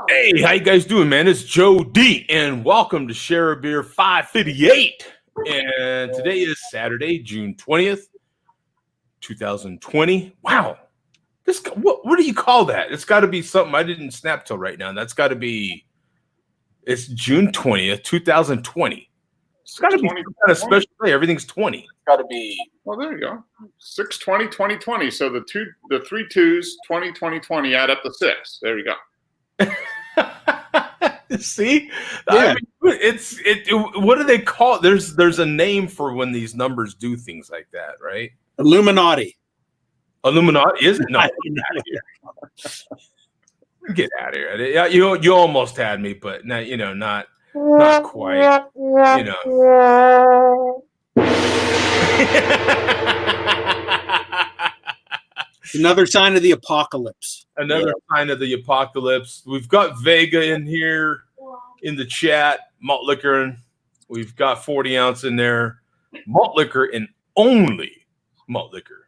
Hey, how you guys doing, man? It's Joe D, and welcome to Share a Beer 558. And today is Saturday, June 20th, 2020. Wow. What do you call that? It's got to be something I didn't snap till right now. That's got to be, it's June 20th, 2020. It's got to be some kind of special day. Everything's 20. It's got to be. Well, there you go. 6/20/2020. So the three twos, 20/20/20 add up to 6. There you go. See, yeah. I mean, what do they call it? There's a name for when these numbers do things like that, right? Illuminati. Is it? No, get out of here. Yeah, you almost had me, but not not quite. Another sign of the apocalypse. Another sign of the apocalypse. We've got Vega in here in the chat. Malt Liquor. We've got 40 ounce in there. Malt Liquor and only Malt Liquor.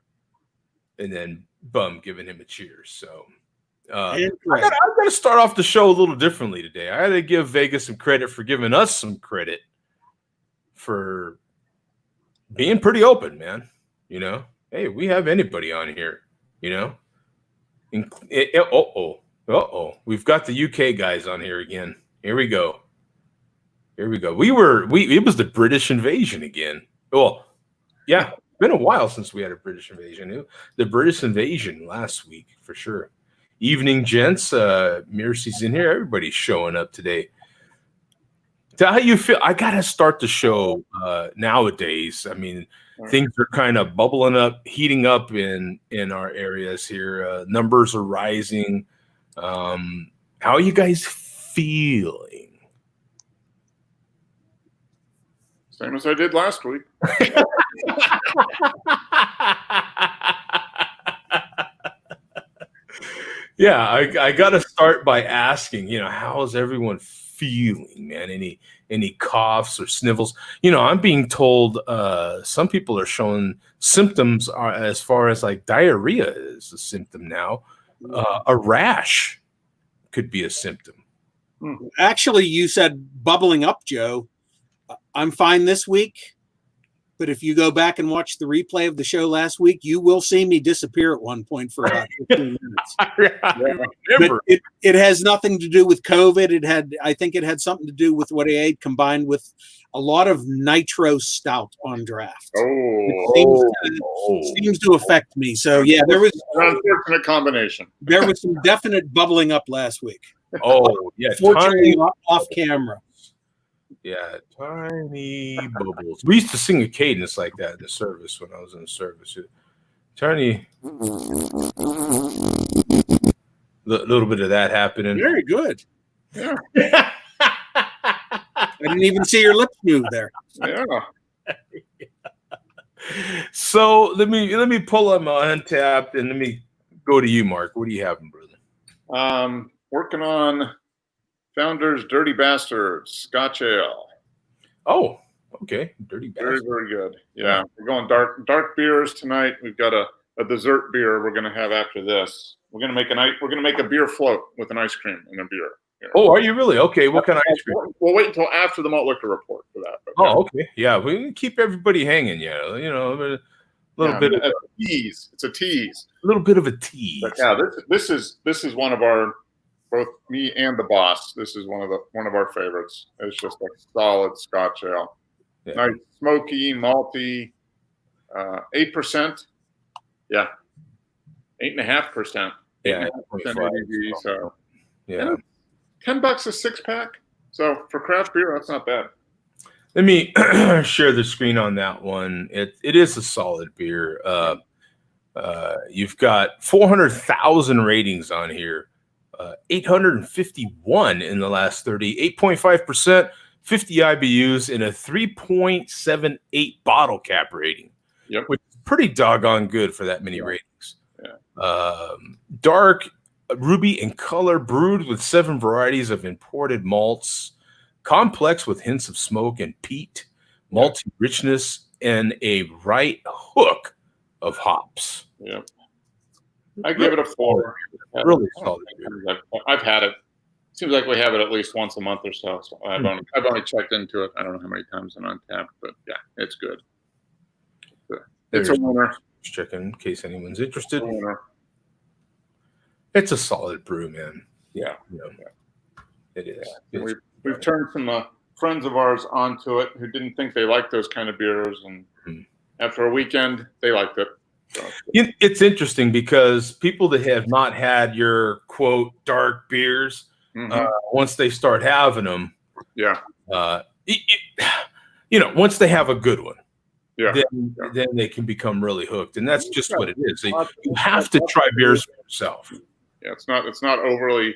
And then Bum giving him a cheers. So I got to start off the show a little differently today. I got to give Vega some credit for giving us some credit for being pretty open, man. Hey, we have anybody on here. We've got the UK guys on here again. Here we go. It was the British invasion again. Well, yeah, it's been a while since we had a British invasion. The British invasion last week for sure. Evening, gents. Mercy's in here. Everybody's showing up today. So how you feel? I gotta start the show nowadays. I mean, things are kind of bubbling up, heating up in our areas here. Numbers are rising. How are you guys feeling? Same as I did last week. Yeah, I got to start by asking, how is everyone feeling, man? Any coughs or snivels? I'm being told some people are showing symptoms as far as like diarrhea is a symptom now. A rash could be a symptom. Actually, you said bubbling up, Joe. I'm fine this week. But if you go back and watch the replay of the show last week, you will see me disappear at one point for about 15 minutes. But it has nothing to do with COVID. I think it had something to do with what I ate combined with a lot of nitro stout on draft. It seems to affect me. So yeah, there was an unfortunate combination. There was some definite bubbling up last week. Oh yeah, fortunately off camera. Yeah, tiny bubbles. We used to sing a cadence like that in the service when I was in the service. Tiny, little bit of that happening. Very good. Yeah. I didn't even see your lips move there. Yeah. So let me pull up my Untapped and let me go to you, Mark. What do you have, brother? Working on Founders Dirty Bastards Scotch Ale. Oh, okay. Dirty Bastards. Very, very good. Yeah. We're going dark beers tonight. We've got a dessert beer we're gonna have after this. We're gonna make a beer float with an ice cream and a beer. Oh, are you really? Okay. What kind of ice cream? We'll wait until after the Malt Liquor report for that. Okay. Oh, okay. Yeah, we can keep everybody hanging, a little bit of a tease. It's a tease. A little bit of a tease. But yeah, this is one of our, both me and the boss. This is one of our favorites. It's just a solid Scotch ale. Yeah. Nice, smoky, malty, 8%. Yeah, 8.5%. Yeah, 8.5% ABV. So yeah, $10 a 6-pack. So for craft beer, that's not bad. Let me share the screen on that one. It is a solid beer. You've got 400,000 ratings on here. 851 in the last 30, 8.5%, 50 IBUs, and a 3.78 bottle cap rating. Yep. Which is pretty doggone good for that many ratings. Yeah. Dark, ruby in color, brewed with 7 varieties of imported malts, complex with hints of smoke and peat, malty richness, and a right hook of hops. Yep. I give it a 4. Really solid. I've had it. Seems like we have it at least once a month or so. So I've only checked into it. I don't know how many times on Untapped, but yeah, it's good. It's a winner. Checking in case anyone's interested. It's a winner. It's a solid brew, man. Yeah, It is. Yeah. We've turned some friends of ours onto it who didn't think they liked those kind of beers, and after a weekend, they liked it. So. It's interesting because people that have not had your quote dark beers, once they start having them, once they have a good one, then they can become really hooked, and that's just what it is. You have to try beers for yourself. Yeah, it's not overly.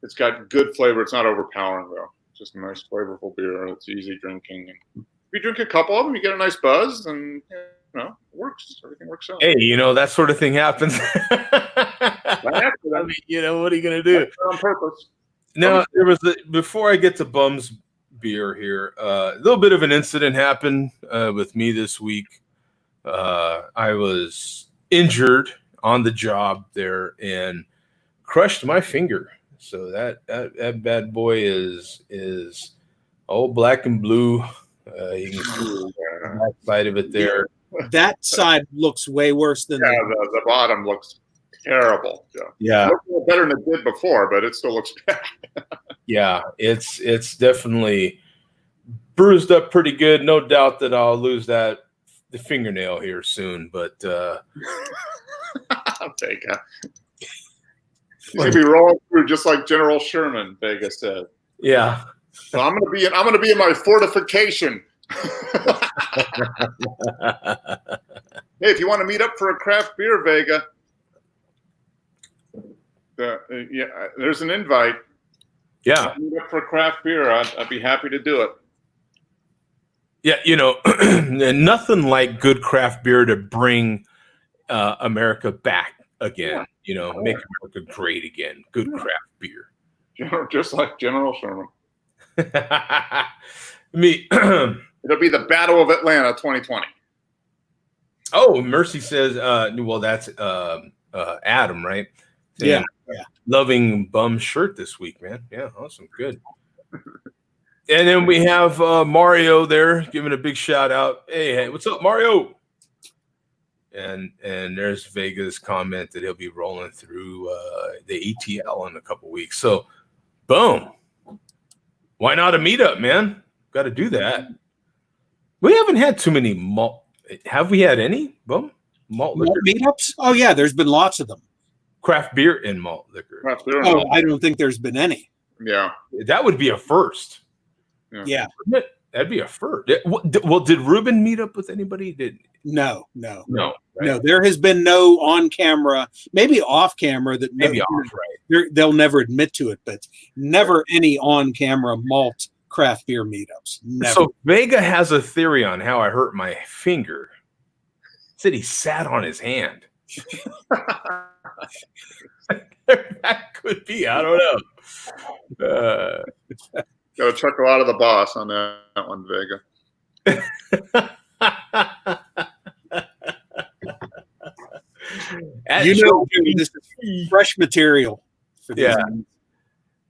It's got good flavor. It's not overpowering though. It's just a nice flavorful beer. It's easy drinking. And if you drink a couple of them, you get a nice buzz, and it works. Everything works out. Hey, that sort of thing happens. I mean, what are you gonna do? On purpose. Now, before I get to Bum's beer here, a little bit of an incident happened with me this week. I was injured on the job there and crushed my finger. So that bad boy is all black and blue. You can see the back side of it there. That side looks way worse than the bottom looks terrible. Yeah. It looks better than it did before, but it still looks bad. Yeah, it's definitely bruised up pretty good. No doubt that I'll lose the fingernail here soon, but Vega. He's gonna be rolling through just like General Sherman, Vega said. Yeah. So I'm gonna be in my fortification. Hey, if you want to meet up for a craft beer, Vega, there's an invite. Yeah. Meet up for a craft beer. I'd be happy to do it. Yeah, nothing like good craft beer to bring America back again. Make America great again. Good craft beer. Just like General Sherman. It'll be the Battle of Atlanta 2020. Oh, Mercy says, that's Adam, right? Yeah. Loving Bum shirt this week, man. Yeah, awesome. Good. And then we have Mario there giving a big shout out. Hey, what's up, Mario? And there's Vega's comment that he'll be rolling through the ATL in a couple weeks. So, boom. Why not a meetup, man? Got to do that. We haven't had too many malt. Have we had any? Boom. Malt liquor meetups? Oh yeah, there's been lots of them. Craft beer and malt liquor. I don't think there's been any. Yeah, that would be a first. Yeah. That'd be a first. Well, did Ruben meet up with anybody? No. Right? No, there has been no on camera, maybe off camera they'll never admit to it, but never any on camera malt craft beer meetups. Never. So Vega has a theory on how I hurt my finger. Said he sat on his hand. That could be. I don't know. Got to chuckle out of the boss on that one, Vega. This is fresh material. Yeah.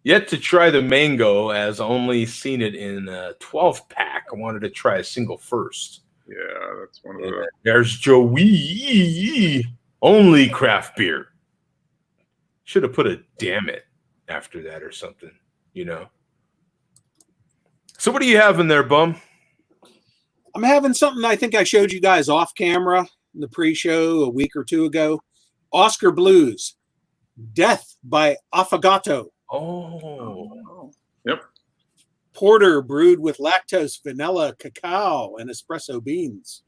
Yet to try the mango, as only seen it in a 12-pack. I wanted to try a single first. Yeah, that's one of the. There's Joey, only craft beer. Should have put a damn it after that or something, So what do you have in there, Bum? I'm having something I think I showed you guys off camera in the pre-show a week or two ago. Oscar Blues, Death by Affogato. Oh. Yep. Porter brewed with lactose, vanilla, cacao, and espresso beans.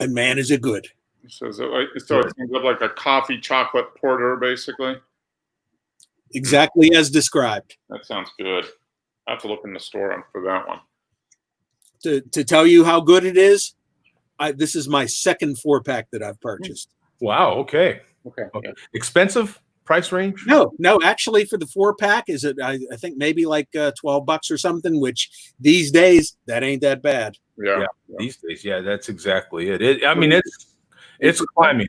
And man, is it good. So it seems like a coffee chocolate porter, basically. Exactly as described. That sounds good. I have to look in the store for that one. To tell you how good it is, this is my second 4-pack that I've purchased. Wow. Okay. Okay. Expensive price range? No. Actually, for the 4-pack, is it? I think maybe like $12 or something. Which these days, that ain't that bad. Yeah. These days, that's exactly it. It's climbing.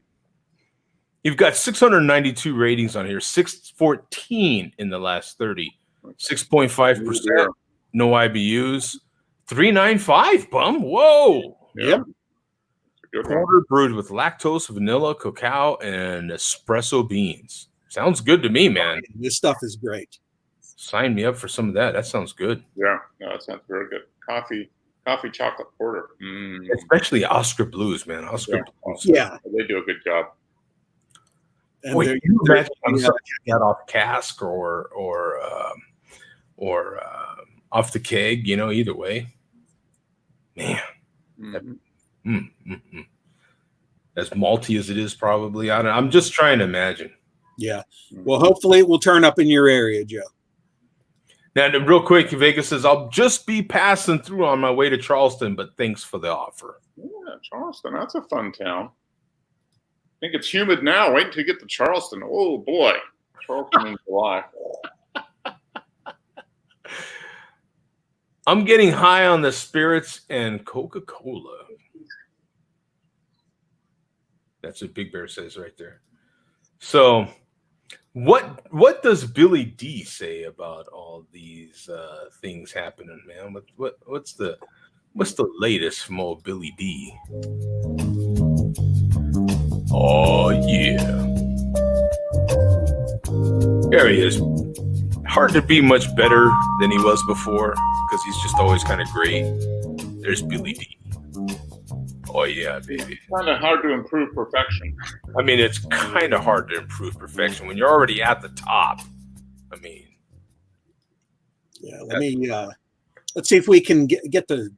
You've got 692 ratings on here, 614 in the last 30, 6.5%, no IBUs, 395, bum. Whoa. Yep. Porter brewed with lactose, vanilla, cacao, and espresso beans. Sounds good to me, man. This stuff is great. Sign me up for some of that. That sounds good. Yeah, no, that sounds very good. Coffee chocolate porter. Especially Oscar Blues, man. Oscar Blues. Yeah. They do a good job. And Boy, you imagine that off cask or off the keg, you know, either way. Man. As malty as it is, probably. I'm just trying to imagine. Yeah. Well, hopefully it will turn up in your area, Joe. Now, real quick, Vegas says, I'll just be passing through on my way to Charleston, but thanks for the offer. Yeah, Charleston. That's a fun town. I think it's humid now. Wait until you get to Charleston. Oh, boy. Charleston in July. I'm getting high on the spirits and Coca-Cola. That's what Big Bear says right there. So what does Billy D say about all these things happening, man? What's the latest from old Billy D? Oh yeah. There he is. Hard to be much better than he was before because he's just always kind of great. There's Billy D. Oh yeah, baby. It's kind of hard to improve perfection. I mean, it's kind of hard to improve perfection when you're already at the top. I mean, yeah. Let's see if we can get the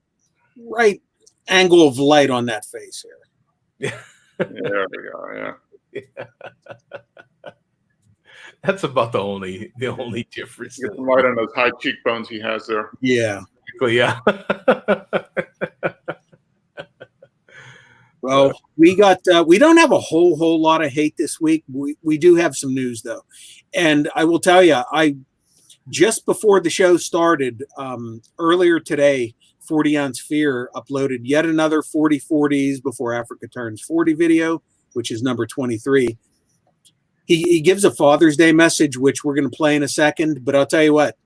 right angle of light on that face here. There we go. Yeah. That's about the only difference. Get some light on those high cheekbones he has there. Yeah. Yeah. Well, we don't have a whole lot of hate this week. We do have some news though. And I will tell you, just before the show started, earlier today, 40 Ounce Fear uploaded yet another 40/40s before Africa turns 40 video, which is number 23. He gives a Father's Day message, which we're going to play in a second. But I'll tell you what,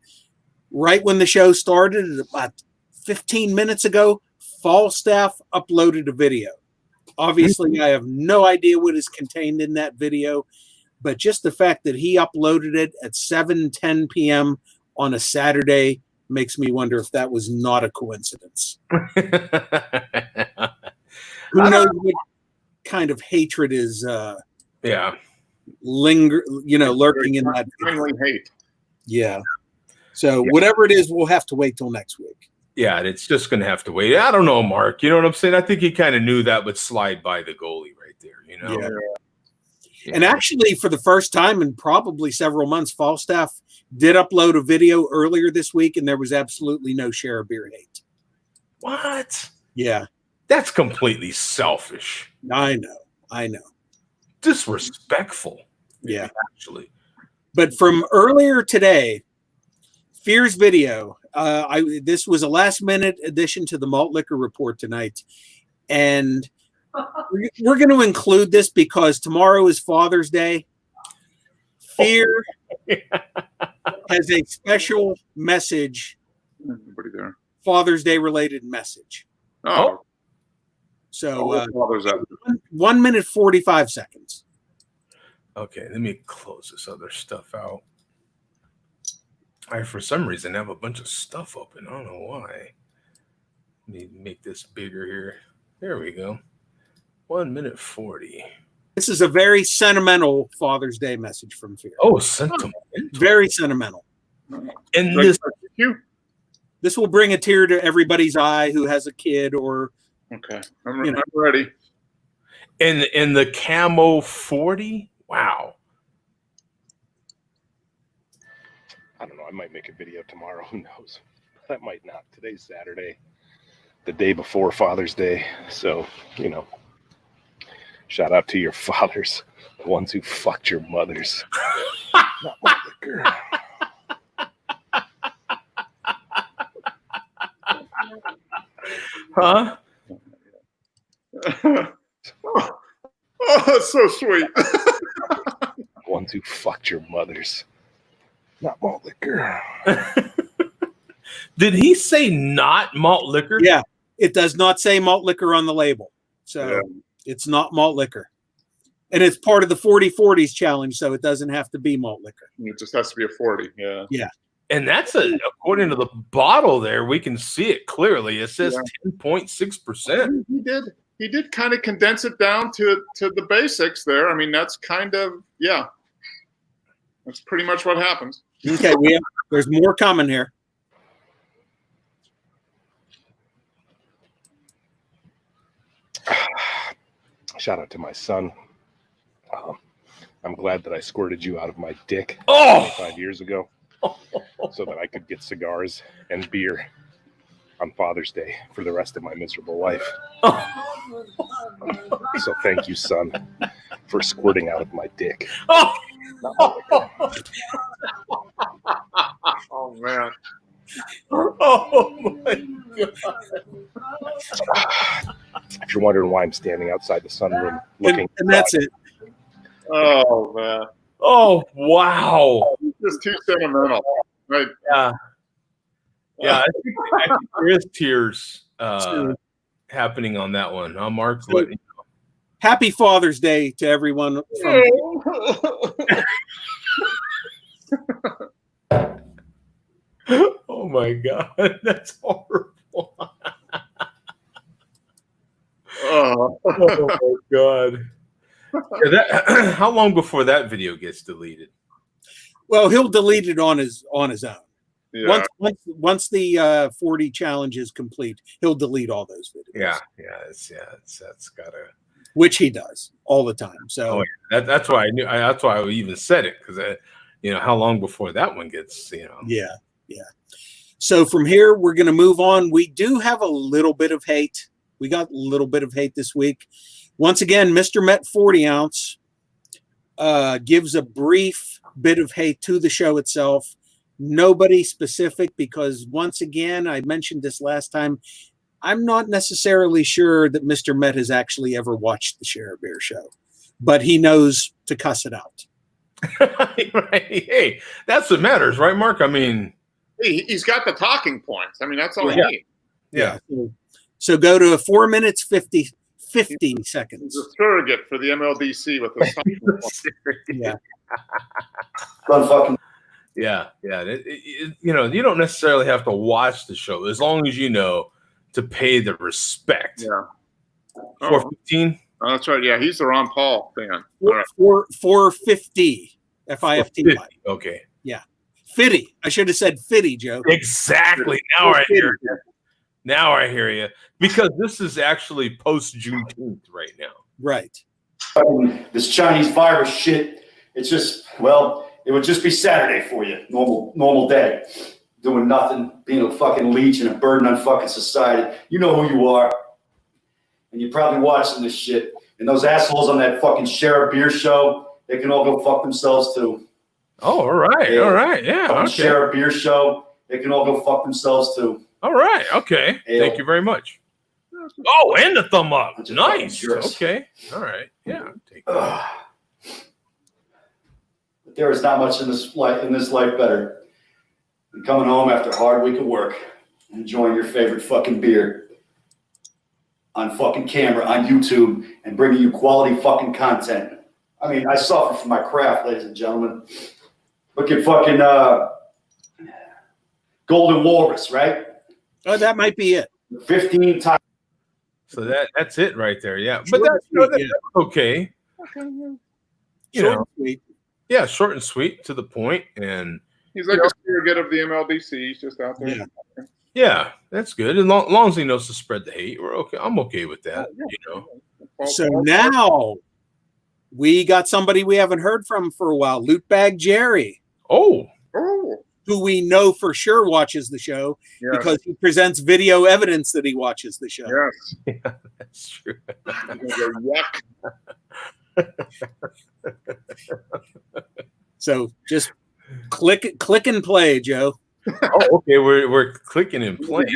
right when the show started, about 15 minutes ago, Falstaff uploaded a video. Obviously, I have no idea what is contained in that video, but just the fact that he uploaded it at 7:10 p.m. on a Saturday makes me wonder if that was not a coincidence. Who knows what kind of hatred is lurking in that Finally hate. Yeah. So whatever it is, we'll have to wait till next week. Yeah, it's just going to have to wait. I don't know, Mark. You know what I'm saying? I think he kind of knew that would slide by the goalie right there, you know? Yeah. And actually, for the first time in probably several months, Falstaff did upload a video earlier this week, and there was absolutely no share of beer hate. What? Yeah. That's completely selfish. I know. Disrespectful. Yeah. Actually. But from earlier today, Fear's video, this was a last-minute addition to the Malt Liquor Report tonight, and we're going to include this because tomorrow is Father's Day. Fear has a special message, Father's Day related message. Oh. So 1 minute 45 seconds. Okay, let me close this other stuff out. I, for some reason, have a bunch of stuff open. I don't know why. Let me make this bigger here. There we go. 1 minute 40. This is a very sentimental Father's Day message from Fear. Oh, sentimental. Very sentimental. And this will bring a tear to everybody's eye who has a kid or... Okay, I'm ready. And the camo 40? Wow. I don't know. I might make a video tomorrow. Who knows? I might not. Today's Saturday, the day before Father's Day. So, shout out to your fathers, the ones who fucked your mothers. Not my liquor. Huh? Oh, that's so sweet. who fucked your mothers. Not malt liquor. Did he say not malt liquor? Yeah, it does not say malt liquor on the label. So it's not malt liquor. And it's part of the 40/40s challenge, so it doesn't have to be malt liquor. It just has to be a 40. Yeah. Yeah. And that's according to the bottle there, we can see it clearly. It says 10.6%. He did kind of condense it down to the basics there. I mean, that's kind of, that's pretty much what happens. Okay, there's more coming here. Shout out to my son. I'm glad that I squirted you out of my dick 25 years ago so that I could get cigars and beer on Father's Day for the rest of my miserable life. So thank you, son, for squirting out of my dick. Oh, man. Oh, my God. If you're wondering why I'm standing outside the sunroom looking. And that's it. Oh, man. Oh, wow. It's just too sentimental. Right. Yeah. Yeah, I think there is tears happening on that one. Mark, what? Happy Father's Day to everyone. From Oh, my God. That's horrible. Oh, my God. Yeah, how long before that video gets deleted? Well, he'll delete it on his own. yeah. Once the 40 challenge is complete, he'll delete all those videos. That's gotta. Which he does all the time. So that's why I knew. That's why I even said it, because how long before that one gets Yeah. So from here we're going to move on. We do have a little bit of hate. We got a little bit of hate this week. Once again, Mr. Met 40 ounce gives a brief bit of hate to the show itself. Nobody specific, because once again, I mentioned this last time, I'm not necessarily sure that Mr. Met has actually ever watched the Share a Beer show, but he knows to cuss it out. Right. Hey, that's what matters, right, Mark? I mean, He's got the talking points. I mean, that's all he needs. Yeah. So go to 4 minutes, 50 seconds. He's a surrogate for the MLDC with the talking points. Yeah. Fun fucking. Yeah. You don't necessarily have to watch the show as long as you know to pay the respect. Yeah. 415. Oh, that's right. Yeah, he's the Ron Paul fan. All right. 450. FIFTY. Okay. Yeah. Fitty. I should have said Fitty, Joe. Exactly. Now I hear you. Now I hear you. Because this is actually post Juneteenth right now. Right. This Chinese virus shit. It's just, it would just be Saturday for you. Normal day. Doing nothing, being a fucking leech and a burden on fucking society. You know who you are. And you're probably watching this shit. And those assholes on that fucking Share a Beer show, they can all go fuck themselves too. Oh, all right. All right. Yeah. Okay. Share a Beer show, they can all go fuck themselves too. All right. Okay. Thank you very much. Oh, and the thumb up. Nice. Okay. All right. Yeah. Take that. But there is not much in this life better than coming home after a hard week of work and enjoying your favorite fucking beer on fucking camera on YouTube and bringing you quality fucking content. I mean, I suffer for my craft, ladies and gentlemen. Look at fucking Golden Walrus, right? Oh, that might be it. 15 times. So that's it right there. Yeah. But that's okay. Short and sweet. Yeah, short and sweet, to the point, and he's like a surrogate of the MLDC. He's just out there. Yeah. Yeah, that's good. As long as he knows to spread the hate, we're okay. I'm okay with that. So now we got somebody we haven't heard from for a while, Lootbag Jerry. Oh. Who we know for sure watches the show because he presents video evidence that he watches the show. Yes. Yeah, that's true. So just click and play, Joe. Oh, okay. We're clicking and playing.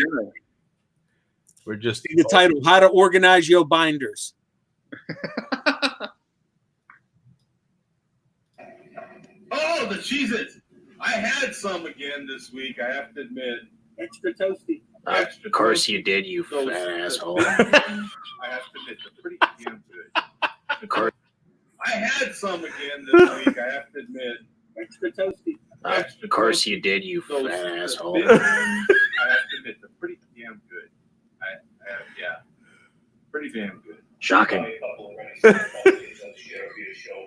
We're just the title: How to Organize Your Binders. Oh, the Cheez-Its. I had some again this week, I have to admit. Extra toasty. Extra Of course toasty. you did, you Those- fat asshole. I have to admit, they're pretty damn good. Of course, I had some again this week, I have to admit. Extra toasty. of course you did, you Those- fat the asshole. big ones, I have to admit, they're pretty damn good. Yeah, pretty damn good. Shocking.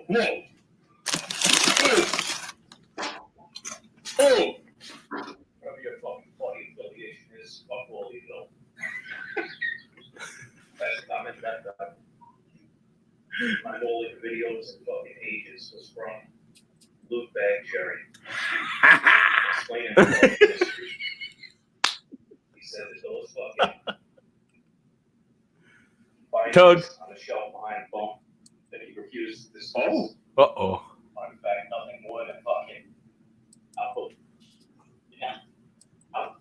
Whoa. Oh. Your fucking funny affiliation is fuck all you know. That's a comment that my only videos in fucking ages was from Luke Bag Jerry. Explaining the fucking history. He said that those fucking Tug. binders on the shelf behind bump that he refused to discuss. Uh-oh. Are in fact nothing more than fucking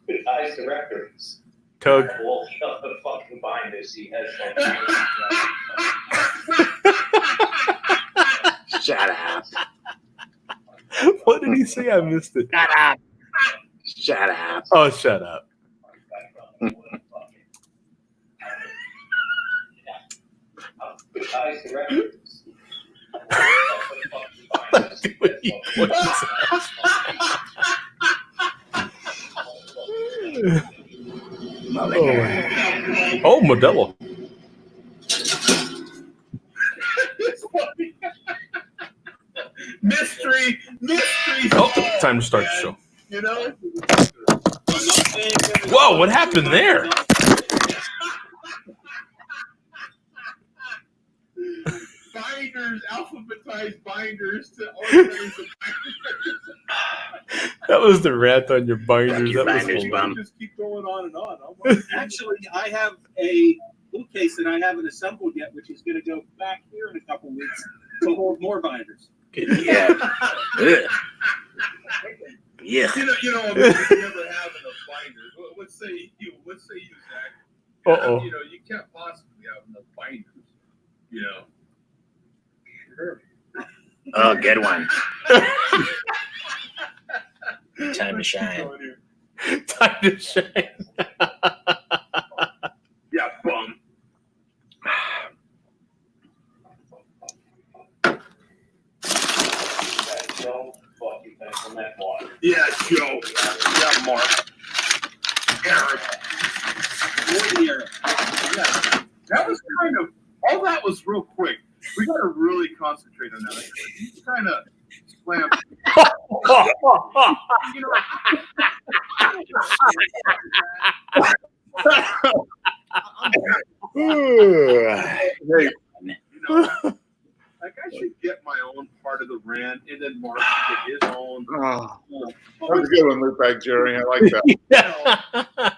advertised directories. Tug. All the other fucking binders he has. Shut up. What did he say? I missed it. Shut up. Shut up. Oh, shut up. Advertised directories. Oh, Modelo. Mystery. Oh, time to start the show. You know? Whoa, what happened there? Binders, alphabetized binders to organize the binders. That was the rant on your binders. Your That was binders, hilarious. bum. Just keep going on and on. Actually, I have a bookcase that I haven't assembled yet, which is going to go back here in a couple weeks to hold more binders. Yeah. Ugh. Yeah. You know, if you ever have enough binders, let's say you, Zach. Uh-oh. You know, you can't possibly have enough binders. You know. Sure. Oh, good one. Time to shine. Time to shine. Yeah, bum. Joe, fuck you, thanks for that water. Yeah, Joe. Yeah, Mark. Eric. Yeah. That was kind of, all that was real quick. We got to really concentrate on that. He's kind of slammed. You know, like I should get my own part of the rant, and then Mark should get his own. Oh, that was a good one, Luke Bag Jerry. I like that.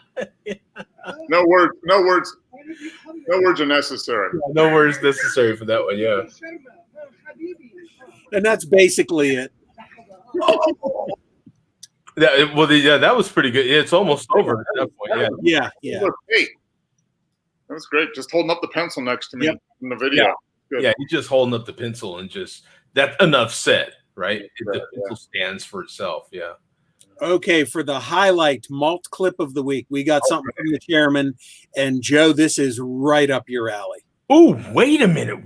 No words are necessary. No words necessary for that one. Yeah. And that's basically it. That was pretty good. It's almost over at that point. Yeah. Yeah. Look, hey, that was great. Just holding up the pencil next to me Yep. in the video. Yeah. Good. Yeah, he's just holding up the pencil and just that's enough said, right? Yeah, The pencil stands for itself. Yeah. Okay, for the highlight malt clip of the week, we got something from the chairman. And Joe, this is right up your alley. Oh, wait a minute,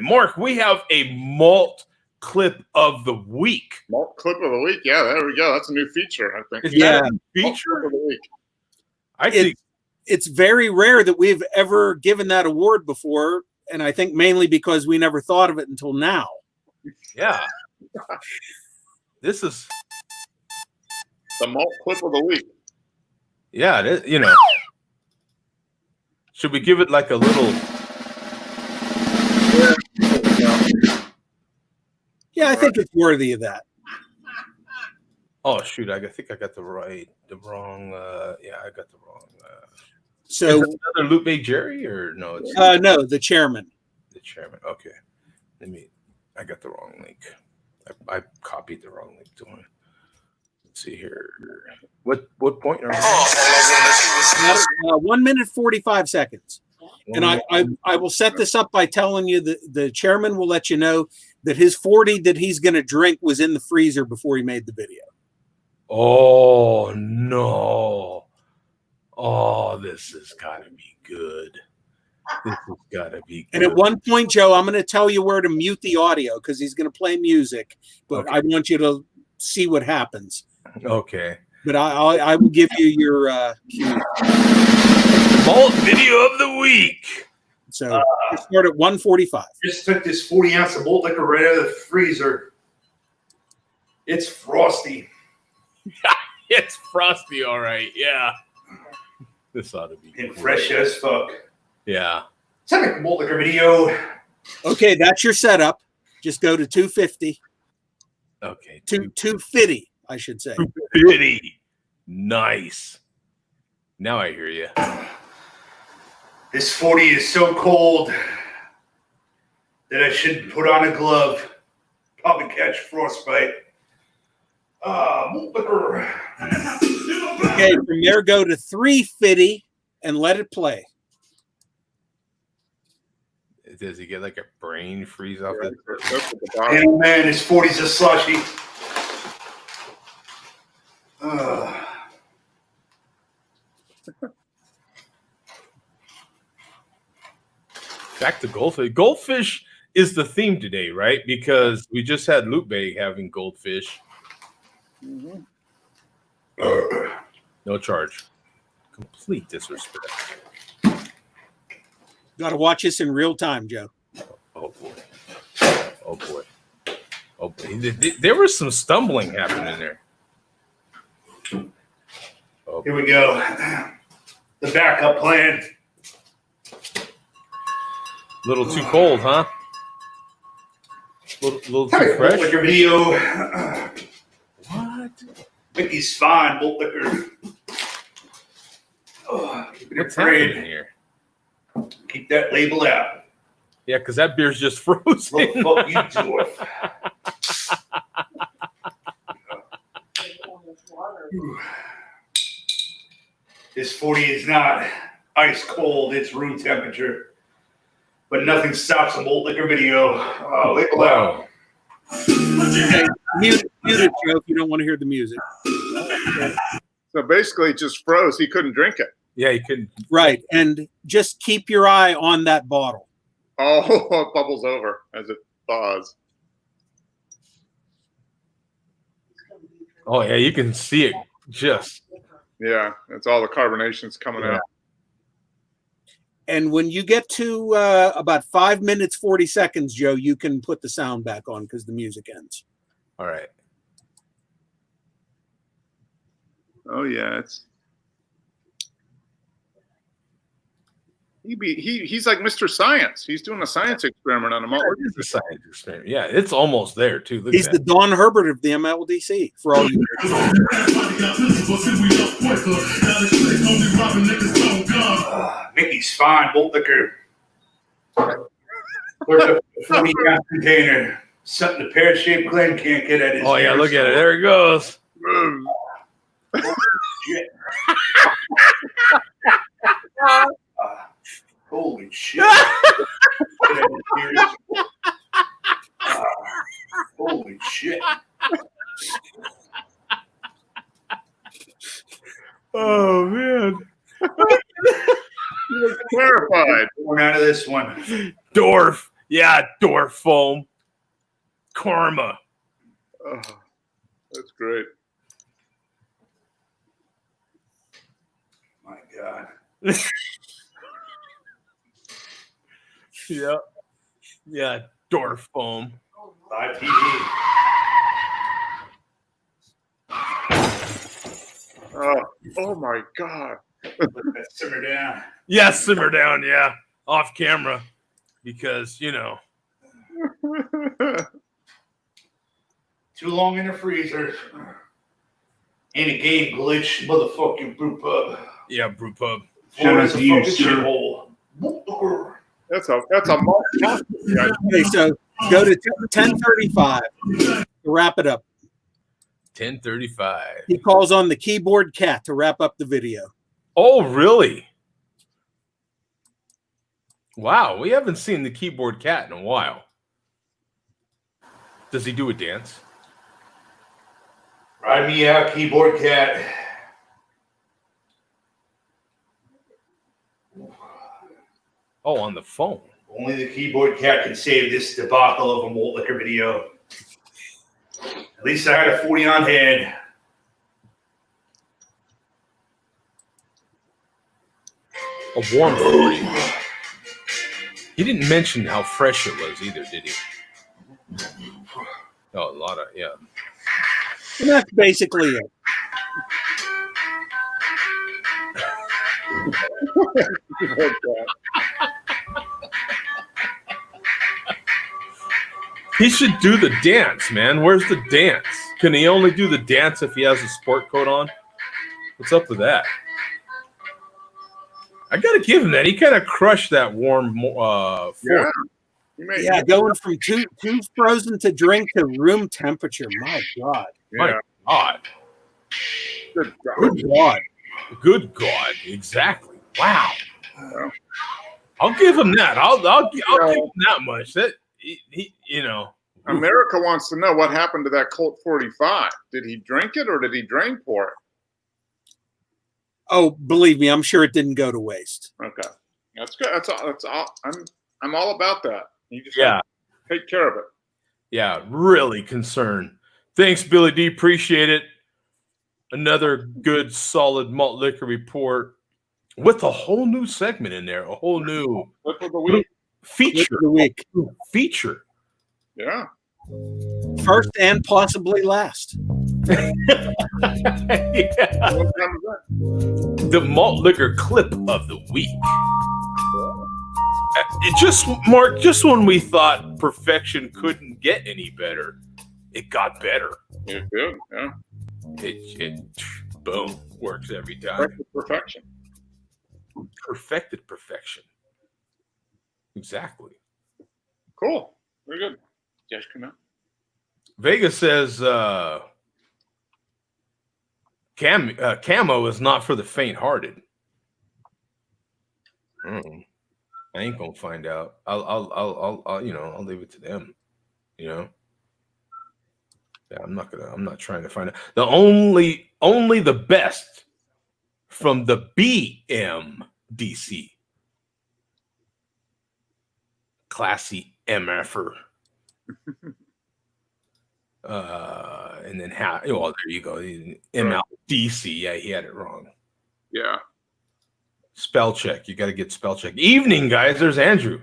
Mark. We have a malt clip of the week. Malt clip of the week. Yeah, there we go. That's a new feature, I think. Is Yeah. that a new Malt feature? clip of the week. I think. It's very rare that we've ever given that award before. And I think mainly because we never thought of it until now. Yeah. This is. The malt clip of the week. Yeah. You know. Should we give it like a little? Yeah, I think it's worthy of that. Oh shoot! I think I got the wrong. Yeah, I got the wrong. So, Is it another Luke Bay Jerry or no? It's no, the chairman. the chairman. Okay, I got the wrong link. I copied the wrong link to one. Let's see here. What point are we? 1 minute 45 seconds. And I will set this up by telling you that the chairman will let you know that his 40 that he's going to drink was in the freezer before he made the video. Oh no! Oh, this has got to be good. This has got to be good. And at one point, Joe, I'm going to tell you where to mute the audio because he's going to play music, but Okay. I want you to see what happens. Okay. But I will give you your cue. Malt video of the week. So we start at 1:45. Just took this 40 ounce of malt liquor right out of the freezer. It's frosty. It's frosty, all right. Yeah. This ought to be And great. fresh as fuck. Yeah. Send me a malt liquor video. Okay, that's your setup. Just go to 250. Okay. 250, I should say. 250. Nice. Now I hear you. This 40 is so cold that I should put on a glove. Probably catch frostbite. Malt liquor. Okay, from there go to 350 and let it play. Does he get like a brain freeze off it? That's at the bottom. And man, this 40's a slushy. Back to goldfish. Goldfish is the theme today, right? Because we just had Loot Bay having goldfish. No charge. Complete disrespect. Got to watch this in real time, Joe. Oh boy. Oh boy. Oh boy. There was some stumbling happening there. Oh, Here we go. The backup plan. little too cold, huh? Little too Malt fresh. liquor video. What? Mickey's fine, malt liquor. Keep it What's happening afraid. here? Keep that label out. Yeah, because that beer's just frozen. What the fuck you doing? This 40 is not ice cold, it's room temperature. But nothing stops a malt liquor video. Label out. Okay, mute it, Joe, if you don't want to hear the music. So basically, it just froze. He couldn't drink it. Yeah, you couldn't. Right, and just keep your eye on that bottle. Oh, it bubbles over as it thaws. Oh yeah, you can see it. Just Yeah, it's all the carbonation's coming Yeah. out. And when you get to about 5 minutes, 40 seconds, Joe, you can put the sound back on because the music ends. all right. Oh yeah, it's he's like Mr. Science. He's doing a science experiment on a malt. It is a science experiment. Yeah, it's almost there too. Look He's at the that. Don Herbert of the MLDC for all you. Mickey's fine, malt liquor. Where's the 40 ounce container? Something the pear-shaped Glen can't get at his. Oh yeah, look at it. There it goes. Holy shit. Holy shit. Oh man. He was terrified. Going out of this one. Dwarf. Yeah, dwarf foam. Karma. Oh, that's great. My God. Yeah. Yeah, dwarf foam. Live TV. Oh my God. Let that simmer down. Yeah, simmer down, yeah. Off camera. Because, you know. Too long in the freezer. And a game glitch, motherfucking brew pub. Yeah, brew pub. Shout out to you, shithole. That's a malt. Okay, so go to 10:35 to wrap it up. 10:35. He calls on the keyboard cat to wrap up the video. Oh, really? Wow, we haven't seen the keyboard cat in a while. Does he do a dance? Ride me out, keyboard cat. Oh, on the phone. Only the keyboard cat can save this debacle of a malt liquor video. At least I had a 40 on hand. A warm 40. He didn't mention how fresh it was either, did he? Oh, a lot of, yeah. And that's basically it. He should do the dance, man. Where's the dance? Can he only do the dance if he has a sport coat on? What's up with that? I got to give him that. He kind of crushed that warm Yeah. Yeah, going from too frozen to drink to room temperature. My God. My God. Good God. Good God. Good God. Exactly. Wow. I'll give him that. I'll give him that much. That he you know. America wants to know what happened to that Colt 45. Did he drink it or did he drain pour it? Oh, believe me, I'm sure it didn't go to waste. Okay, that's good. That's all. I'm all about that. You just take care of it. Yeah, really concerned. Thanks, Billy D. Appreciate it. Another good, solid malt liquor report with a whole new segment in there, a whole new Flip of the week. feature. The week. Feature. Yeah. First and possibly last. Yeah. What time is that? The malt liquor clip of the week. It just, Mark, just when we thought perfection couldn't get any better, it got better. It's good. Yeah. It boom, works every time. Perfection. Perfected perfection. Exactly. Cool. Very good. Yes, come out. Vegas says camo is not for the faint-hearted. I ain't gonna find out. I'll I'll leave it to them. You know. Yeah, I'm not trying to find out. The only the best from the BMDC. Classy MFer. And then there you go. MLDC. Yeah, he had it wrong. Yeah. Spell check. You got to get spell check. Evening, guys. There's Andrew.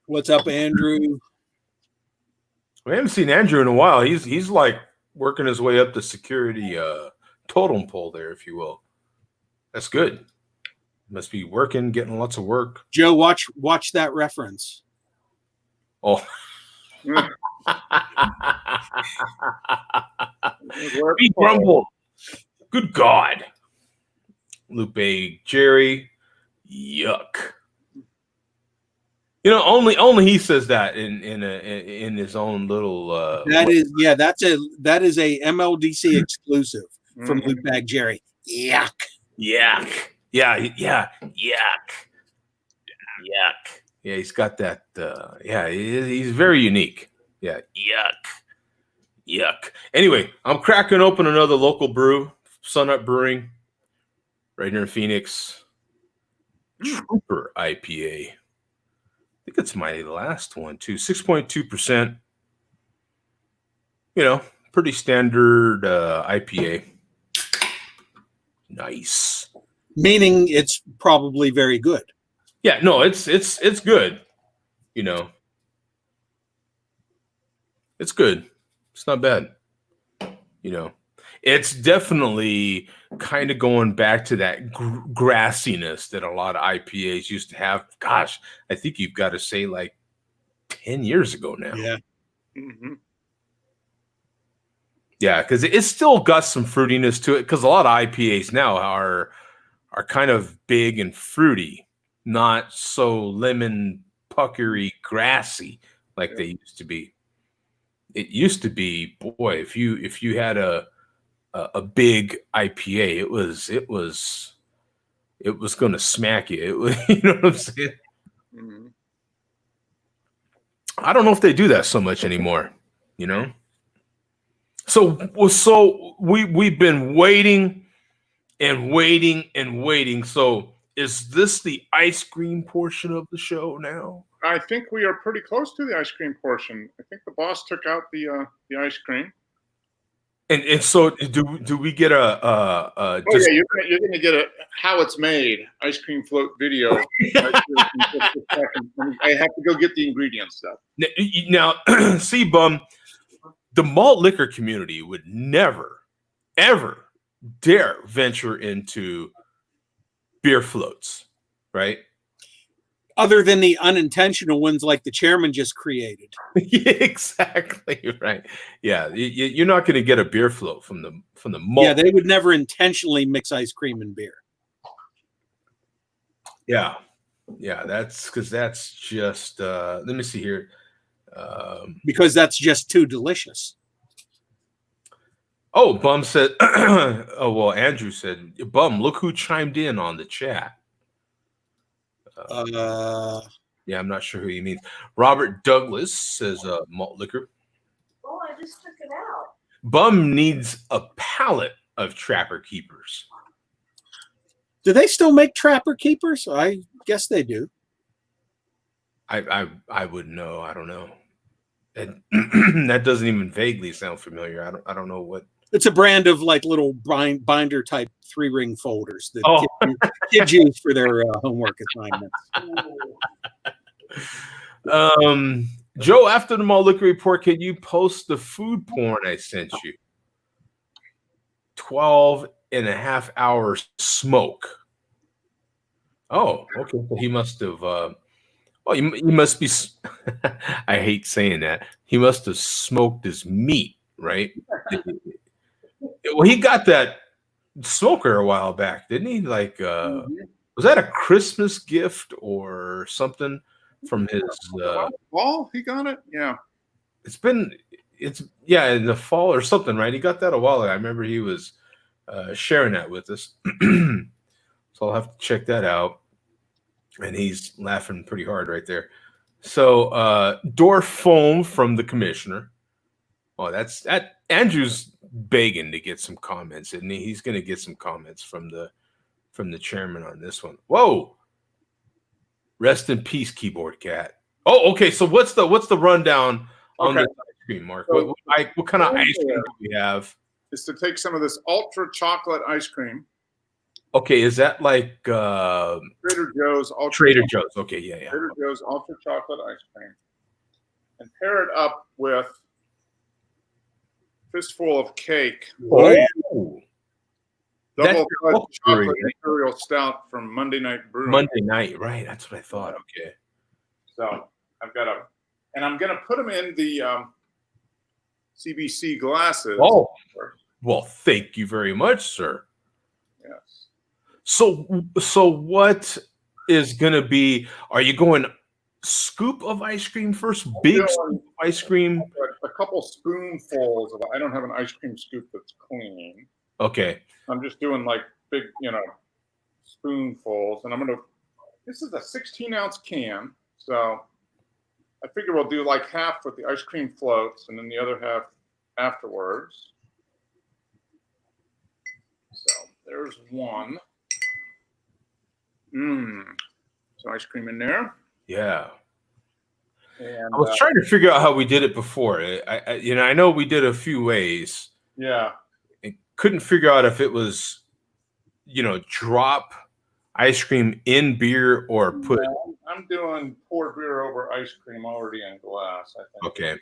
What's up, Andrew? We haven't seen Andrew in a while. He's like working his way up the security totem pole there, if you will. That's good. Must be working, getting lots of work. Joe, watch that reference. Oh. Be grumble. Good God. Lupe, Jerry, yuck. You know, only he says that in his own little. That is a MLDC exclusive from Luke Bag Jerry. Yuck. Yuck. Yeah. Yuck. Yeah, he's got that. He's very unique. Yeah, yuck. Anyway, I'm cracking open another local brew, Sun Up Brewing, right here in Phoenix. Trooper IPA. I think it's my last one too. 6.2%. You know, pretty standard IPA. Nice. Meaning it's probably very good. Yeah, no, it's good. You know, it's good. It's not bad. You know, it's definitely kind of going back to that grassiness that a lot of IPAs used to have. Gosh, I think you've got to say like 10 years ago now. Yeah. Mm-hmm. Yeah, because it's still got some fruitiness to it. Because a lot of IPAs now are kind of big and fruity, not so lemon puckery, grassy like they used to be. It used to be, boy, if you had a big IPA, it was going to smack you. It was, you know what I'm saying? Mm-hmm. I don't know if they do that so much anymore. You know, So we've been waiting and waiting and waiting. So is this the ice cream portion of the show now? I think we are pretty close to the ice cream portion. I think the boss took out the ice cream. And so do we get Oh just yeah, you're gonna get a how it's made ice cream float video. I have to go get the ingredients though. now see, Bum, the malt liquor community would never ever dare venture into beer floats, right? Other than the unintentional ones like the chairman just created. Yeah, exactly right. Yeah, you're not going to get a beer float from the malt. Yeah, they would never intentionally mix ice cream and beer. Yeah, that's because that's just. Let me see here. Because that's just too delicious. Oh, Bum said. Oh well, Andrew said, "Bum, look who chimed in on the chat." Yeah, I'm not sure who he means. Robert Douglas says malt liquor. Oh, I just took it out. Bum needs a pallet of Trapper Keepers. Do they still make Trapper Keepers? I guess they do. I wouldn't know. I don't know. And that doesn't even vaguely sound familiar. I don't know what. It's a brand of like little binder type 3-ring folders that kids use for their homework assignments. Joe, after the malt liquor report, can you post the food porn I sent you? 12.5 hours smoke. Oh, okay. So he must have. He must be. I hate saying that. He must have smoked his meat, right? Well, he got that smoker a while back, didn't he? Like, was that a Christmas gift or something from his? Fall, he got it. Yeah, it's in the fall or something, right? He got that a while ago. I remember he was sharing that with us, so I'll have to check that out. And he's laughing pretty hard right there. So, door foam from the commissioner. Oh, that's that. Andrew's begging to get some comments, isn't he? He's going to get some comments from the chairman on this one. Whoa! Rest in peace, keyboard cat. Oh, okay. So what's the rundown on the ice cream, Mark? So, what kind of ice cream do we have? Is to take some of this ultra chocolate ice cream. Okay, is that like Trader Joe's ultra? Trader Joe's. Okay, yeah. Trader Joe's ultra chocolate ice cream, and pair it up with fistful of cake. Oh, Double fudge chocolate Imperial Stout from Monday Night Brewing. Monday night, right? That's what I thought. Okay. So I'm gonna put them in the CBC glasses. Oh, well, thank you very much, sir. Yes. So what is gonna be? Are you going scoop of ice cream first? Big scoop of ice cream? A couple spoonfuls of. I don't have an ice cream scoop that's clean. Okay. I'm just doing like big, spoonfuls, and this is a 16-ounce can, so I figure we'll do like half with the ice cream floats, and then the other half afterwards. So there's one. Some ice cream in there. Yeah. And, I was trying to figure out how we did it before. I know we did a few ways. Yeah. I couldn't figure out if it was, drop ice cream in beer or put. No, I'm doing pour beer over ice cream already in glass, I think. Okay.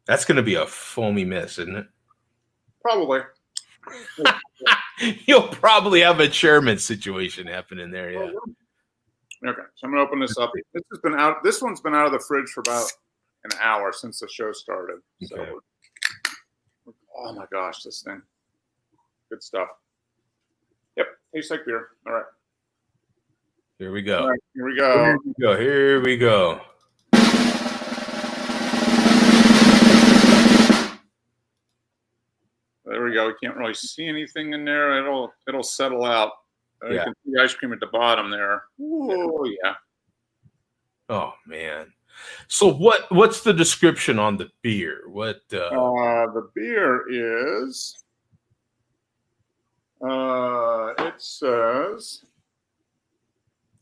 That's going to be a foamy mess, isn't it? Probably. You'll probably have a chairman situation happening there, yeah. Okay, so I'm gonna open this up. This one's been out of the fridge for about an hour since the show started. So, Okay. oh my gosh, this thing, good stuff. Yep, tastes like beer. All right, Here we go. all right, here we go. Here we go. There we go. We can't really see anything in there. It'll settle out. You Yeah. can see the ice cream at the bottom there. Oh yeah. Oh man. So what's the description on the beer? What The beer is. It says.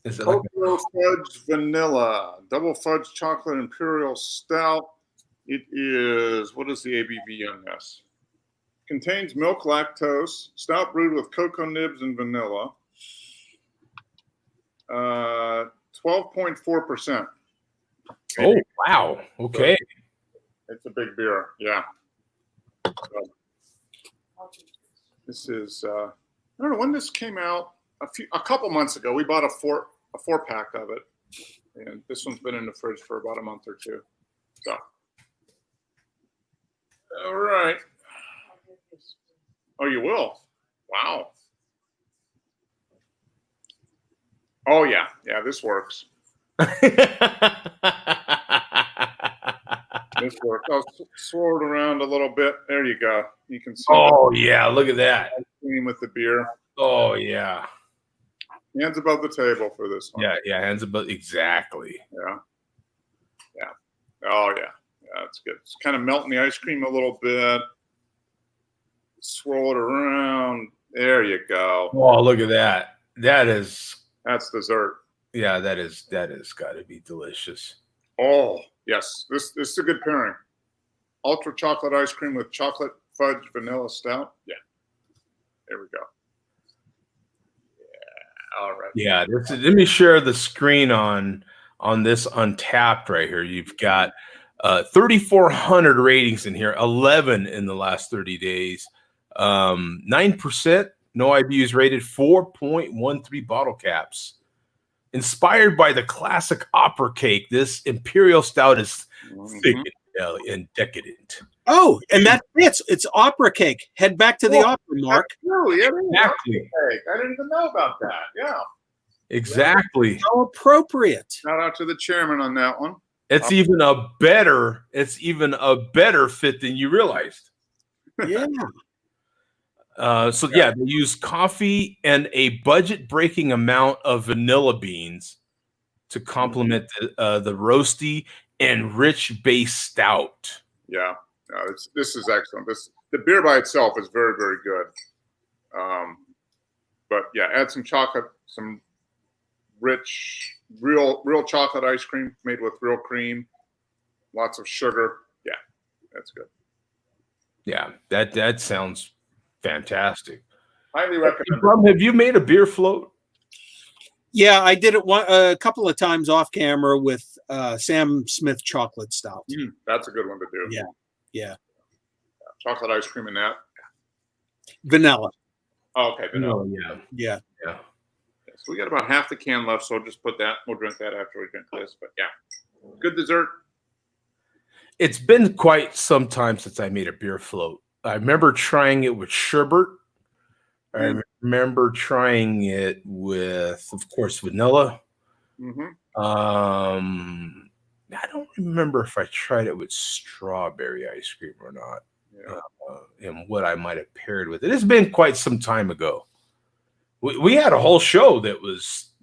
is it? Like Cocoa fudge vanilla, double fudge chocolate imperial stout. It is, what is the ABV on this? Contains milk lactose, stout brewed with cocoa nibs and vanilla. 12.4%. Oh wow! Okay. It's a big beer, yeah. So, this is I don't know when this came out. A couple months ago, we bought a four pack of it, and this one's been in the fridge for about a month or two. So, all right. Oh, you will? Wow. Oh yeah, this works. This works. I'll swirl it around a little bit. There you go. You can see. Oh yeah, look at that. Cream with the beer. Oh yeah. Hands above the table for this one. Yeah, hands above exactly. Yeah. Oh yeah, that's good. It's kind of melting the ice cream a little bit. Swirl it around. There you go. Oh, look at that. That's dessert. Yeah, that is got to be delicious. Oh yes, this is a good pairing. Ultra chocolate ice cream with chocolate fudge vanilla stout. Yeah. There we go. All right. Yeah, let me share the screen on this Untapped right here. You've got 3,400 ratings in here, 11 in the last 30 days, 9%, no IBUs rated, 4.13 bottle caps. Inspired by the classic opera cake, this Imperial Stout is thick and decadent. Oh, and that fits. It's opera cake. Head back to the opera, Mark. Exactly. I didn't even know about that. Yeah. Exactly. How appropriate. Shout out to the chairman on that one. It's even a better fit than you realized. Yeah. They use coffee and a budget-breaking amount of vanilla beans to complement the roasty and rich base stout. Yeah, this is excellent. The beer by itself is very, very good. But yeah, add some chocolate, some rich, real chocolate ice cream made with real cream, lots of sugar. Yeah, that's good. Yeah, that sounds fantastic. Highly recommend. Have you made a beer float? Yeah, I did it a couple of times off camera with Sam Smith chocolate stout. That's a good one to do. Yeah. Chocolate ice cream in that. Vanilla. Oh, okay, vanilla. Yeah. So we got about half the can left, so just put that. We'll drink that after we drink this. But yeah, good dessert. It's been quite some time since I made a beer float. I remember trying it with sherbet. I remember trying it with, of course, vanilla. I don't remember if I tried it with strawberry ice cream or not, and what I might have paired with it. It's been quite some time ago. We had a whole show that was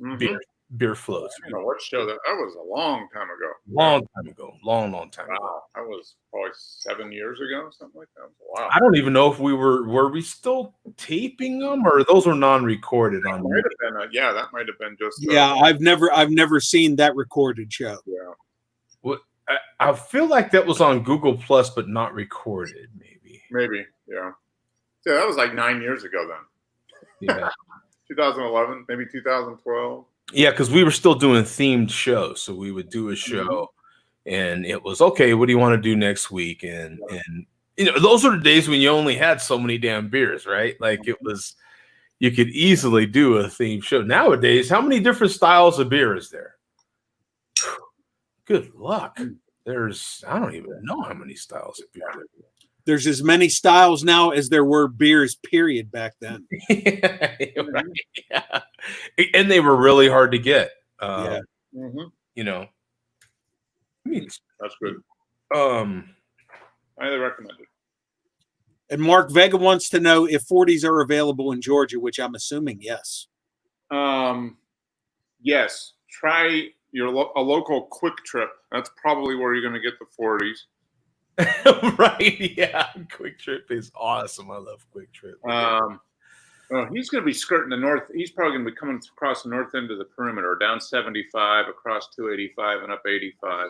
beer floats. I don't know what show that was a long time ago. Long time ago. Wow, that was probably 7 years ago, something like that. Wow. I don't even know if were we still taping them, or those were non-recorded on. Might have been that might have been just. I've never seen that recorded show. Yeah. What I feel like that was on Google Plus, but not recorded. Maybe, yeah. Yeah, that was like 9 years ago then. Yeah. 2011, maybe 2012. Yeah, because we were still doing themed shows, so we would do a show, and it was okay. What do you want to do next week? And those are the days when you only had so many damn beers, right? Like it was, you could easily do a themed show. Nowadays, how many different styles of beer is there? Good luck. I don't even know how many styles of beer there are. There's as many styles now as there were beers, period, back then. Right. Yeah. And they were really hard to get. That's good. Highly recommended. And Mark Vega wants to know if 40s are available in Georgia, which I'm assuming yes. Yes. Try a local Quick Trip. That's probably where you're going to get the 40s. Right? Yeah, Quick Trip is awesome. I love Quick Trip. Well, he's going to be skirting the north. He's probably going to be coming across the north end of the perimeter, down 75, across 285, and up 85.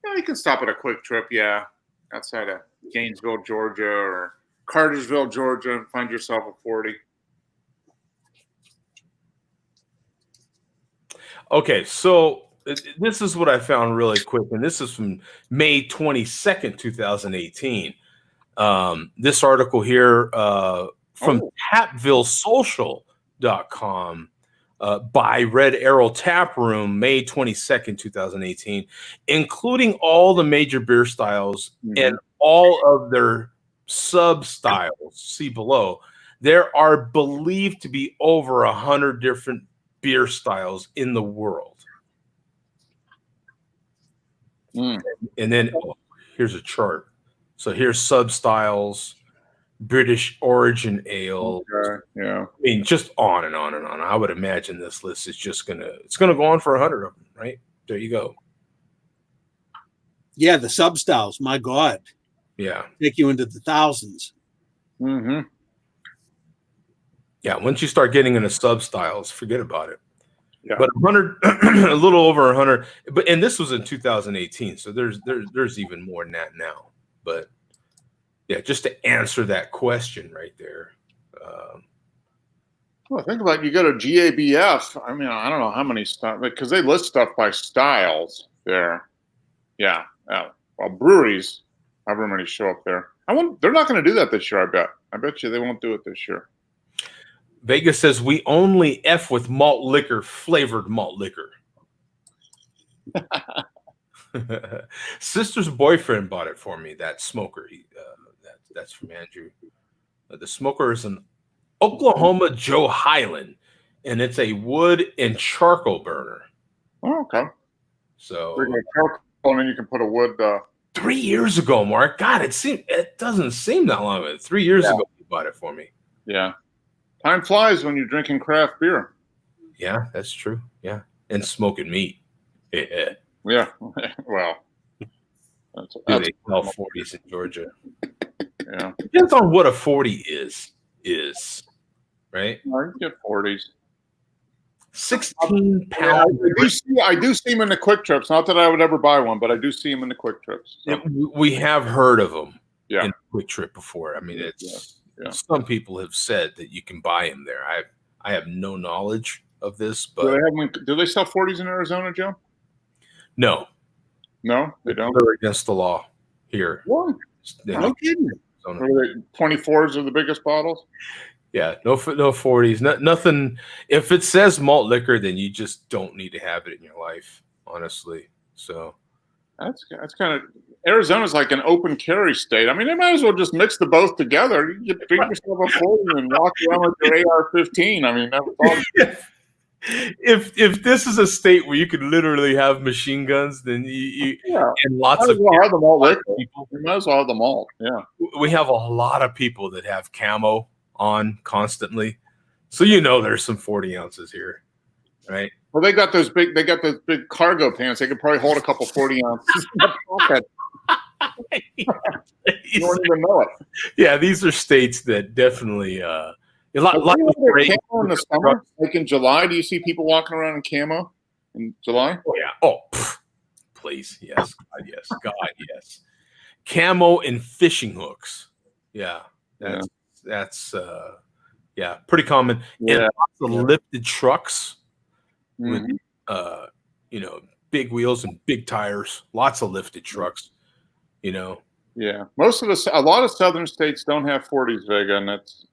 Yeah, you can stop at a Quick Trip, yeah, outside of Gainesville, Georgia, or Cartersville, Georgia, and find yourself a 40. Okay, so this is what I found really quick, and this is from May 22nd, 2018. This article here from tapvillesocial.com by Red Arrow Tap Room, May 22nd, 2018, including all the major beer styles and all of their sub-styles. See below. There are believed to be over 100 different beer styles in the world. And then here's a chart. So here's Substyles, British Origin Ale. Okay, yeah. I mean, just on and on and on. I would imagine this list is just gonna go on for 100 of them, right? There you go. Yeah, the Substyles. My God, Yeah. take you into the thousands. Mm-hmm. Yeah, once you start getting into Substyles, forget about it. Yeah. But 100, a little over 100. And this was in 2018, so there's even more than that now. But yeah, just to answer that question right there. Well, think about it. You go to GABF. I mean, I don't know how many stuff, because they list stuff by styles there. Yeah. Well, breweries, however many show up there. They're not going to do that this year, I bet. I bet you they won't do it this year. Vegas says we only F with malt liquor, flavored malt liquor. Sister's boyfriend bought it for me, that smoker. That's from Andrew. The smoker is an Oklahoma Joe Highland, and it's a wood and charcoal burner. Oh, okay. So charcoal, and then you can put a wood. 3 years ago, Mark. God, it doesn't seem that long ago. 3 years ago, you bought it for me. Yeah. Time flies when you're drinking craft beer. Yeah, that's true. Yeah. And smoking meat. Yeah. Yeah. Well, that's they sell 40s in Georgia. Yeah. Depends on what a 40 is, right? You get 40s. 16 pounds. I do see them in the Quick Trips. Not that I would ever buy one, but I do see them in the Quick Trips. So. We have heard of them in Quick Trip before. I mean, some people have said that you can buy them there. I have no knowledge of this, but do they sell 40s in Arizona, Joe? No, they don't. They're against the law here. What? No kidding. 24s are the biggest bottles. Yeah, no 40s, nothing. If it says malt liquor, then you just don't need to have it in your life, honestly. So that's kind of Arizona's like an open carry state. I mean, they might as well just mix the both together. You can drink yourself a 40 and walk around with your AR-15. I mean, that's all. If this is a state where you could literally have machine guns, then you and lots of people. You might as well have the malt. Yeah, we have a lot of people that have camo on constantly, so there's some 40 ounces here, right? Well, they got those big cargo pants. They could probably hold a couple 40 ounces in their pocket. You don't even know it. Yeah, these are states that definitely a lot of camo in the summer, like in July. Do you see people walking around in camo in July? Oh yeah. Oh, please, yes, God, yes. Camo and fishing hooks. Yeah, that's pretty common. Yeah. And lots of lifted trucks with big wheels and big tires. Lots of lifted trucks. Yeah. A lot of southern states don't have 40s, Vega, and that's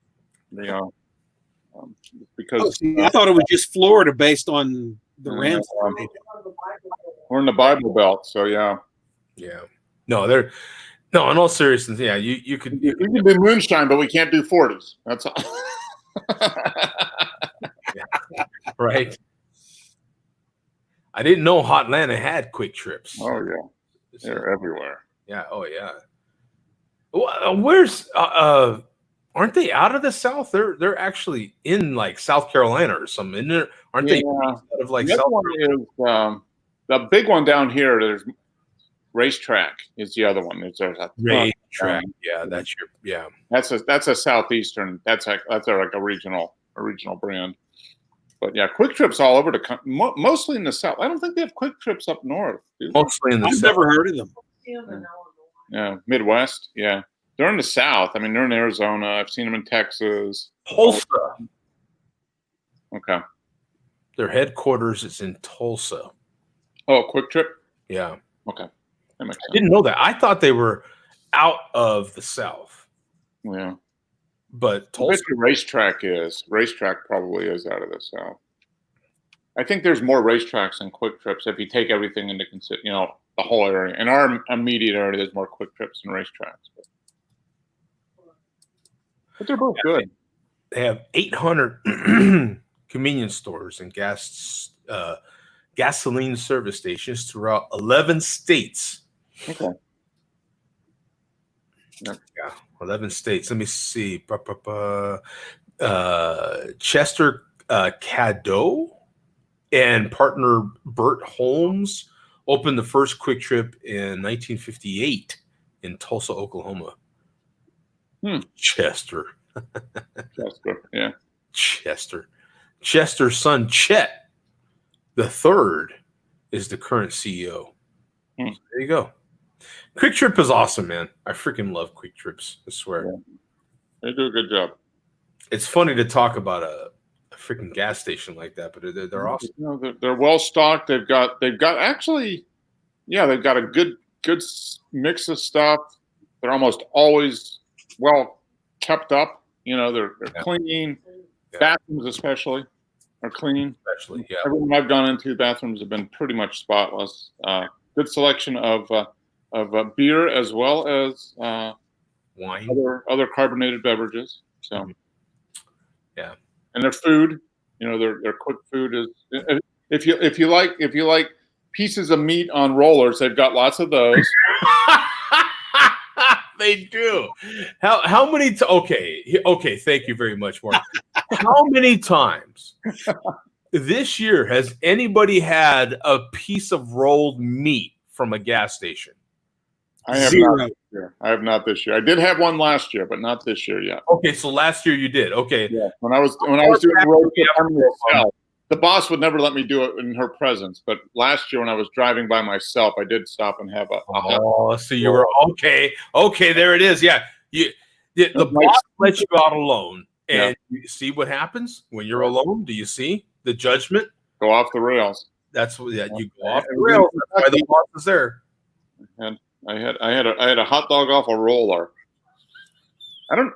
because I thought it was just Florida based on the rents. We're in the Bible Belt, so yeah. No, in all seriousness, you could we can do moonshine, but we can't do 40s. That's all. Right. I didn't know Hotlanta had Quick Trips. Oh yeah, they're everywhere. Yeah. Oh yeah. Where's Aren't they out of the South? They're actually in like South Carolina or something. Isn't there? Aren't they out of like the other South one is the big one down here. There's Racetrack is the other one. There's a Racetrack. Yeah, that's your That's a southeastern. That's like a regional brand. But yeah, Quick Trip's all over the mostly in the South. I don't think they have Quick Trips up north. Mostly in the I've South. never heard of them. Yeah, Midwest. Yeah, they're in the South. I mean, they're in Arizona. I've seen them in Texas. Tulsa. Okay. Their headquarters is in Tulsa. Oh, Quick Trip. Yeah. Okay. That makes sense. I didn't know that. I thought they were out of the South. Yeah. But Tulsa. Racetrack probably is out of the South. I think there's more racetracks than Quick Trips if you take everything into consider. The whole area. In our immediate area, there's more Quick Trips than racetracks. But they're both good. They have 800 convenience stores and gasoline service stations throughout 11 states. Okay. Yeah, 11 states. Let me see. Chester Caddo and partner Bert Holmes opened the first Quick Trip in 1958 in Tulsa, Oklahoma. Chester. Yeah. Chester's son, Chet, the third, is the current CEO. There you go. Quick Trip is awesome, man. I freaking love Quick Trips. I swear. Yeah. They do a good job. It's funny to talk about a freaking gas station like that, but they're awesome. They're well stocked. They've got a good mix of stuff. They're almost always well kept up. They're clean. Yeah. Bathrooms especially are clean. Especially, yeah. Everyone I've gone into, bathrooms have been pretty much spotless. Good selection of beer as well as wine, other carbonated beverages. So, yeah, and their food, their quick food is. If you like pieces of meat on rollers, they've got lots of those. They do. How many? Okay. Thank you very much, Mark. How many times this year has anybody had a piece of rolled meat from a gas station? I have Zero. not this year. I have not this year. I did have one last year, but not this year yet. Okay, so last year you did. Okay. Yeah. When I was doing the road trip, the boss would never let me do it in her presence. But last year when I was driving by myself, I did stop and have a so you were okay. Okay, there it is. Yeah. The boss lets you out alone. And you see what happens when you're alone? Do you see the judgment? Go off the rails. That's what you go off the rails. That's why the boss is there. And I had a hot dog off a roller.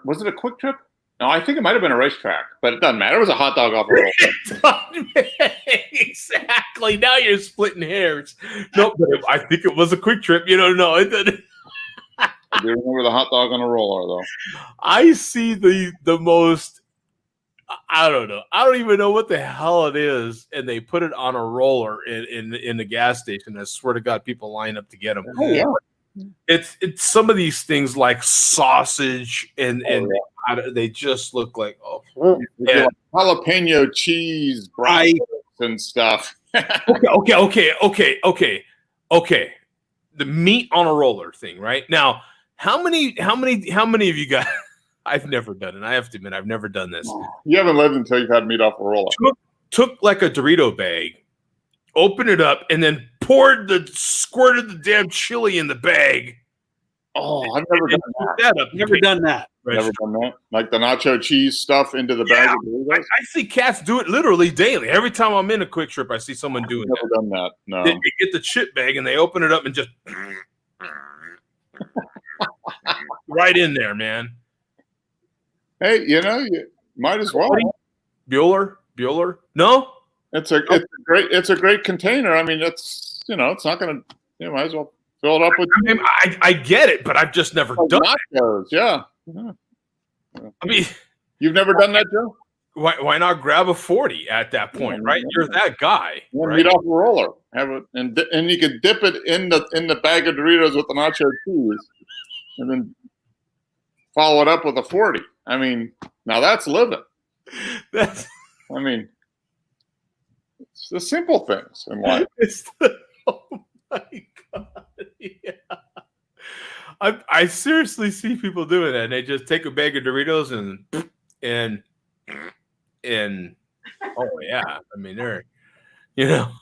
Was it a Quick Trip? No, I think it might have been a racetrack, but it doesn't matter. It was a hot dog off a roller. Exactly. Now you're splitting hairs. No, but I think it was a Quick Trip. No, it didn't. I do remember the hot dog on a roller, though. I see the most. I don't know. I don't even know what the hell it is, and they put it on a roller in the gas station. I swear to God, people line up to get them. Oh, yeah. It's some of these things like sausage and they just look like jalapeno cheese, Right. and stuff. Okay. The meat on a roller thing, right? Now, how many of you guys? I've never done it. I have to admit, I've never done this. You haven't lived until you've had meat off a roller. Took like a Dorito bag, opened it up, and then squirted the damn chili in the bag. Oh, I've never done that. Never done that. Never done that. Like the nacho cheese stuff into the bag of Doritos? I see cats do it literally daily. Every time I'm in a Quick Trip, I see someone doing that. Never done that. No. They get the chip bag and they open it up and just right in there, man. Hey, you might as well. Bueller? No? It's a great container. I mean, it's it's not going to. Might as well fill it up with. I get it, but I've just never done nachos. Yeah. I mean, you've never done that, Joe? Why not grab a 40 at that point, right? You're that guy. Right? Meat off a roller. Have it, and you can dip it in the bag of Doritos with the nacho cheese, and then follow it up with a 40. I mean, now that's living. That's I mean, it's the simple things in life. oh my god. Yeah. I seriously see people doing that. And they just take a bag of Doritos and oh yeah. I mean, they're you know,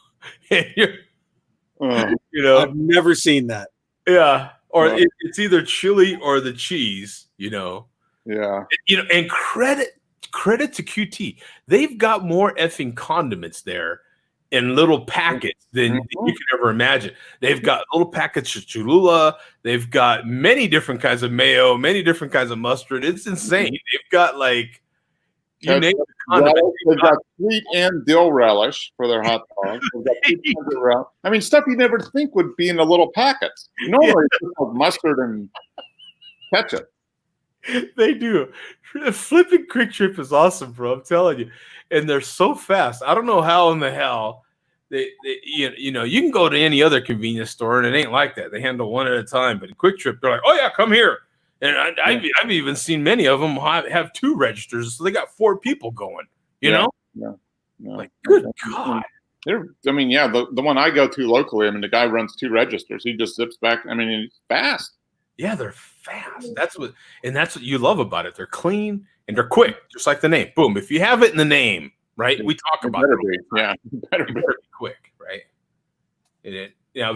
I've never seen that. yeah. Or Right. it's either chili or the cheese, Yeah. and credit to QT. They've got more effing condiments there in little packets than you can ever imagine. They've got little packets of Cholula. They've got many different kinds of mayo, many different kinds of mustard. It's insane. They've got like you name the condiment. They've got sweet and dill relish for their hot dogs. They've got sweet and dill relish. I mean, stuff you never think would be in the little packets. Normally, it's just like mustard and ketchup. They do. Flipping Quick Trip is awesome, bro. I'm telling you. And they're so fast. I don't know how in the hell they you can go to any other convenience store and it ain't like that. They handle one at a time. But Quick Trip, they're like, oh yeah, come here. And I've even seen many of them have 2 registers, so they got 4 people going. You know? Yeah. Like, good God. The one I go to locally, I mean, the guy runs 2 registers. He just zips back. I mean, he's fast. Yeah, they're fast. That's what you love about it. They're clean and they're quick, just like the name. Boom. If you have it in the name, right? We talk about it. Yeah, better be quick, right?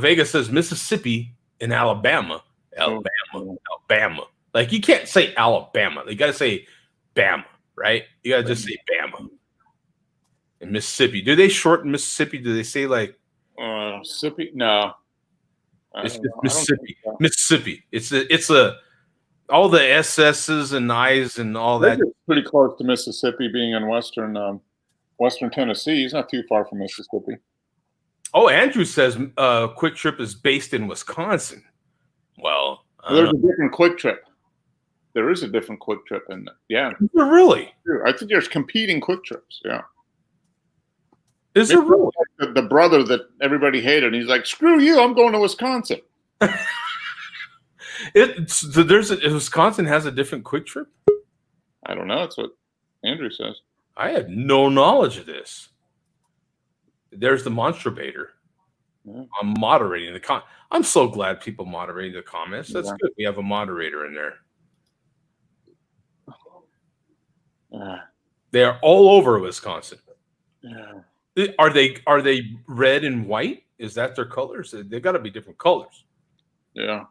Vegas says Mississippi and Alabama. Alabama. Like you can't say Alabama. You got to say Bama, right? You got to just say Bama. And Mississippi. Do they shorten Mississippi? Do they say like Mississippi? No. It's Mississippi. So. Mississippi. It's all the SS's and I's and all that. It's pretty close to Mississippi, being in western Tennessee. He's not too far from Mississippi. Oh, Andrew says Quick Trip is based in Wisconsin. Well, there's a different Quick Trip. There is a different Quick Trip in there. Yeah. Really? I think there's competing Quick Trips. Yeah. Is there really? Like the brother that everybody hated, and he's like, "Screw you! I'm going to Wisconsin." Wisconsin has a different Quick Trip. I don't know. That's what Andrew says. I had no knowledge of this. There's the Monstrabator. Yeah. I'm moderating the I'm so glad people moderating the comments. That's good. We have a moderator in there. They are all over Wisconsin. Yeah. Are they red and white? Is that their colors? They got to be different colors. Yeah.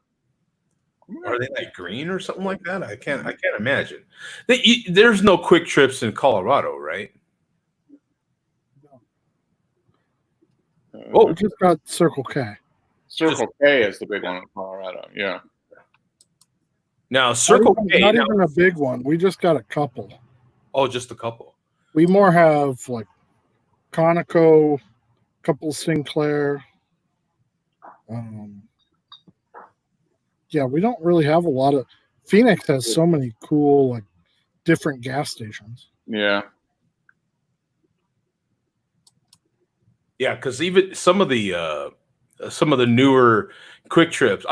Are they like green or something like that? I can't imagine. There's no Quick Trips in Colorado, right? We just got Circle K. Circle K is the big one in Colorado. Yeah. Now Circle K, not even a big one. We just got a couple. Oh, just a couple. We more have like Conoco, couple Sinclair. Yeah, we don't really have a lot of. Phoenix has so many cool like different gas stations. Yeah. Yeah, because even some of the newer Quick Trips,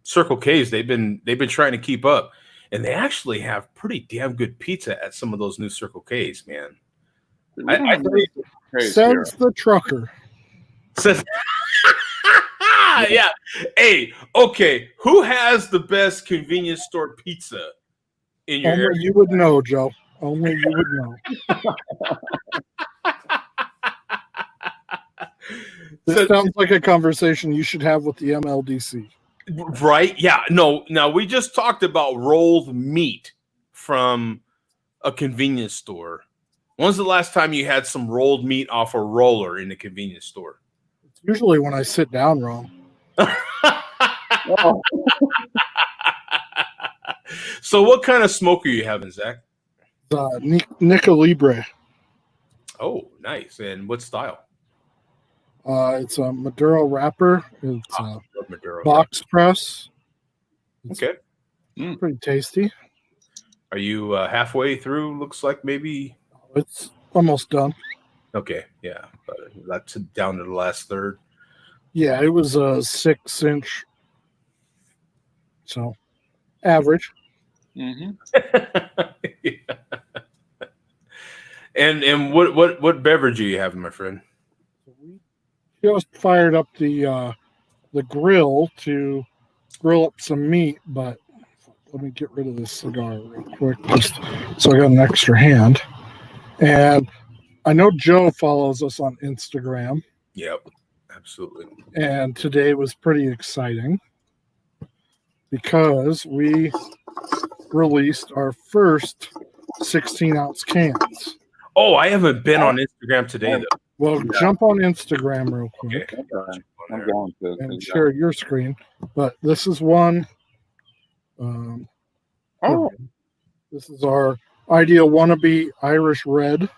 Circle K's, they've been trying to keep up, and they actually have pretty damn good pizza at some of those new Circle K's, man. Says the trucker. Says, yeah. Hey, okay. Who has the best convenience store pizza in your area? Only you would know, Joe. Only you would know. This sounds like a conversation you should have with the MLDC. Right? Yeah. No. Now, we just talked about rolled meat from a convenience store. When's the last time you had some rolled meat off a roller in a convenience store? It's usually when I sit down wrong. Oh. So what kind of smoke are you having, Zach? Nica Libre. Oh, nice. And what style? It's a Maduro wrapper. It's Maduro box press. It's okay. Pretty tasty. Are you halfway through? Looks like maybe. It's almost done. Okay. Yeah. That's down to the last third. Yeah, it was a 6-inch. So, average. Mm-hmm. Yeah. And what beverage are you having, my friend? We just fired up the grill to grill up some meat, but let me get rid of this cigar real quick, just so I got an extra hand. And I know Joe follows us on Instagram. Yep, absolutely. And today was pretty exciting because we released our first 16-ounce cans. Oh, I haven't been on Instagram today, though. Well, jump on Instagram real quick. Okay. I'm going to. And share your screen. But this is one. This is our Ideal Wannabe Irish Red,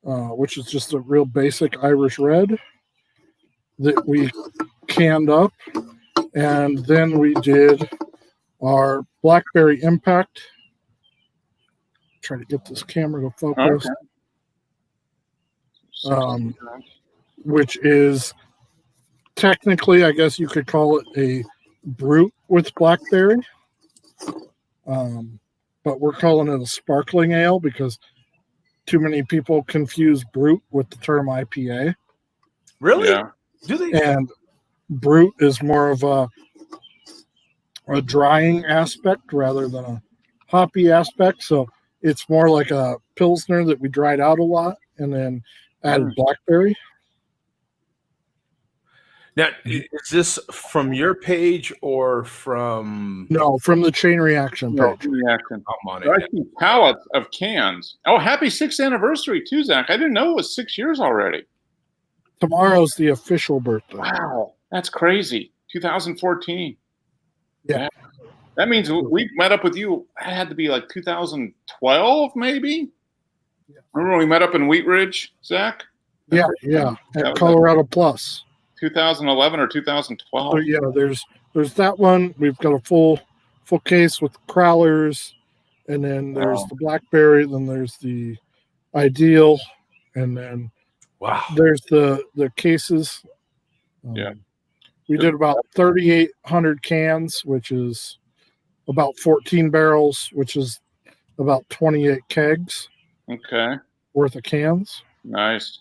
which is just a real basic Irish Red that we canned up. And then we did our Blackberry Impact. Try to get this camera to focus. Okay. Which is technically, I guess you could call it a brute with blackberry. But we're calling it a sparkling ale because too many people confuse brute with the term IPA. Really? Yeah. Do they? And brute is more of a drying aspect rather than a hoppy aspect. So it's more like a Pilsner that we dried out a lot and then added blackberry. Now, is this from your page or from? No, from the Chain Reaction page. Reaction. I'm on I it. see pallets of cans. Oh, happy 6th anniversary too, Zach. I didn't know it was 6 years already. Tomorrow's the official birthday. Wow, that's crazy. 2014. Yeah. That means we met up with you. That had to be like 2012, maybe. Yeah. Remember when we met up in Wheat Ridge, Zach? Yeah. At Colorado Plus. 2011 or 2012. So yeah, there's that one. We've got a full case with crowlers, and then there's the blackberry. Then there's the Ideal, and then there's the cases. We did about 3,800 cans, which is about 14 barrels, which is about 28 kegs. Okay. Worth of cans. Nice.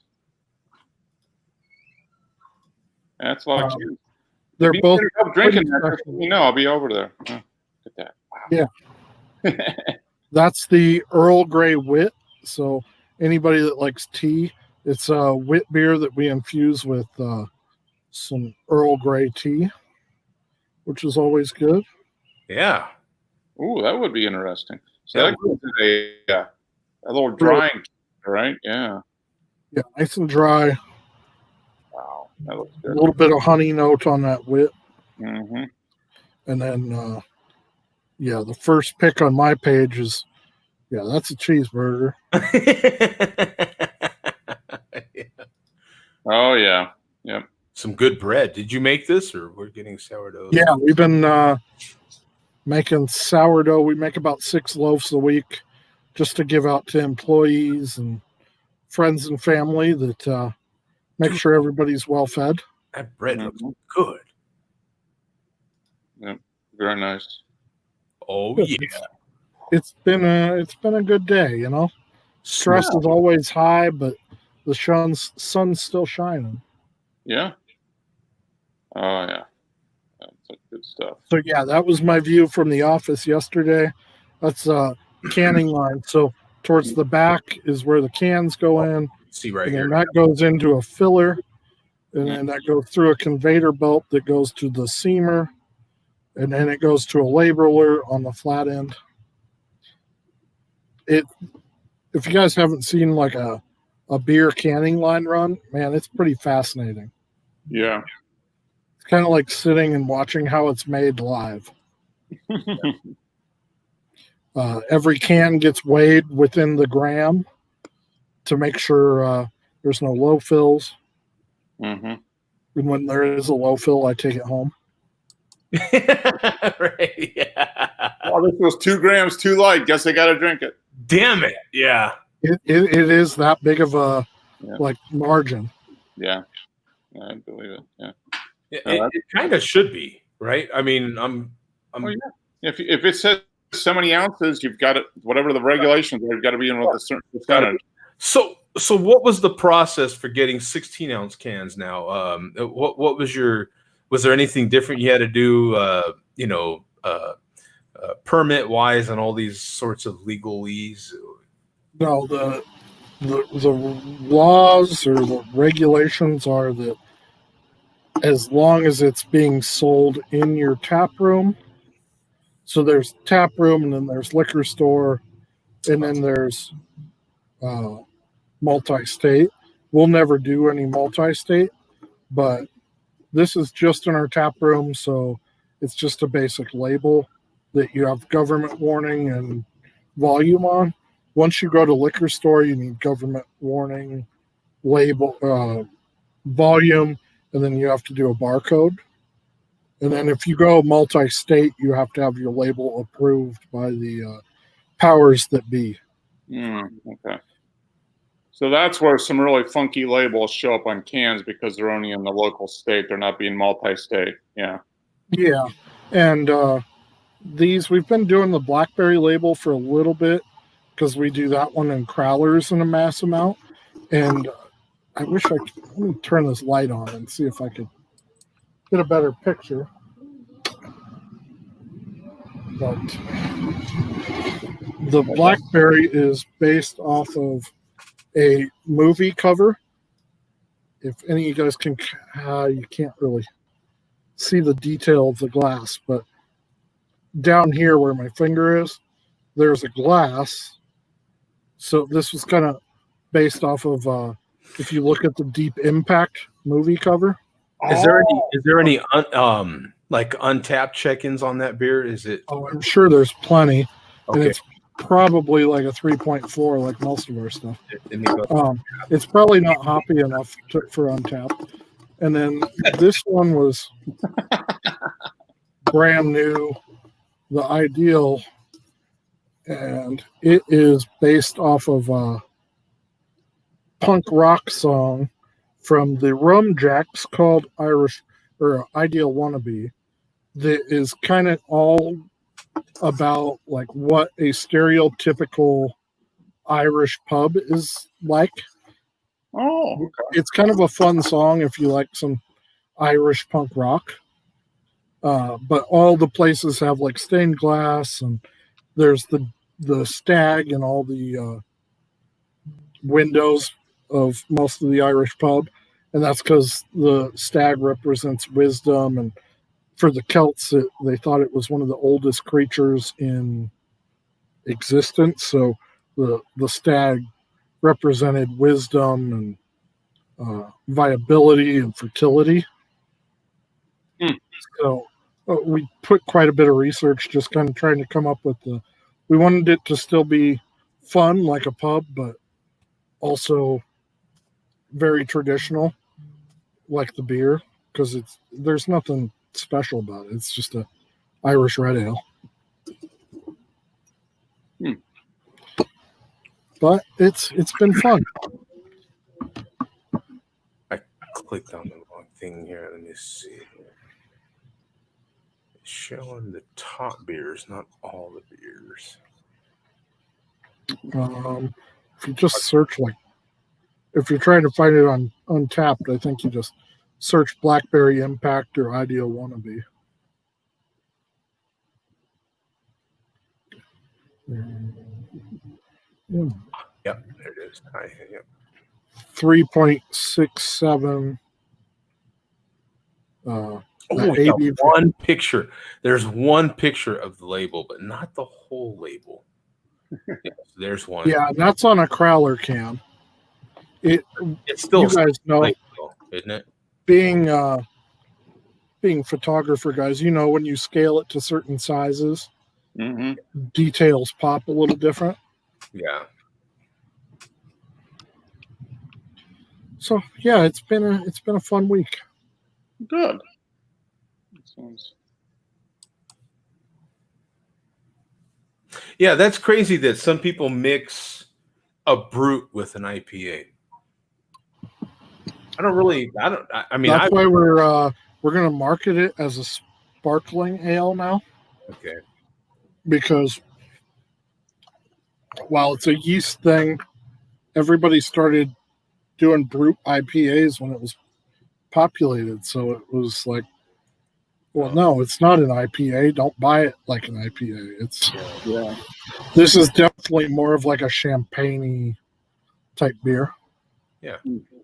That's like you. They're both drinking. Let me know. I'll be over there. Oh, look at that. Wow. Yeah. That's the Earl Grey wit. So anybody that likes tea, it's a wit beer that we infuse with some Earl Grey tea, which is always good. Yeah. Ooh, that would be interesting. So that goes a little drying, right? Yeah. Yeah, nice and dry. Wow, that looks good. A little bit of honey note on that wit. Mm-hmm. And then, the first pick on my page is, that's a cheeseburger. Oh, yeah. Yep. Some good bread. Did you make this, or we're getting sourdough? Yeah, we've been making sourdough. We make about 6 loaves a week just to give out to employees and friends and family that make sure everybody's well fed. That bread looks good. Yep. Very nice. Oh, yeah. It's been a good day, you know. Stress is always high, but the sun's still shining. Yeah. Oh, yeah. That's good stuff. So, that was my view from the office yesterday. That's a canning line. So, towards the back is where the cans go in. See right and here. then that goes into a filler. And then that goes through a conveyor belt that goes to the seamer. And then it goes to a labeler on the flat end. If you guys haven't seen like a beer canning line run, man, it's pretty fascinating. Yeah. It's kind of like sitting and watching how it's made live. Every can gets weighed within the gram to make sure there's no low fills. Mm-hmm. And when there is a low fill, I take it home. Right. Yeah. Oh, this was 2 grams too light. Guess I got to drink it. Damn it. Yeah. It is that big of a margin. Yeah. I believe it. Yeah. It kind of should be, right? I mean, I'm If it says so many ounces, you've got it. Whatever the regulations are, you've got to be in with a certain percentage. So what was the process for getting 16-ounce cans now? What was was there anything different you had to do, permit wise and all these sorts of legalese? No, the laws or the regulations are that as long as it's being sold in your tap room, so there's tap room and then there's liquor store and then there's multi-state. We'll never do any multi-state, but this is just in our tap room, so it's just a basic label that you have government warning and volume on. Once you go to liquor store, you need government warning, label, volume, and then you have to do a barcode. And then if you go multi-state, you have to have your label approved by the powers that be. Okay. So that's where some really funky labels show up on cans because they're only in the local state. They're not being multi-state. Yeah. Yeah. And we've been doing the blackberry label for a little bit because we do that one in crowlers in a mass amount. And I wish I could, let me turn this light on and see if I could get a better picture. But the blackberry is based off of a movie cover. If any of you guys can, you can't really see the detail of the glass, but down here where my finger is, there's a glass. So this was kind of based off of, if you look at the Deep Impact movie cover. Is there any like untapped check-ins on that beer? Is it? Oh, I'm sure there's plenty, okay. And it's probably like a 3.4, like most of our stuff. It's probably not hoppy enough for untapped. And then this one was brand new, the Ideal, and it is based off of a punk rock song from the Rum Jacks called Irish or Ideal Wannabe that is kind of all about like what a stereotypical Irish pub is like. Oh, okay. It's kind of a fun song if you like some Irish punk rock. But all the places have like stained glass, and there's the stag and all the windows of most of the Irish pub, and that's because the stag represents wisdom, and for the Celts, they thought it was one of the oldest creatures in existence. So the stag represented wisdom and viability and fertility. So we put quite a bit of research, just kind of trying to come up with we wanted it to still be fun like a pub, but also very traditional like the beer, because there's nothing special about it. It's just a Irish red ale. But it's been fun. I clicked on the wrong thing here. Let me see. It's showing the top beers, not all the beers. If you just search, like, if you're trying to find it on Untapped, I think you just search Blackberry Impact or Ideal Wannabe. Yep, there it is. Yep. 3.67. One picture. There's one picture of the label, but not the whole label. Yes, there's one. Yeah, that's on a Crowler can. It's still, you guys know, label, isn't it? Being photographer guys, you know, when you scale it to certain sizes, details pop a little different. Yeah. So yeah, it's been a fun week. Good. Yeah, that's crazy that some people mix a brute with an IPA. I mean, that's why we're gonna market it as a sparkling ale now. Okay. because while it's a yeast thing, everybody started doing brute IPAs when it was populated. So it was like, well, no, it's not an IPA. Don't buy it like an IPA. It's This is definitely more of like a champagne-y type beer. Yeah.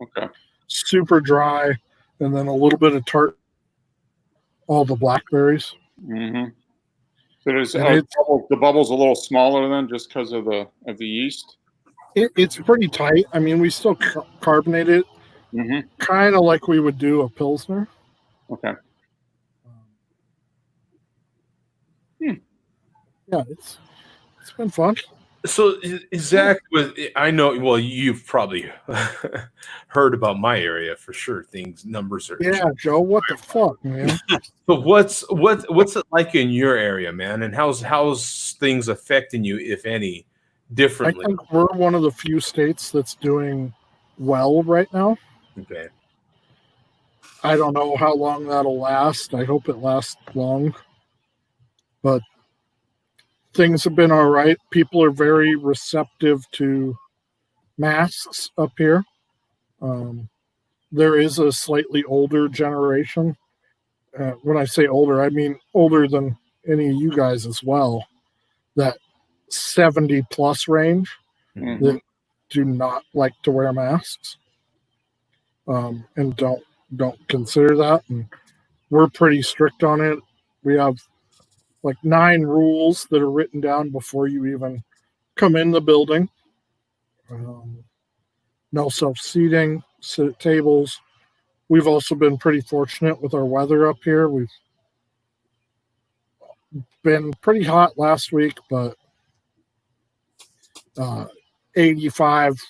Okay. Super dry, and then a little bit of tart. All the blackberries. Mm-hmm. So there's And the bubble's a little smaller then, just because of the yeast. It's pretty tight. I mean, we still carbonate it, kind of like we would do a Pilsner. Okay. Yeah, it's been fun. So Zach, I know. Well, you've probably heard about my area for sure. Numbers are. Yeah, Joe. What the fuck, man? But what's it like in your area, man? And how's things affecting you, if any, differently? I think we're one of the few states that's doing well right now. Okay. I don't know how long that'll last. I hope it lasts long. But things have been all right. People are very receptive to masks up here. There is a slightly older generation. When I say older, I mean older than any of you guys as well. That 70 plus range that do not like to wear masks, and don't consider that. And we're pretty strict on it. We have like 9 rules that are written down before you even come in the building. No self-seating, sit at tables. We've also been pretty fortunate with our weather up here. We've been pretty hot last week, but 85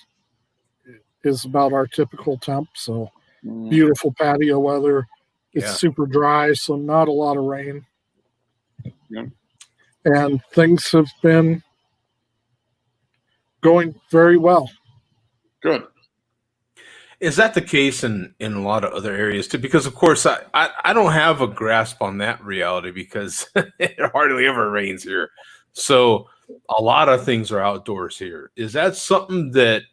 is about our typical temp. So beautiful patio weather. It's super dry, so not a lot of rain. Yeah. And things have been going very well. Good. Is that the case in a lot of other areas too? Because of course I don't have a grasp on that reality because it hardly ever rains here. So a lot of things are outdoors here. Is that something that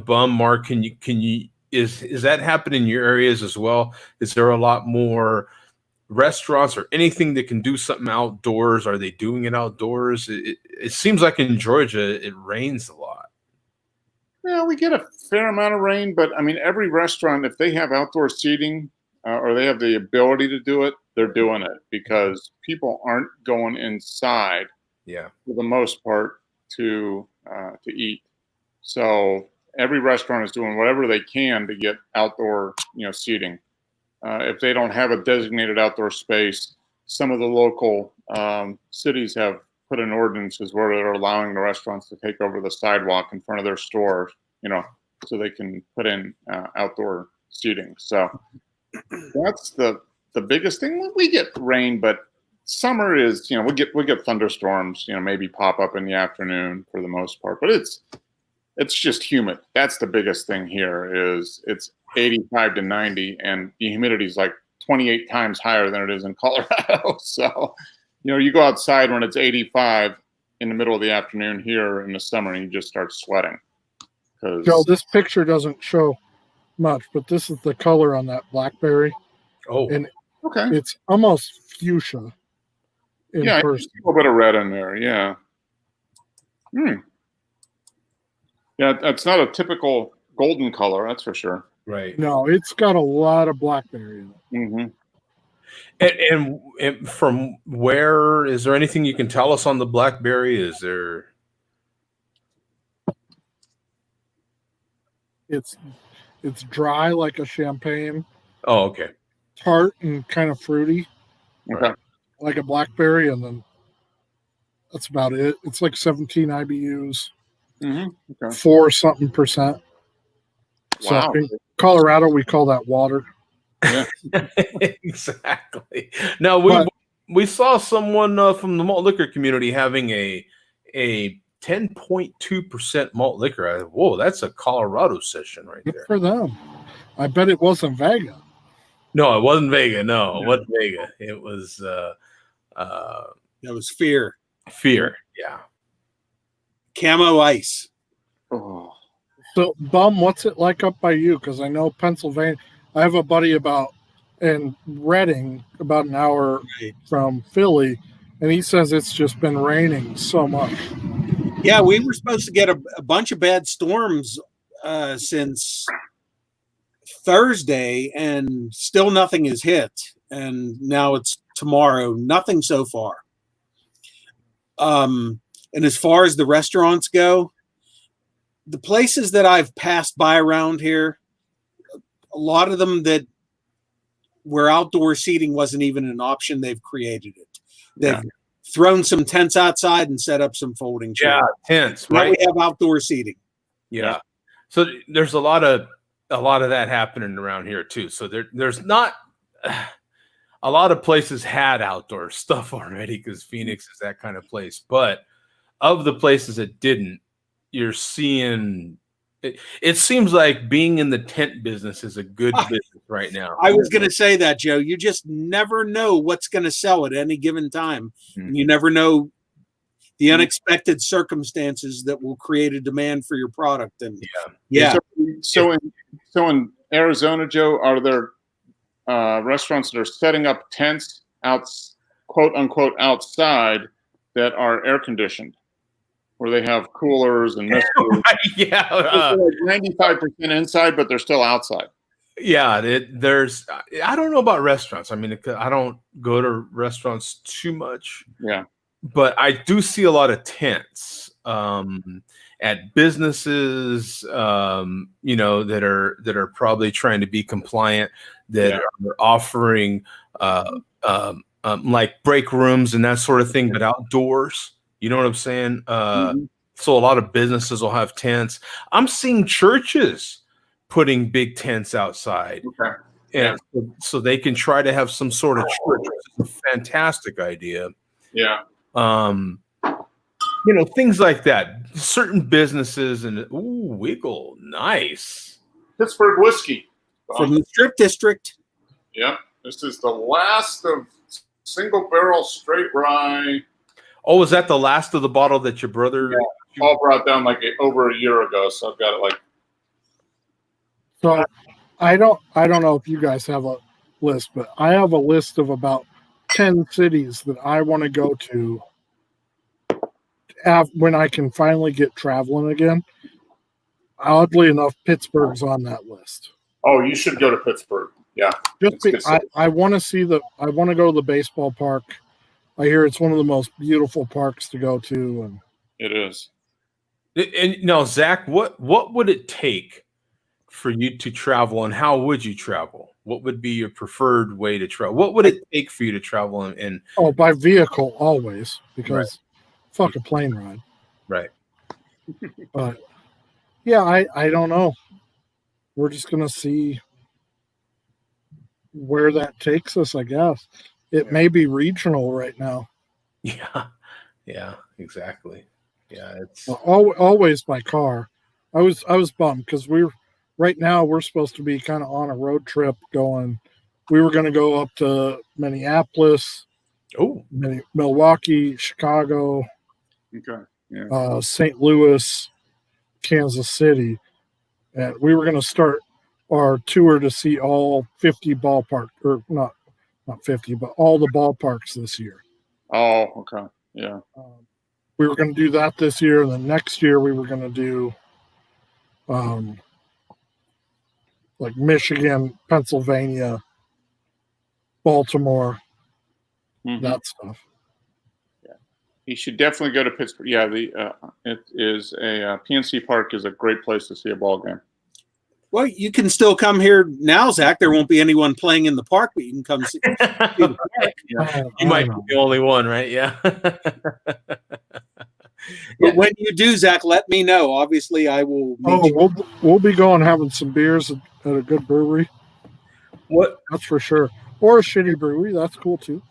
Bum, Mark, is that happening in your areas as well? Is there a lot more restaurants or anything that can do something outdoors? Are they doing it outdoors? It seems like in Georgia it rains a lot. Yeah, we get a fair amount of rain, but I mean, every restaurant, if they have outdoor seating or they have the ability to do it, they're doing it because people aren't going inside. Yeah, for the most part to eat. So every restaurant is doing whatever they can to get outdoor seating. If they don't have a designated outdoor space, some of the local cities have put in ordinances where they're allowing the restaurants to take over the sidewalk in front of their stores, so they can put in outdoor seating. So that's the biggest thing. We get rain, but summer is, we get thunderstorms, maybe pop up in the afternoon for the most part, but it's just humid. That's the biggest thing here is it's 85 to 90 and the humidity is like 28 times higher than it is in Colorado. So, you go outside when it's 85 in the middle of the afternoon here in the summer and you just start sweating. Joe, this picture doesn't show much, but this is the color on that blackberry. Oh, and okay. It's almost fuchsia. Yeah, a little bit of red in there. Yeah. Yeah, that's not a typical golden color, that's for sure. Right. No, it's got a lot of blackberry in it. And from where, is there anything you can tell us on the blackberry? Is there? It's dry like a champagne. Oh, okay. Tart and kind of fruity. Okay. Like a blackberry, and then that's about it. It's like 17 IBUs, 4 something %. So wow. in Colorado, we call that water. Yeah. Exactly. Now we saw someone from the malt liquor community having a 10.2% malt liquor. Whoa, that's a Colorado session right Good there. for them. I bet it wasn't Vega. No, it wasn't Vega. No, it wasn't Vega. It was that was Fear. Fear. Yeah. Camo ice. Oh. So, Bum, what's it like up by you? Because I know Pennsylvania. I have a buddy in Reading, about an hour from Philly, and he says it's just been raining so much. Yeah, we were supposed to get a bunch of bad storms since Thursday, and still nothing has hit. And now it's tomorrow. Nothing so far. And as far as the restaurants go, the places that I've passed by around here, a lot of them that where outdoor seating wasn't even an option, they've created it. They've thrown some tents outside and set up some folding chairs. Yeah, tents, now right? we have outdoor seating. Yeah. So there's a lot of that happening around here too. So there's not a lot of places had outdoor stuff already because Phoenix is that kind of place. But of the places that didn't, you're seeing it seems like being in the tent business is a good business right now. I was going to say that, Joe. You just never know what's going to sell at any given time. And you never know the unexpected circumstances that will create a demand for your product. And So in Arizona, Joe, are there restaurants that are setting up tents out, quote unquote, outside that are air conditioned, where they have coolers and misters? Yeah, 95% inside, but they're still outside. Yeah, there's. I don't know about restaurants. I mean, I don't go to restaurants too much. Yeah, but I do see a lot of tents at businesses, that are probably trying to be compliant, that are offering like break rooms and that sort of thing, but outdoors. You know what I'm saying? So a lot of businesses will have tents. I'm seeing churches putting big tents outside, and so they can try to have some sort of church. It's a fantastic idea. Yeah. Things like that. Certain businesses and Wiggle, nice. Pittsburgh whiskey from the Strip District. Yeah, this is the last of single barrel straight rye. Oh, is that the last of the bottle that your brother? Yeah. Paul brought down over a year ago, so I've got it So I don't know if you guys have a list, but I have a list of about 10 cities that I want to go to when I can finally get traveling again. Oddly enough, Pittsburgh's on that list. Oh, you should go to Pittsburgh. Yeah. I want to go to the baseball park. I hear it's one of the most beautiful parks to go to. And it is. And now, Zach, what would it take for you to travel, and how would you travel? What would be your preferred way to travel? What would it take for you to travel in? Oh, by vehicle always, because fuck a plane ride. Right. But yeah, I don't know. We're just gonna see where that takes us, I guess. It may be regional right now. Yeah, exactly. Yeah, it's always by car. I was bummed because right now we're supposed to be kind of on a road trip going. We were going to go up to Minneapolis, Milwaukee, Chicago, St. Louis, Kansas City, and we were going to start our tour to see all 50 ballpark, or not 50, but all the ballparks this year. Oh, okay, yeah. We were going to do that this year, and then next year we were going to do like Michigan, Pennsylvania, Baltimore, that stuff. Yeah, you should definitely go to Pittsburgh. Yeah, it is PNC Park is a great place to see a ball game. Well, you can still come here now, Zach. There won't be anyone playing in the park, but you can come see the park. You might be the only one, right? Yeah. But when you do, Zach, let me know. Obviously, I will. We'll be going having some beers at a good brewery. That's for sure. Or a shitty brewery. That's cool too.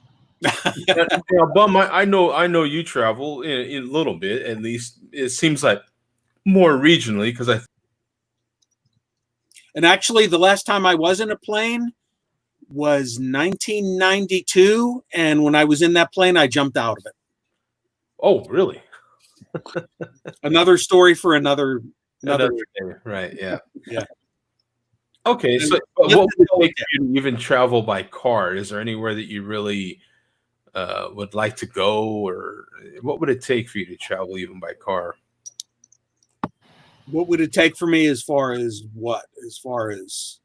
Bum, I know you travel in a little bit. At least it seems like more regionally because And actually, the last time I was in a plane was 1992, and when I was in that plane, I jumped out of it. Oh, really? Another story for another Day. Right. Yeah. Yeah. Okay. So what would it take for you to even travel by car? Is there anywhere that you really would like to go, or what would it take for you to travel even by car? What would it take for me as far as what? As far as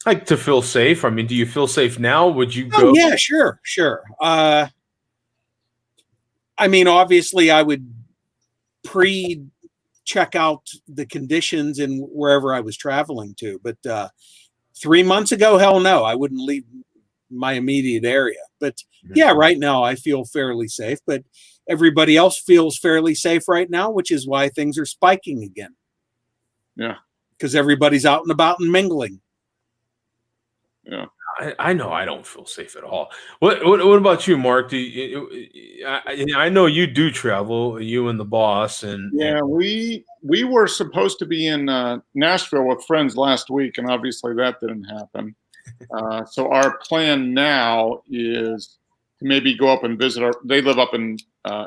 like to feel safe? I mean, do you feel safe now? Would you go? Oh, yeah, sure. I mean, obviously I would check out the conditions in wherever I was traveling to, but 3 months ago, hell no, I wouldn't leave my immediate area. But yeah, right now I feel fairly safe, but everybody else feels fairly safe right now, which is why things are spiking again. Yeah. Because everybody's out and about and mingling. Yeah. I know I don't feel safe at all. What about you, Mark? I know you do travel, you and the boss, and we were supposed to be in Nashville with friends last week, and obviously that didn't happen. So our plan now is to maybe go up and visit they live up in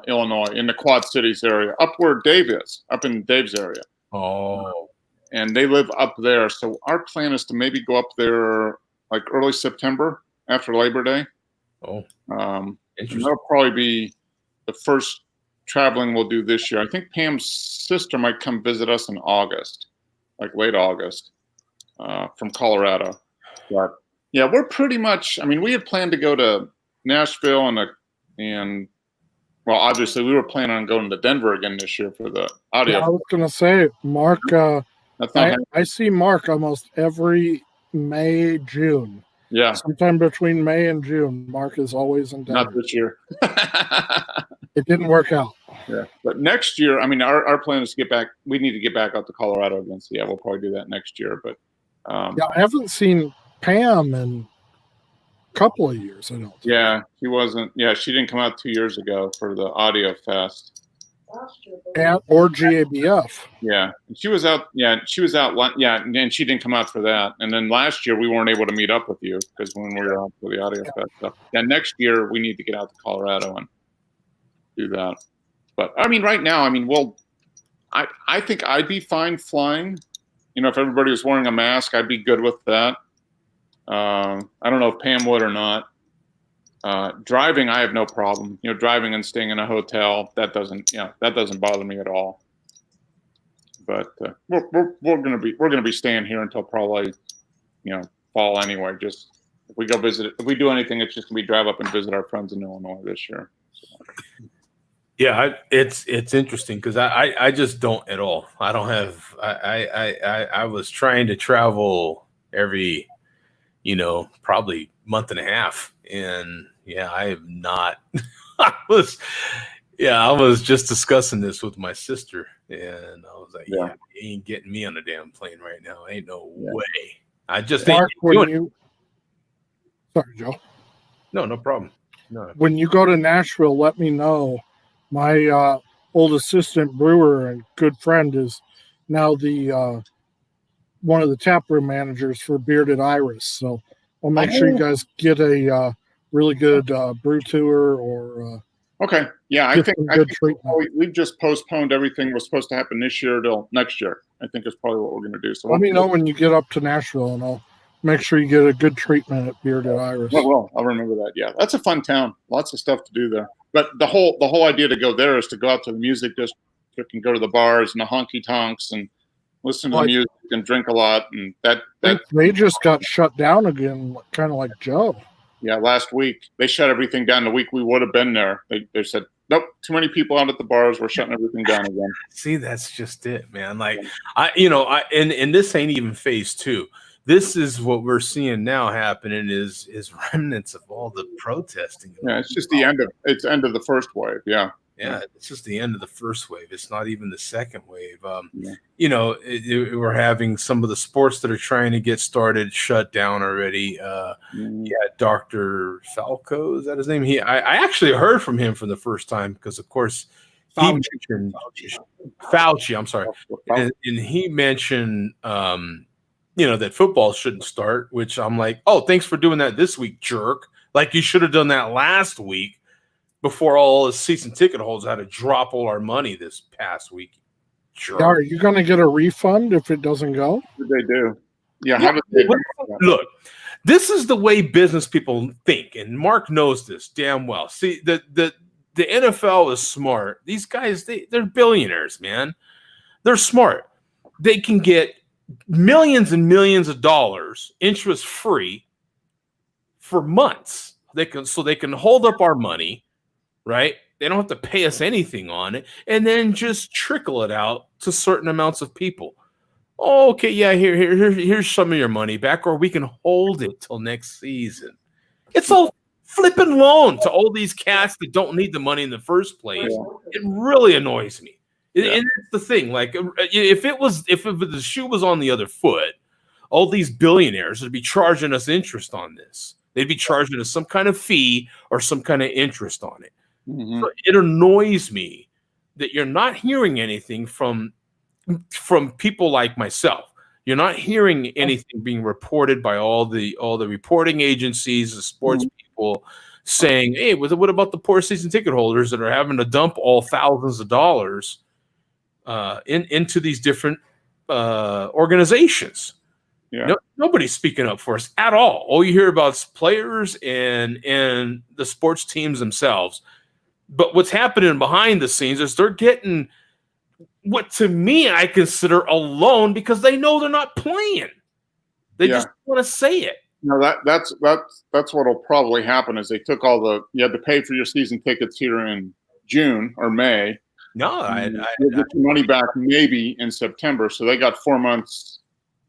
Illinois, in the Quad Cities area, up where Dave is, up in Dave's area. Oh. And they live up there. So our plan is to maybe go up there like early September after Labor Day. Oh, interesting. That'll probably be the first traveling we'll do this year. I think Pam's sister might come visit us in August, like late August, from Colorado. But yeah, we're pretty much. I mean, we had planned to go to Nashville and well, obviously we were planning on going to Denver again this year for the audio. Yeah, I was gonna say, Mark. I see Mark almost every May, June. Yeah. Sometime between May and June, Mark is always in Denver. Not this year. It didn't work out. Yeah. But next year, I mean, our plan is to get back. We need to get back out to Colorado again. So yeah, we'll probably do that next year. But yeah, I haven't seen Pam in a couple of years, I don't think. Yeah, she wasn't. Yeah, she didn't come out 2 years ago for the Audio Fest. Or GABF. Yeah, she was out. Yeah, she was out. Yeah, and she didn't come out for that. And then last year we weren't able to meet up with you because when we were out for the Audio Fest stuff. And next year we need to get out to Colorado and do that. But I mean, right now, I mean, I think I'd be fine flying. You know, if everybody was wearing a mask, I'd be good with that. I don't know if Pam would or not. Driving, I have no problem. You know, driving and staying in a hotel, that doesn't bother me at all. But we're gonna be staying here until probably, fall anyway. Just if we go visit, if we do anything, it's just gonna be drive up and visit our friends in Illinois this year. So. Yeah, it's interesting because I just don't at all. I don't have. I was trying to travel every, probably month and a half, and yeah, I have not. I was just discussing this with my sister, and I was like, "Yeah, you ain't getting me on a damn plane right now. Ain't no way. I just ain't doing it." Sorry, Joe. No problem. No. When you go to Nashville, let me know. My old assistant brewer and good friend is now the one of the taproom managers for Bearded Iris. So I'll make sure you guys get a really good brew tour or okay. Yeah, I think we've just postponed everything was supposed to happen this year till next year. I think is probably what we're going to do. So let me know when you get up to Nashville, and I'll make sure you get a good treatment at Bearded Iris. Well, I'll remember that. Yeah, that's a fun town. Lots of stuff to do there. But the whole idea to go there is to go out to the music district and go to the bars and the honky tonks and listen to the music and drink a lot. And that they just got shut down again, kind of like Joe. Yeah, last week they shut everything down. The week we would have been there, they said, nope, too many people out at the bars. We're shutting everything down again. See, that's just it, man. Like and this ain't even phase 2. This is what we're seeing now happening is remnants of all the protesting. Yeah, it's just the end of the first wave. Yeah. Yeah, it's just the end of the first wave. It's not even the second wave. We're having some of the sports that are trying to get started shut down already. Dr. Falco, is that his name? I actually heard from him for the first time because, of course, Fauci. I'm sorry, and he mentioned that football shouldn't start. Which I'm like, oh, thanks for doing that this week, jerk. Like you should have done that last week. before all the season ticket holders had to drop all our money this past week. Sure. Are you going to get a refund if it doesn't go? What do they do? Yeah, Yeah, how do they do that? look, this is the way business people think, and Mark knows this damn well. See, the NFL is smart. These guys, they're billionaires, man. They're smart. They can get millions and millions of dollars interest free for months. They can hold up our money, right? They don't have to pay us anything on it, and then just trickle it out to certain amounts of people. Oh, okay, yeah, here's some of your money back, or we can hold it till next season. It's all flipping loan to all these cats that don't need the money in the first place. It really annoys me. And it's the thing, like if the shoe was on the other foot, all these billionaires would be charging us interest on this. They'd be charging us some kind of fee or some kind of interest on it. Mm-hmm. So it annoys me that you're not hearing anything from people like myself. You're not hearing anything being reported by all the reporting agencies, the sports people saying, "Hey, what about the poor season ticket holders that are having to dump all thousands of dollars into these different organizations?" Yeah. Nobody's speaking up for us at all. All you hear about is players and the sports teams themselves. But what's happening behind the scenes is they're getting what, to me, I consider a loan because they know they're not playing. They just want to say it. No, that's what'll probably happen is they took you had to pay for your season tickets here in June or May. No, you'll get your money back maybe in September. So they got 4 months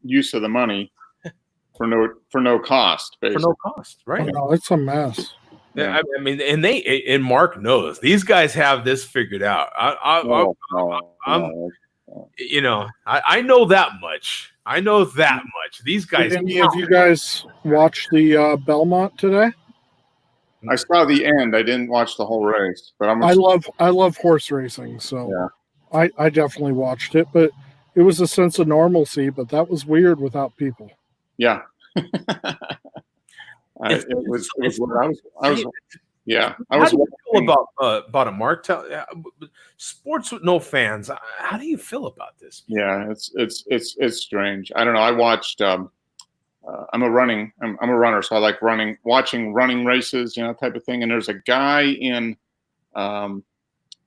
use of the money for no cost, basically. For no cost, right? No, it's a mess. Yeah. I mean, and Mark knows these guys have this figured out. I know that much. I know that much. These guys. Did any of you guys watch the Belmont today? I saw the end. I didn't watch the whole race, but I love horse racing, so I definitely watched it. But it was a sense of normalcy. But that was weird without people. Yeah. I was. How do you feel about it, Mark? Sports with no fans. How do you feel about this? Yeah, it's strange. I don't know. I watched. I'm a runner, so I like watching running races, type of thing. And there's a guy in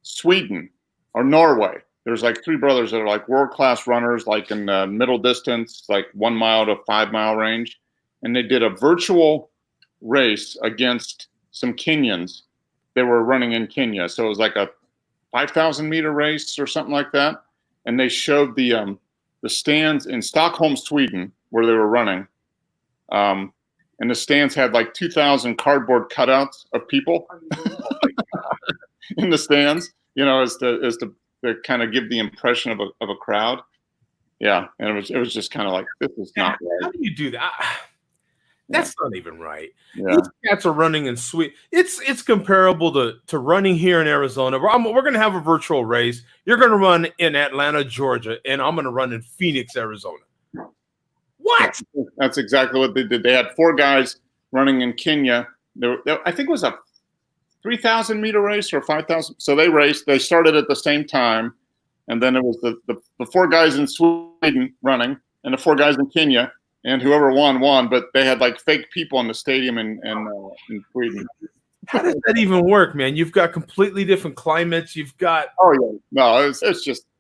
Sweden or Norway. There's like 3 brothers that are like world-class runners, like in the middle distance, like 1 mile to 5 mile range, and they did a virtual race against some Kenyans. They were running in Kenya, so it was like a 5,000 meter race or something like that. And they showed the stands in Stockholm, Sweden, where they were running. And the stands had like 2,000 cardboard cutouts of people in the stands, as to kind of give the impression of a crowd. Yeah, and it was just kind of like, this is not right. How do you do that? That's not even right. Yeah. These cats are running in Sweden. It's comparable to running here in Arizona. We're going to have a virtual race. You're going to run in Atlanta, Georgia, and I'm going to run in Phoenix, Arizona. What? That's exactly what they did. They had 4 guys running in Kenya. I think it was a 3,000 meter race or 5,000. So they raced. They started at the same time, and then it was the 4 guys in Sweden running and the 4 guys in Kenya. And whoever won, but they had like fake people in the stadium in Sweden. How does that even work, man? You've got completely different climates. You've got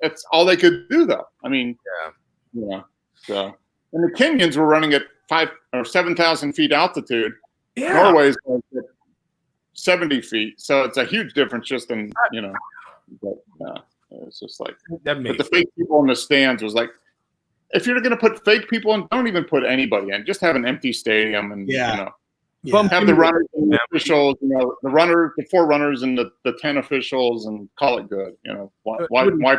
it's all they could do though. I mean, So, and the Kenyans were running at 5,000 or 7,000 feet altitude. Yeah. Norway's like at 70 feet, so it's a huge difference just in But it's just like that. But the fake people in the stands was like, if you're going to put fake people in, don't even put anybody in. Just have an empty stadium and have the runners and the officials, the runners, the 4 runners and the 10 officials, and call it good. Why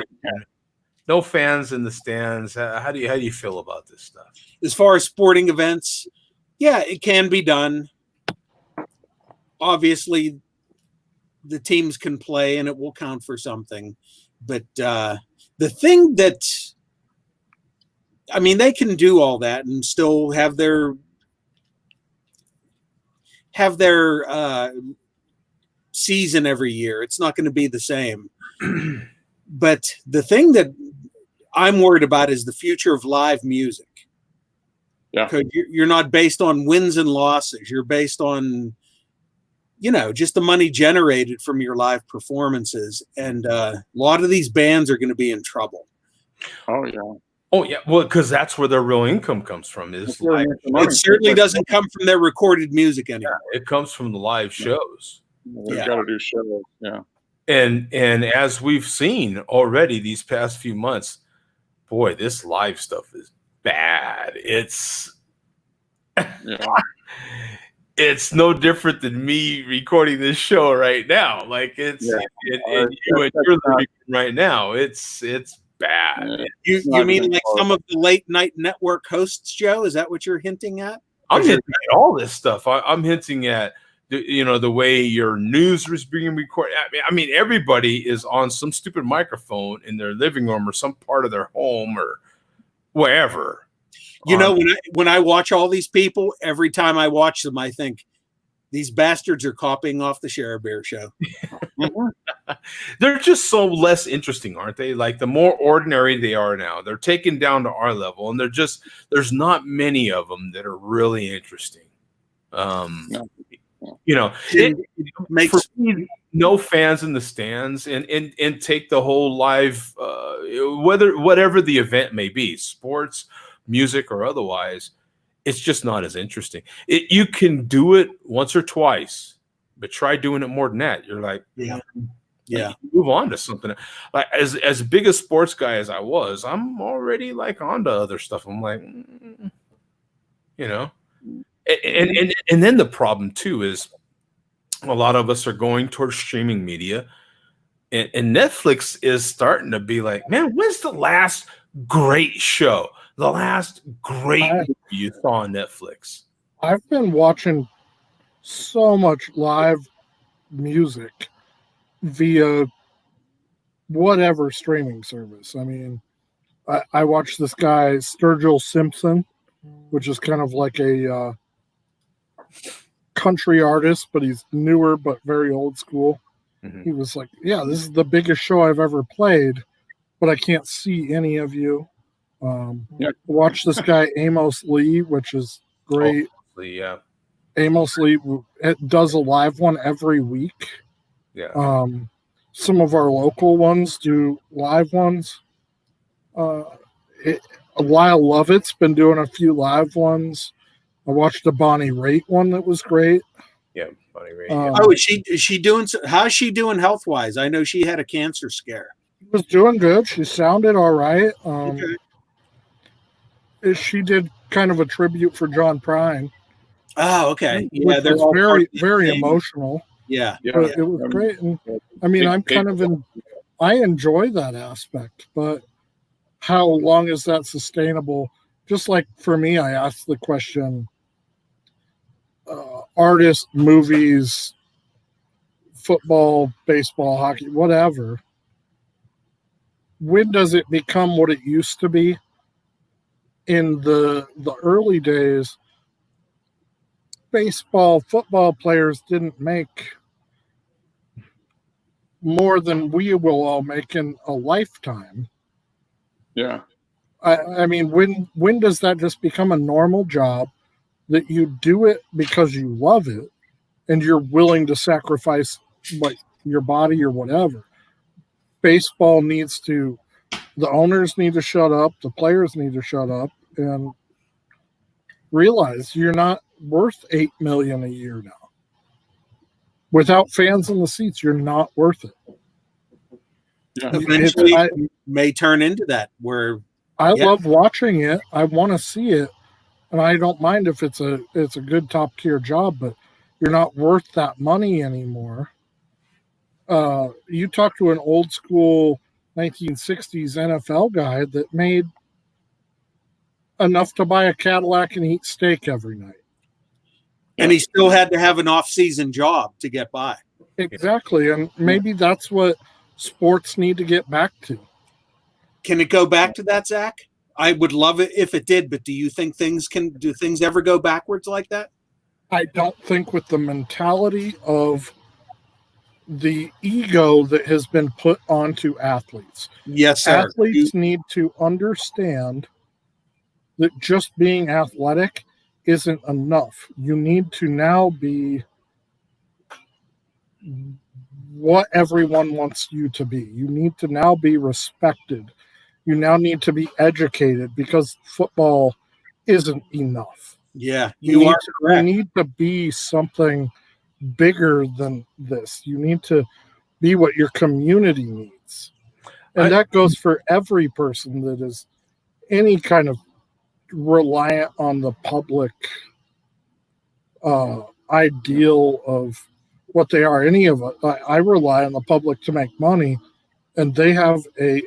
no fans in the stands? How do you feel about this stuff? As far as sporting events, it can be done. Obviously, the teams can play and it will count for something. But the thing that they can do all that and still have their season every year. It's not going to be the same. But the thing that I'm worried about is the future of live music. Yeah. Because you're not based on wins and losses. You're based on, just the money generated from your live performances. And a lot of these bands are going to be in trouble. Oh, yeah. Oh, yeah. Well, because that's where their real income comes from. Is live. It certainly doesn't come from their recorded music anymore. It comes from the live shows. They've got to do shows. Yeah. And as we've seen already these past few months, boy, this live stuff is bad. It's it's no different than me recording this show right now. Like it's you're living right now. It's bad. You mean like some of the late night network hosts, Joe? Is that what you're hinting at? I'm hinting at all this stuff. I'm hinting at the way your news was being recorded. I mean, everybody is on some stupid microphone in their living room or some part of their home or wherever. When I watch all these people, every time I watch them, I think these bastards are copying off the Share a Beer show. They're just so less interesting, aren't they? Like the more ordinary they are now, they're taken down to our level, and there's not many of them that are really interesting. It makes for me, no fans in the stands and take the whole live, whatever the event may be, sports, music, or otherwise, it's just not as interesting. You can do it once or twice, but try doing it more than that. You're like, move on to something. Like as big a sports guy as I was, I'm already like on to other stuff. I'm like, And then the problem too is a lot of us are going towards streaming media, and Netflix is starting to be like, man, when's the last great show? The last great movie you saw on Netflix? I've been watching so much live music via whatever streaming service. I mean, I watched this guy, Sturgill Simpson, which is kind of like a country artist, but he's newer but very old school. Mm-hmm. He was like, yeah, this is the biggest show I've ever played, but I can't see any of you. Watch this guy, Amos Lee, which is great. Amos Lee does a live one every week. Some of our local ones do live ones. Lyle Lovett's been doing a few live ones. I watched a Bonnie Raitt one that was great. Yeah, Bonnie Raitt. Is she doing? How's she doing health wise? I know she had a cancer scare. She was doing good. She sounded all right. She did kind of a tribute for John Prine. Oh, okay. Yeah, they're very, very emotional. Yeah, but it was great. And I mean, I enjoy that aspect, but how long is that sustainable? Just like for me, I asked the question, artists, movies, football, baseball, hockey, whatever. When does it become what it used to be? In the early days, baseball, football players didn't make more than we will all make in a lifetime. Yeah. I mean, when does that just become a normal job that you do it because you love it and you're willing to sacrifice like your body or whatever? Baseball the owners need to shut up, the players need to shut up and realize you're not worth $8 million a year now. Without fans in the seats, you're not worth it. Yeah. Eventually, it may turn into that where I love watching it. I want to see it, and I don't mind if it's a good top tier job, but you're not worth that money anymore. You talk to an old school 1960s NFL guy that made enough to buy a Cadillac and eat steak every night. And he still had to have an off-season job to get by. Exactly, and maybe that's what sports need to get back to. Can it go back to that, Zach? I would love it if it did, but do you think do things ever go backwards like that? I don't think with the mentality of the ego that has been put onto athletes. Yes, sir. Athletes need to understand that just being athletic isn't enough. You need to now be what everyone wants you to be. You need to now be respected. You now need to be educated, because football isn't enough. Yeah, You correct. need to be something bigger than this. You need to be what your community needs. And that goes for every person that is any kind of reliant on the public ideal of what they are. Any of it. I rely on the public to make money, and they have a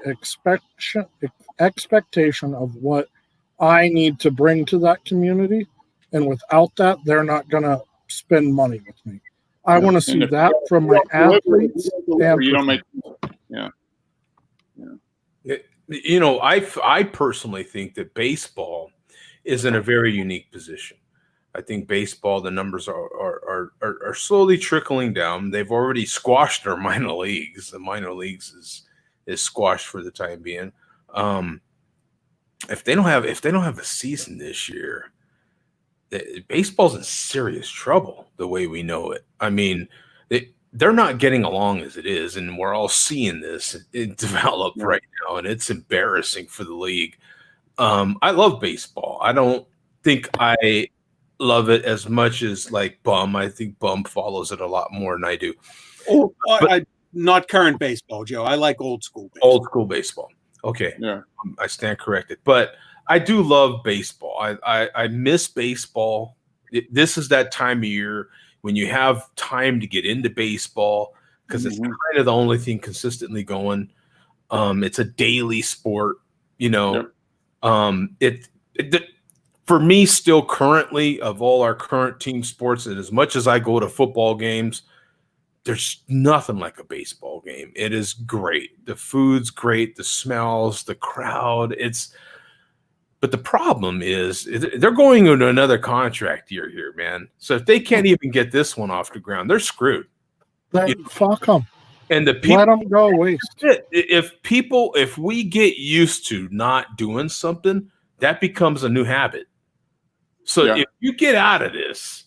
expectation of what I need to bring to that community. And without that, they're not going to spend money with me. I want to see that from my athletes. You don't make, You know, I personally think that baseball is in a very unique position. I think baseball, the numbers are slowly trickling down. They've already squashed their minor leagues. The minor leagues is squashed for the time being. If they don't have a season this year, baseball's in serious trouble the way we know it. I mean, they're not getting along as it is, and we're all seeing this develop right now, and it's embarrassing for the league. I love baseball. I don't think I love it as much as like Bum. I think Bum follows it a lot more than I do. Not current baseball, Joe. I like old school baseball. Old school baseball. Okay. Yeah. I stand corrected. But I do love baseball. I miss baseball. This is that time of year when you have time to get into baseball, because it's kind of the only thing consistently going. It's a daily sport, you know. For me, still currently, of all our current team sports, and as much as I go to football games, there's nothing like a baseball game. It is great. The food's great. The smells, the crowd. But the problem is they're going into another contract year here, man. So if they can't even get this one off the ground, they're screwed. Fuck them. And the people, let them go waste. If we get used to not doing something, that becomes a new habit. So if you get out of this,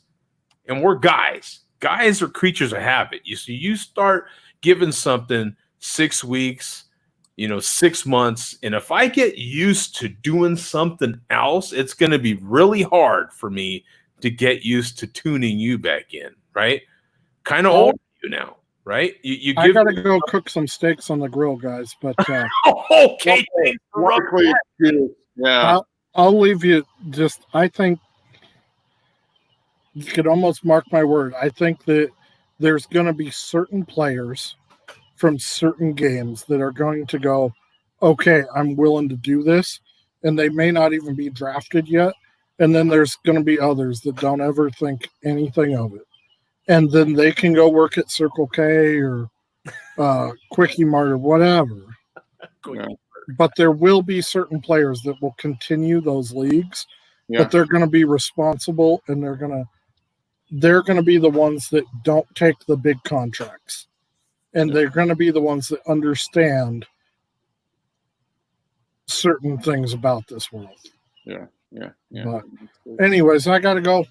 and we're guys are creatures of habit. You start giving something 6 weeks, 6 months. And if I get used to doing something else, it's going to be really hard for me to get used to tuning you back in, right? Kind of old you now, right? I got to go cook some steaks on the grill, guys. But okay. Yeah. I'll leave you I think you could almost mark my word. I think that there's going to be certain players from certain games that are going to go, okay, I'm willing to do this. And they may not even be drafted yet. And then there's going to be others that don't ever think anything of it. And then they can go work at Circle K or Quickie Mart or whatever. But there will be certain players that will continue those leagues, but they're going to be responsible, and they're going to be the ones that don't take the big contracts, and they're going to be the ones that understand certain things about this world. Yeah. But anyways, I got to go.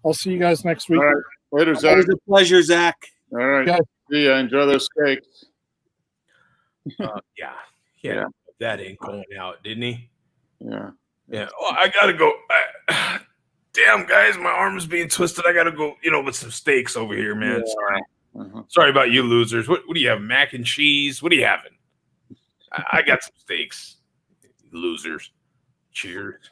I'll see you guys next week. All right. Later, Zach. Always a pleasure, Zach. All right. See ya. Enjoy those steaks. Yeah. That ain't going out, didn't he? Yeah. Oh, I gotta go. Damn, guys, my arm is being twisted. I gotta go, with some steaks over here, man. Sorry. Sorry about you losers. What do you have? Mac and cheese? What are you having? I got some steaks. Losers. Cheers.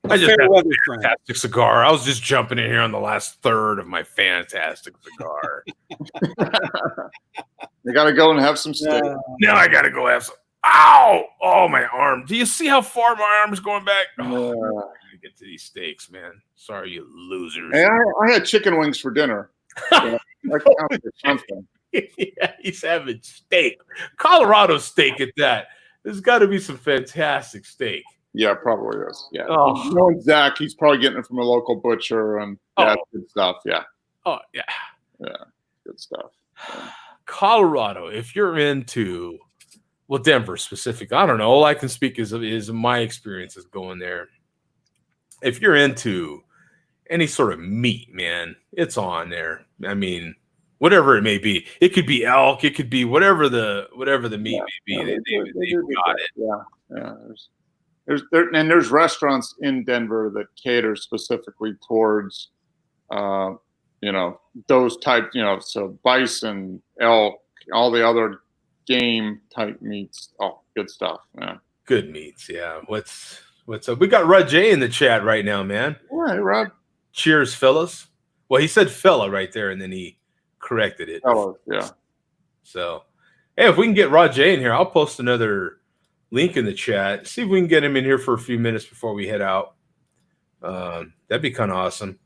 I just had a fantastic cigar. I was just jumping in here on the last third of my fantastic cigar. You got to go and have some steak. Now I got to go have some. Ow! Oh, my arm. Do you see how far my arm is going back? I gotta get to these steaks, man. Sorry, you losers. Hey, I had chicken wings for dinner. That counts for something. Yeah, he's having steak. Colorado steak at that. There's got to be some fantastic steak. Yeah, probably is. Yeah. Knowing Zach, he's probably getting it from a local butcher and good stuff. Yeah. Oh, yeah. Yeah. good stuff. Yeah. Colorado, if you're into, well, Denver specific, I don't know. All I can speak is my experiences going there. If you're into any sort of meat, man, it's on there. I mean, whatever it may be, it could be elk, it could be whatever the meat may be. They've got it. Yeah. There's restaurants in Denver that cater specifically towards, those type, so bison, elk, all the other game type meats. Oh, good stuff. Yeah. Good meats. Yeah. What's up? We got Rod J in the chat right now, man. All right, Rod. Cheers, fellas. Well, he said fella right there, and then he corrected it. Fellas, yeah. So, hey, if we can get Rod J in here, I'll post another link in the chat. See if we can get him in here for a few minutes before we head out. That'd be kind of awesome.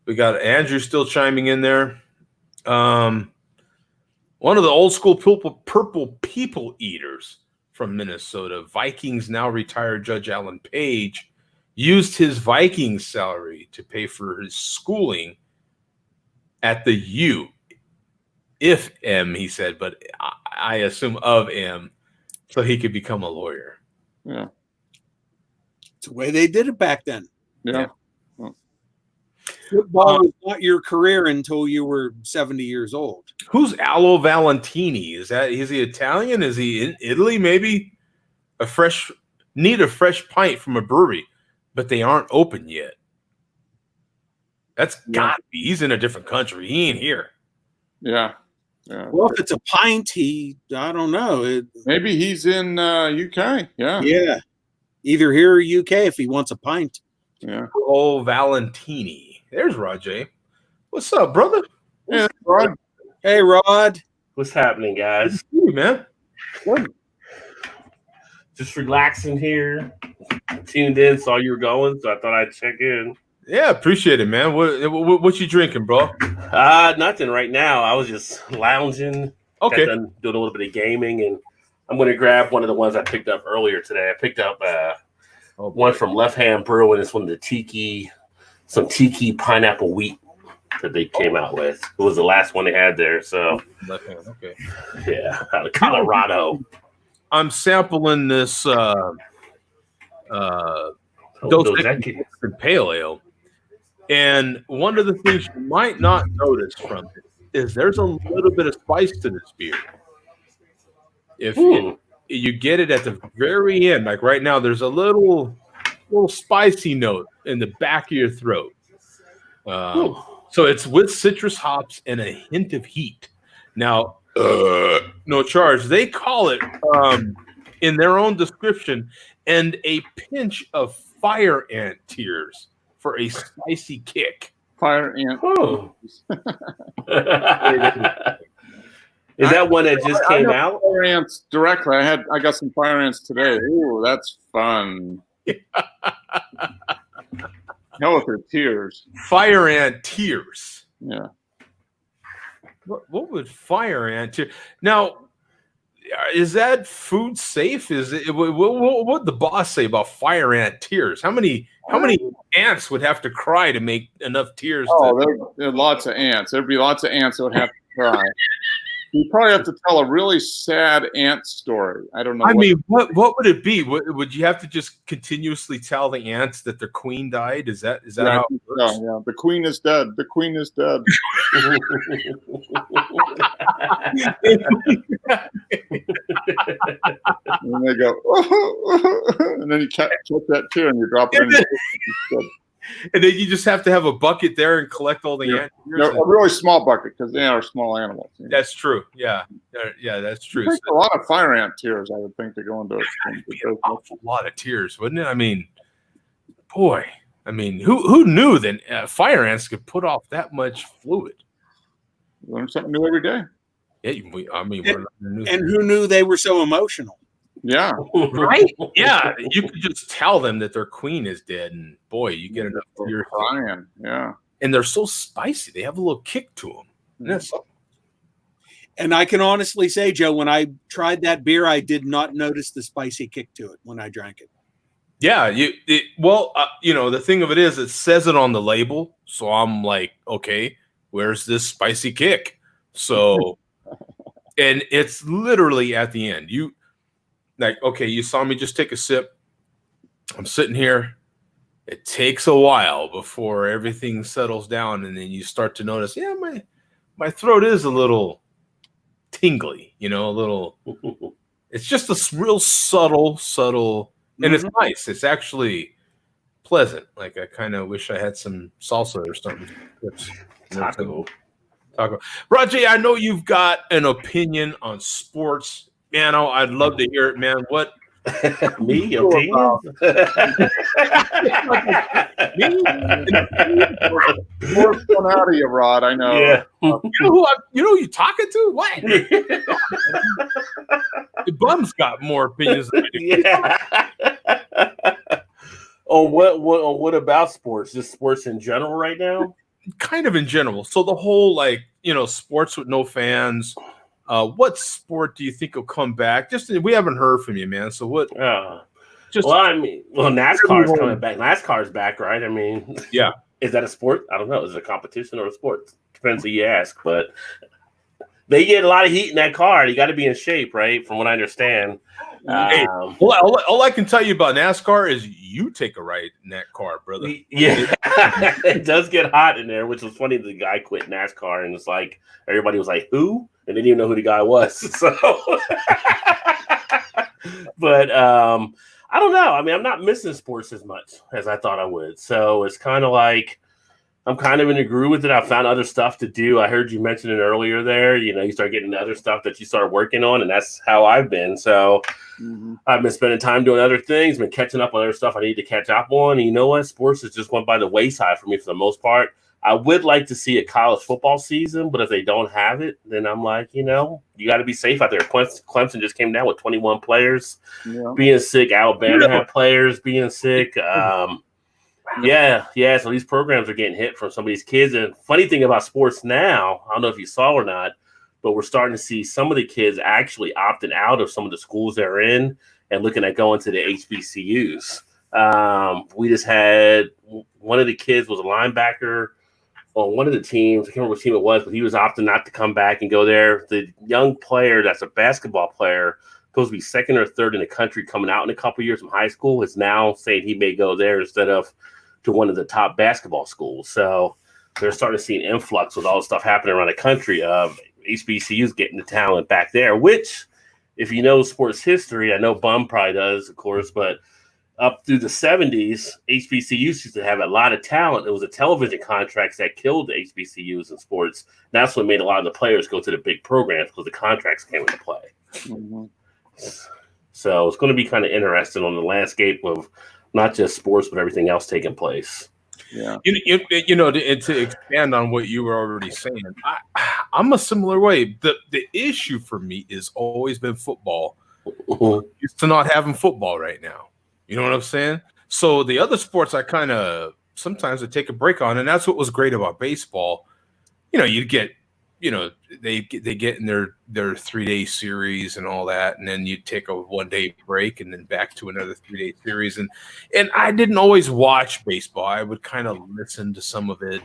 We got Andrew still chiming in there. One of the old school purple people eaters from Minnesota, Vikings now retired Judge Alan Page, used his Vikings salary to pay for his schooling at the U. If M, he said, but I assume of M, so he could become a lawyer. Yeah. It's the way they did it back then. Yeah. Football was not your career until you were 70 years old. Who's Allo Valentini? Is he Italian? Is he in Italy? Maybe need a fresh pint from a brewery, but they aren't open yet. That's gotta be. He's in a different country. He ain't here. Yeah. Well, if it's a pint, I don't know. Maybe he's in UK. Yeah. Yeah. Either here or UK if he wants a pint. Yeah. Oh, Valentini. There's Rod J. What's up, brother? Yeah, Rod. Hey, Rod. What's happening, guys? Hey, man. Good. Just relaxing here. Tuned in, saw you were going, so I thought I'd check in. Yeah, appreciate it, man. What you drinking, bro? Nothing right now. I was just lounging. Okay. Doing a little bit of gaming, and I'm going to grab one of the ones I picked up earlier today. I picked up one from Left Hand Brewing. It's one of the some tiki pineapple wheat that they came out with. It was the last one they had there. So, Left Hand, okay. Yeah, out of Colorado. I'm sampling this Dos Equis Pale Ale. And one of the things you might not notice from it is there's a little bit of spice to this beer. If you get it at the very end, like right now, there's a little spicy note in the back of your throat. So it's with citrus hops and a hint of heat. Now, no charge. They call it in their own description, and a pinch of fire ant tears for a spicy kick. Fire ant. Oh. Is that one that just came out? Fire ants directly. I got some fire ants today. Ooh, that's fun. Hell with their tears. Fire ant tears. Yeah. What would fire ant tears? Now, is that food safe? Is it? What would the boss say about fire ant tears? How many ants would have to cry to make enough tears? There are lots of ants. There'd be lots of ants that would have to cry. You probably have to tell a really sad ant story. I don't know. I mean, what would it be? Would you have to just continuously tell the ants that their queen died? Is that how it works? Yeah, the queen is dead. The queen is dead. And they go, and then you catch that tear and you drop it in. And then you just have to have a bucket there and collect all the ant tears. A really small bucket because they are small animals. That's true. Yeah, that's true. It takes a lot of fire ant tears, I would think, to go into it. An awful lot of tears, wouldn't it? I mean, boy. I mean, who knew that fire ants could put off that much fluid? Learn something new every day. Yeah, and who knew they were so emotional? Yeah. Right? Yeah. You could just tell them that their queen is dead, and boy, you get enough tears. Crying. Yeah. And they're so spicy. They have a little kick to them. That's something. And I can honestly say, Joe, when I tried that beer, I did not notice the spicy kick to it when I drank it. Yeah. The thing of it is, it says it on the label. So I'm like, okay, where's this spicy kick? So, and it's literally at the end. You like, okay, you saw me just take a sip. I'm sitting here. It takes a while before everything settles down, and then you start to notice, yeah, my throat is a little tingly, a little. It's just a real subtle, and it's nice. It's actually pleasant. Like I kind of wish I had some salsa or something. Taco. Rajay, I know you've got an opinion on sports. Man, I'd love to hear it, man. What? Me, opinion? More fun out of you, Rod. I know. Yeah. You know who you talking to? What? The bum's got more opinions than I do. Yeah. What about sports? Just sports in general right now? Kind of in general. So the whole sports with no fans. What sport do you think will come back? We haven't heard from you, man. So what? NASCAR's coming back. NASCAR's back, right? I mean, yeah. Is that a sport? I don't know. Is it a competition or a sport? Depends who you ask. But they get a lot of heat in that car. You got to be in shape, right? From what I understand. Hey, all I can tell you about NASCAR is you take a ride in that car, brother. Yeah, it does get hot in there, which was funny. The guy quit NASCAR, and it's like everybody was like, "Who?" And they didn't even know who the guy was. So, but I don't know. I mean, I'm not missing sports as much as I thought I would. So it's kind of like I'm kind of in a groove with it. I found other stuff to do. I heard you mention it earlier there. You start getting other stuff that you start working on, and that's how I've been. So I've been spending time doing other things, been catching up on other stuff I need to catch up on. And you know what? Sports has just went by the wayside for me for the most part. I would like to see a college football season, but if they don't have it, then I'm like, you got to be safe out there. Clemson just came down with 21 players being sick. Alabama had players being sick. So these programs are getting hit from some of these kids. And funny thing about sports now, I don't know if you saw or not, but we're starting to see some of the kids actually opting out of some of the schools they're in and looking at going to the HBCUs. We just had one of the kids was a linebacker on one of the teams. I can't remember what team it was, but he was opting not to come back and go there. The young player that's a basketball player, supposed to be second or third in the country coming out in a couple of years from high school, is now saying he may go there instead of to one of the top basketball schools. So they're starting to see an influx with all the stuff happening around the country of HBCUs getting the talent back there, which, if you know sports history, I know Bum probably does, of course, but up through the 70s, HBCUs used to have a lot of talent. It was the television contracts that killed the HBCUs in sports. That's what made a lot of the players go to the big programs because the contracts came into play. So it's going to be kind of interesting on the landscape of not just sports, but everything else taking place. Yeah. To expand on what you were already saying, I'm a similar way. The issue for me has always been football. It's to not having football right now. You know what I'm saying? So the other sports I kind of sometimes I take a break on, and that's what was great about baseball. You get, they get in their 3-day series and all that, and then you take a 1-day break and then back to another 3-day series. And I didn't always watch baseball. I would kind of listen to some of it,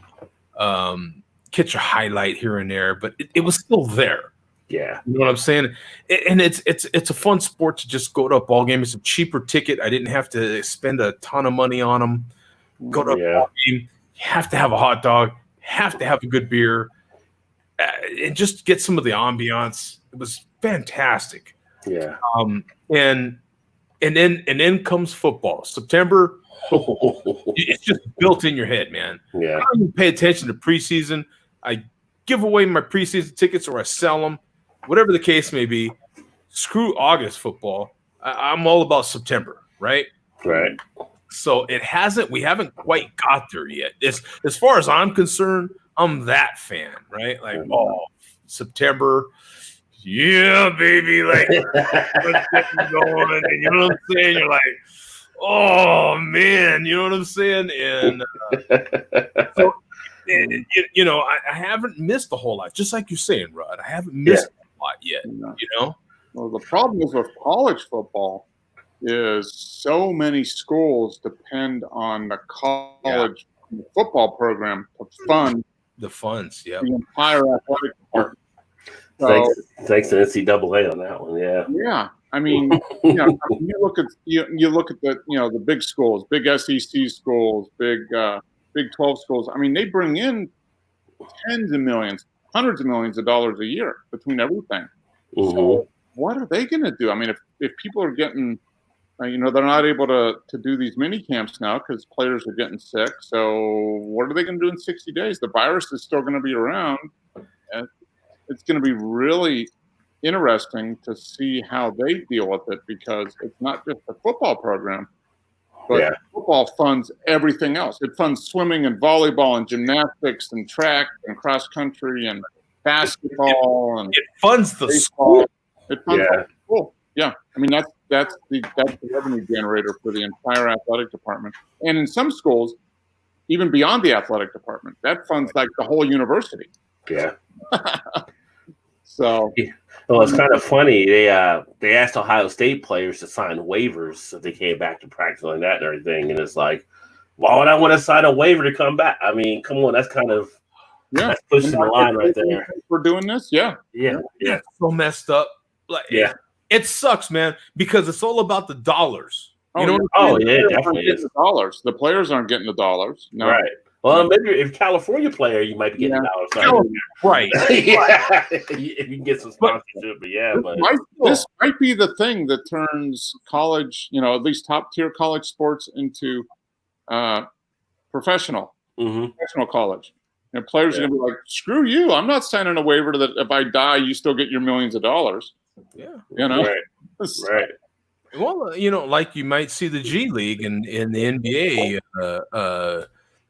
catch a highlight here and there, but it was still there. Yeah, you know what I'm saying? And it's a fun sport to just go to a ball game. It's a cheaper ticket. I didn't have to spend a ton of money on them. Go to a ball game. You have to have a hot dog. Have to have a good beer. And just get some of the ambiance. It was fantastic. Yeah. And then comes football. September. It's just built in your head, man. Yeah. I don't even pay attention to preseason. I give away my preseason tickets or I sell them. Whatever the case may be, screw August football. I'm all about September, right? Right. So we haven't quite got there yet. As far as I'm concerned, I'm that fan, right? Like, September, yeah, baby, like, let's get going. And you know what I'm saying? You're like, oh, man, you know what I'm saying? And so, I haven't missed a whole lot, just like you're saying, Rod. I haven't missed a lot yet, Well, the problem is with college football is so many schools depend on the college football program to fund the funds, the entire athletic department. Thanks to NCAA on that one. Yeah. Yeah. I mean, you look at the the big schools, big SEC schools, big 12 schools. I mean, they bring in tens of millions, hundreds of millions of dollars a year between everything. So what are they going to do? I mean, if people are getting, they're not able to do these mini camps now because players are getting sick. So what are they going to do in 60 days? The virus is still going to be around. And it's going to be really interesting to see how they deal with it, because it's not just the football program, but football funds everything else. It funds swimming and volleyball and gymnastics and track and cross country and basketball, and it funds the baseball. school. It funds the school. Yeah, I mean that's the revenue generator for the entire athletic department, and in some schools, even beyond the athletic department, that funds like the whole university. Yeah. So. Well, it's kind of funny. They asked Ohio State players to sign waivers if they came back to practice like that and everything, and it's like, why would I want to sign a waiver to come back? I mean, come on, that's kind of that's pushing the line right there. We're doing this, yeah. It's so messed up. Like, it sucks, man, because it's all about the dollars. You know? Definitely is. The dollars. The players aren't getting the dollers. No. Right. Well, maybe if California player, you might be getting dollars. Right. If you can get some sponsorship, this might be the thing that turns college, at least top tier college sports into professional college. Players are going to be like, screw you. I'm not signing a waiver that if I die, you still get your millions of dollars. Yeah. Right. Well, like you might see the G League and in the NBA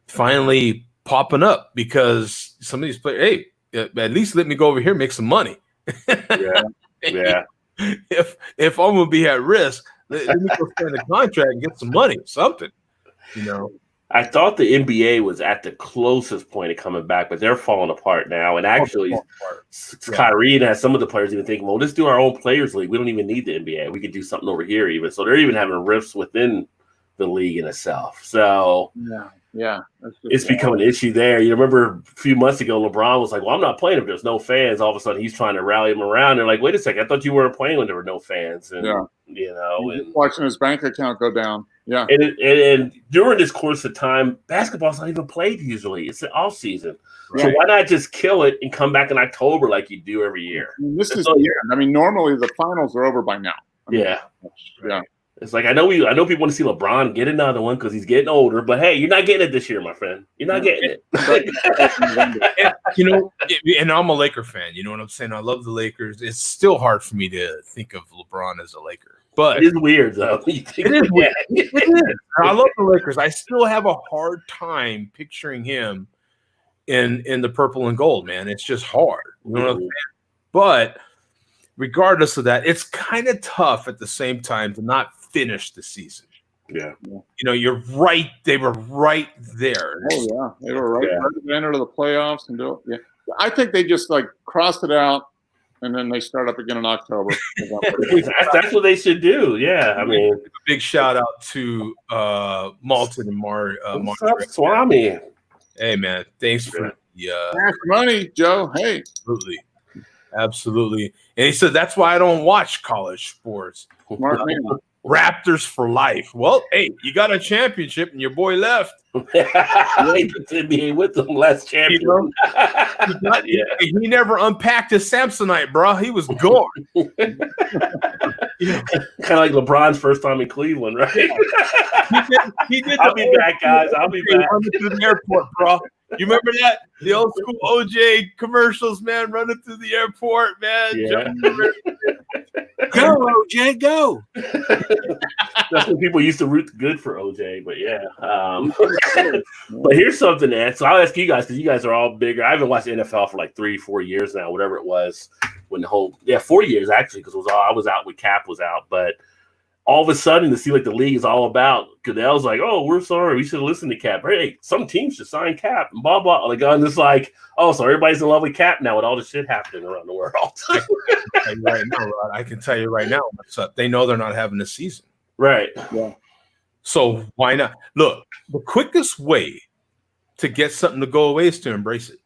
finally popping up because some of these players, hey, at least let me go over here and make some money. Yeah. If I'm gonna be at risk, let me go sign a contract and get some money, something. I thought the NBA was at the closest point of coming back, but they're falling apart now. And actually, Kyrie and some of the players even thinking, well, let's do our own players league. We don't even need the NBA. We could do something over here even. So they're even having rifts within the league in itself. So it's become an issue there. You remember a few months ago, LeBron was like, well, I'm not playing if there's no fans. All of a sudden, he's trying to rally them around. They're like, wait a second, I thought you weren't playing when there were no fans. And, and watching his bank account go down. Yeah. And during this course of time, basketball's not even played usually. It's the off season. Right. So why not just kill it and come back in October like you do every year? This is normally the finals are over by now. Yeah. It's like I know people want to see LeBron get another one because he's getting older, but hey, you're not getting it this year, my friend. You're not getting it. And I'm a Laker fan. You know what I'm saying? I love the Lakers. It's still hard for me to think of LeBron as a Laker, but it is weird though. It is weird. It is. I love the Lakers. I still have a hard time picturing him in the purple and gold, man. It's just hard. You know what I'm saying? But regardless of that, it's kind of tough at the same time to not finish the season. Yeah. You're right. They were right there. Oh, yeah. They were right at the end of the playoffs and do it. Yeah. I think they just crossed it out and then they start up again in October. That's what they should do. Yeah. I mean, a big shout out to Malton and Swami. Hey, man. Thanks for the money, Joe. Hey. Absolutely. And he said, that's why I don't watch college sports. Raptors for life. Well, hey, you got a championship and your boy left. He with them last champion. He never unpacked his Samsonite, bro. He was gone. Kind of like LeBron's first time in Cleveland, right? He did I'll be back, guys. I'll be back. To the airport, bro. You remember that? The old school OJ commercials, man, running through the airport, man. Yeah. Go, OJ, go. That's when people used to root good for OJ, but yeah. But here's something, man. So I'll ask you guys, because you guys are all bigger. I haven't watched the NFL for like 3-4 years now, whatever it was. When the whole 4 years actually, because I was out when Cap was out, but all of a sudden to see like the league is all about Goodell's like, oh, we're sorry, we should have listened to Cap. Hey, some teams should sign Cap and blah blah. Like I'm just like, oh, so everybody's in love with Cap now with all the shit happening around the world. I can tell you right now what's up. They know they're not having a season. Right. Yeah. So why not? Look, the quickest way to get something to go away is to embrace it.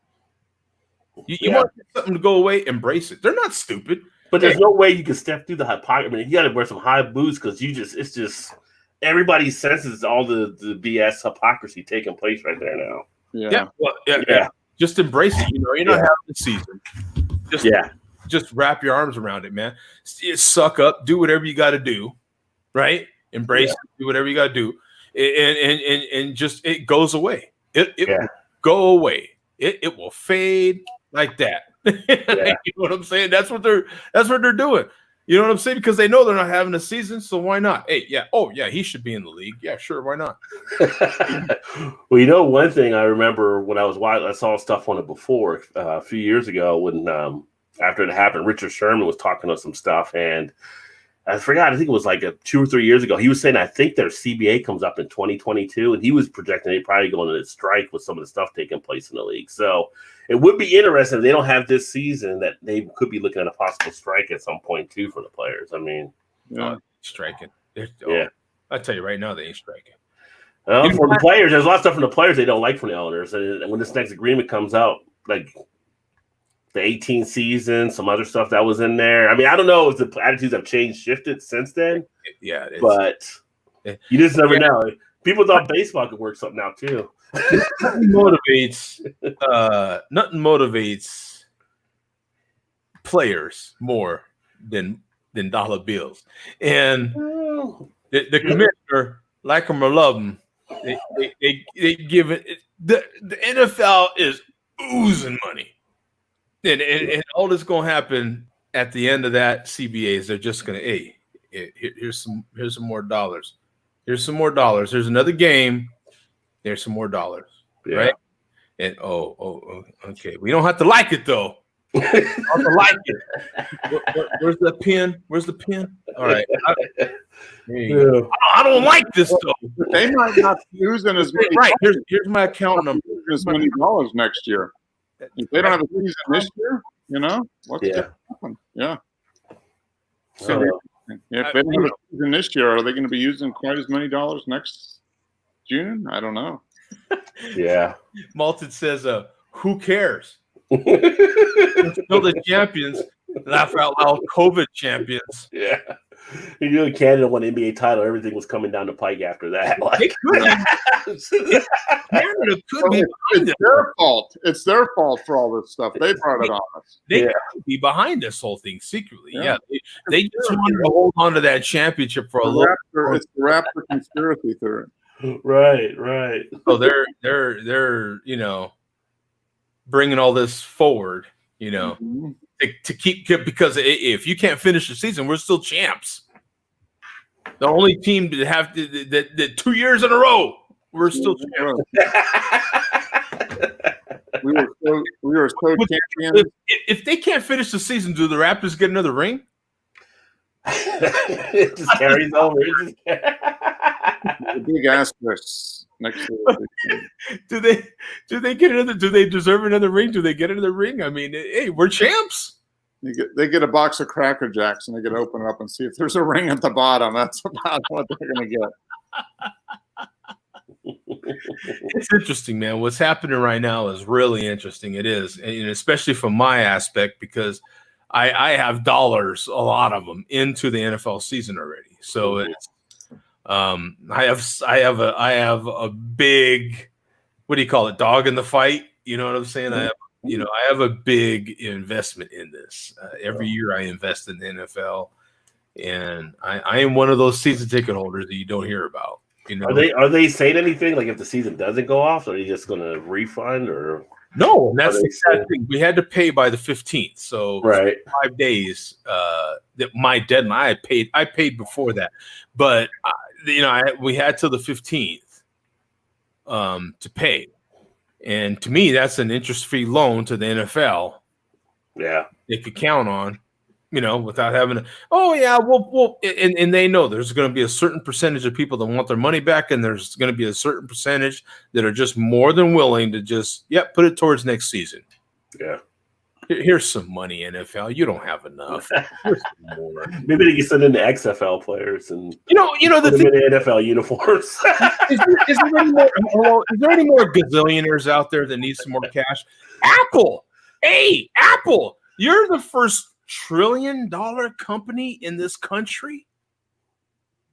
You want something to go away, embrace it. They're not stupid. But there's no way you can step through the hypocrisy. I mean, you got to wear some high boots because it's just everybody senses all the BS hypocrisy taking place right there now. Yeah. Just embrace it. You're not having the season. Just wrap your arms around it, man. Suck up. Do whatever you got to do, right? Embrace it. Do whatever you got to do, and just it goes away. It will go away. It will fade like that. You know what I'm saying? That's what they're doing. You know what I'm saying? Because they know they're not having a season, so why not? Hey, he should be in the league. Yeah, sure, why not? Well, one thing I remember when I was watching, I saw stuff on it before a few years ago when after it happened, Richard Sherman was talking on some stuff, and I forgot. I think it was like 2 or 3 years ago. He was saying, I think their CBA comes up in 2022, and he was projecting they probably going into strike with some of the stuff taking place in the league. So it would be interesting if they don't have this season that they could be looking at a possible strike at some point too for the players. I mean, striking. I tell you right now, they ain't striking. For the players, there's a lot of stuff from the players they don't like from the owners, and when this next agreement comes out, like the 18 season, some other stuff that was in there. I mean, I don't know if the attitudes have shifted since then. Yeah, it is. But you just never know. People thought baseball could work something out too. Nothing motivates players more than dollar bills. And the commissioner, like them or love them, they give it. The NFL is oozing money. And all that's going to happen at the end of that CBA is they're just going to, here's some more dollars. Here's some more dollars. There's another game. There's some more dollars, right? And okay. We don't have to like it though. We don't have to like it. Where's the pin? Where's the pin? All right. I don't like this though. They might not be using as many. Right. Here's my account number. As many dollars next year. If they don't have a season this year, what's going to happen? Yeah. So, if they don't have a season this year, are they going to be using quite as many dollars next June? I don't know. Yeah. Malton says, who cares? Still the champions. Laugh out loud, COVID champions. Yeah. Canada won an NBA title. Everything was coming down the pike after that. Canada could be. It's their fault. It's their fault for all this stuff. They brought it on us. They could be behind this whole thing secretly. Yeah, they just wanted to hold on to that championship for a little. It's the Raptor conspiracy theory. Right. So they're bringing all this forward. To keep, because if you can't finish the season, we're still champs. The only team to have that 2 years in a row, we're still champs. we were so champions. If they can't finish the season, do the Raptors get another ring? It just carries over. The big asterisk next to it. Do they get another? Do they deserve another ring? Do they get another ring? I mean, hey, we're champs. They get a box of Cracker Jacks and they can open it up and see if there's a ring at the bottom. That's about what they're going to get. It's interesting, man. What's happening right now is really interesting. It is, and especially from my aspect, because I have dollars, a lot of them, into the NFL season already. So it's I have a big, what do you call it, dog in the fight? You know what I'm saying? I have a big investment in this. Every year I invest in the NFL, and I am one of those season ticket holders that you don't hear about. Are they saying anything like if the season doesn't go off, are they just going to refund or? No, and that's the sad thing. We had to pay by the 15th, so 5 days. That my deadline. I paid before that, but we had till the 15th to pay, and to me, that's an interest-free loan to the NFL. Yeah, they could count on, without having we'll and they know there's going to be a certain percentage of people that want their money back, and there's going to be a certain percentage that are just more than willing to just put it towards next season. Yeah, here's some money, NFL. You don't have enough. Here's some more. Maybe they can send in the XFL players and the thing, in the NFL uniforms. is there any more gazillionaires out there that need some more cash? Apple. Hey, Apple, you're the first $1 trillion company in this country.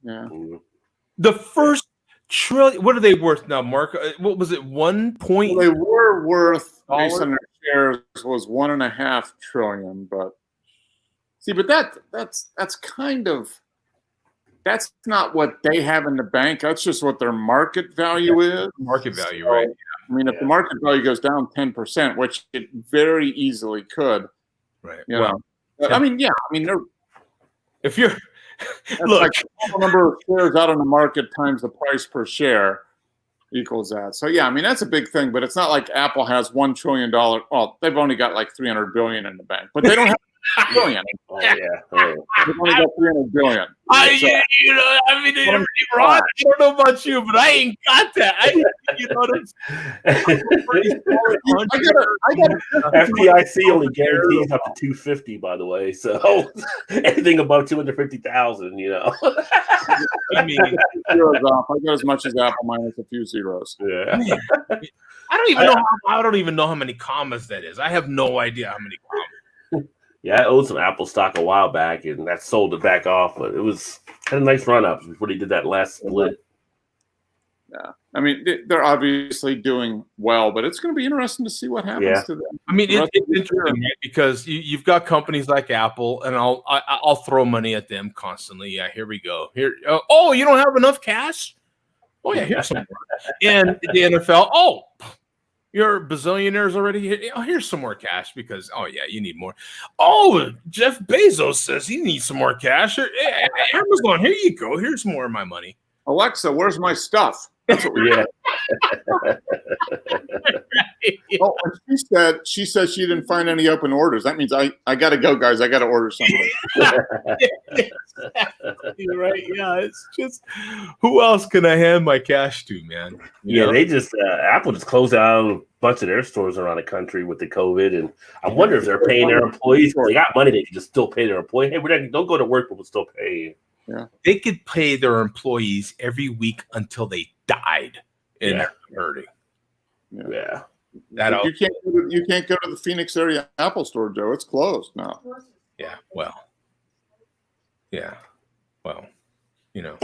Yeah. The first trillion. What are they worth now, Mark? What was it? 1 point. Well, they were worth based on their shares was $1.5 trillion, but see, but that's kind of that's not what they have in the bank. That's just what their market value is. Market value, right? I mean, if the market value goes down 10%, which it very easily could, right? You know, I mean, yeah, I mean, if you're look, like the number of shares out on the market times the price per share equals that. So yeah, I mean that's a big thing, but it's not like Apple has $1 trillion. Well, they've only got like 300 billion in the bank, but they don't have $1 billion. Oh, yeah. They've only got 300 billion. You know, I mean, Rod, I don't know about you, but I ain't got that. You know, I got FDIC only guarantees up to 250, by the way. So anything above 250,000, you know. I mean, zeros off. I got as much as Apple minus a few zeros. Yeah. I don't even know how many commas that is. I have no idea how many commas. Yeah, I owed some Apple stock a while back, and that sold it back off. But it had a nice run up before they did that last split. Yeah, I mean they're obviously doing well, but it's going to be interesting to see what happens to them. I mean, it's interesting, right? Because you've got companies like Apple, and I'll throw money at them constantly. Yeah, here we go. Here, oh, you don't have enough cash? Oh yeah, here's some more. And the NFL, oh, you're bazillionaires already. Oh, here's some more cash because, oh, yeah, you need more. Oh, Jeff Bezos says he needs some more cash. Amazon, here you go. Here's more of my money. Alexa, where's my stuff? That's what we had. Oh, she said she didn't find any open orders. That means I got to go, guys. I got to order something. You're right. Yeah, it's just who else can I hand my cash to, man? Yeah, they just Apple just closed down a bunch of their stores around the country with the COVID, and I wonder if they're paying their employees. They got money; they can just still pay their employees. Hey, don't go to work, but we'll still pay you. Yeah, they could pay their employees every week until they died in hurting. Yeah. You can't go to the Phoenix area Apple store, Joe. It's closed now. Yeah. Well, you know.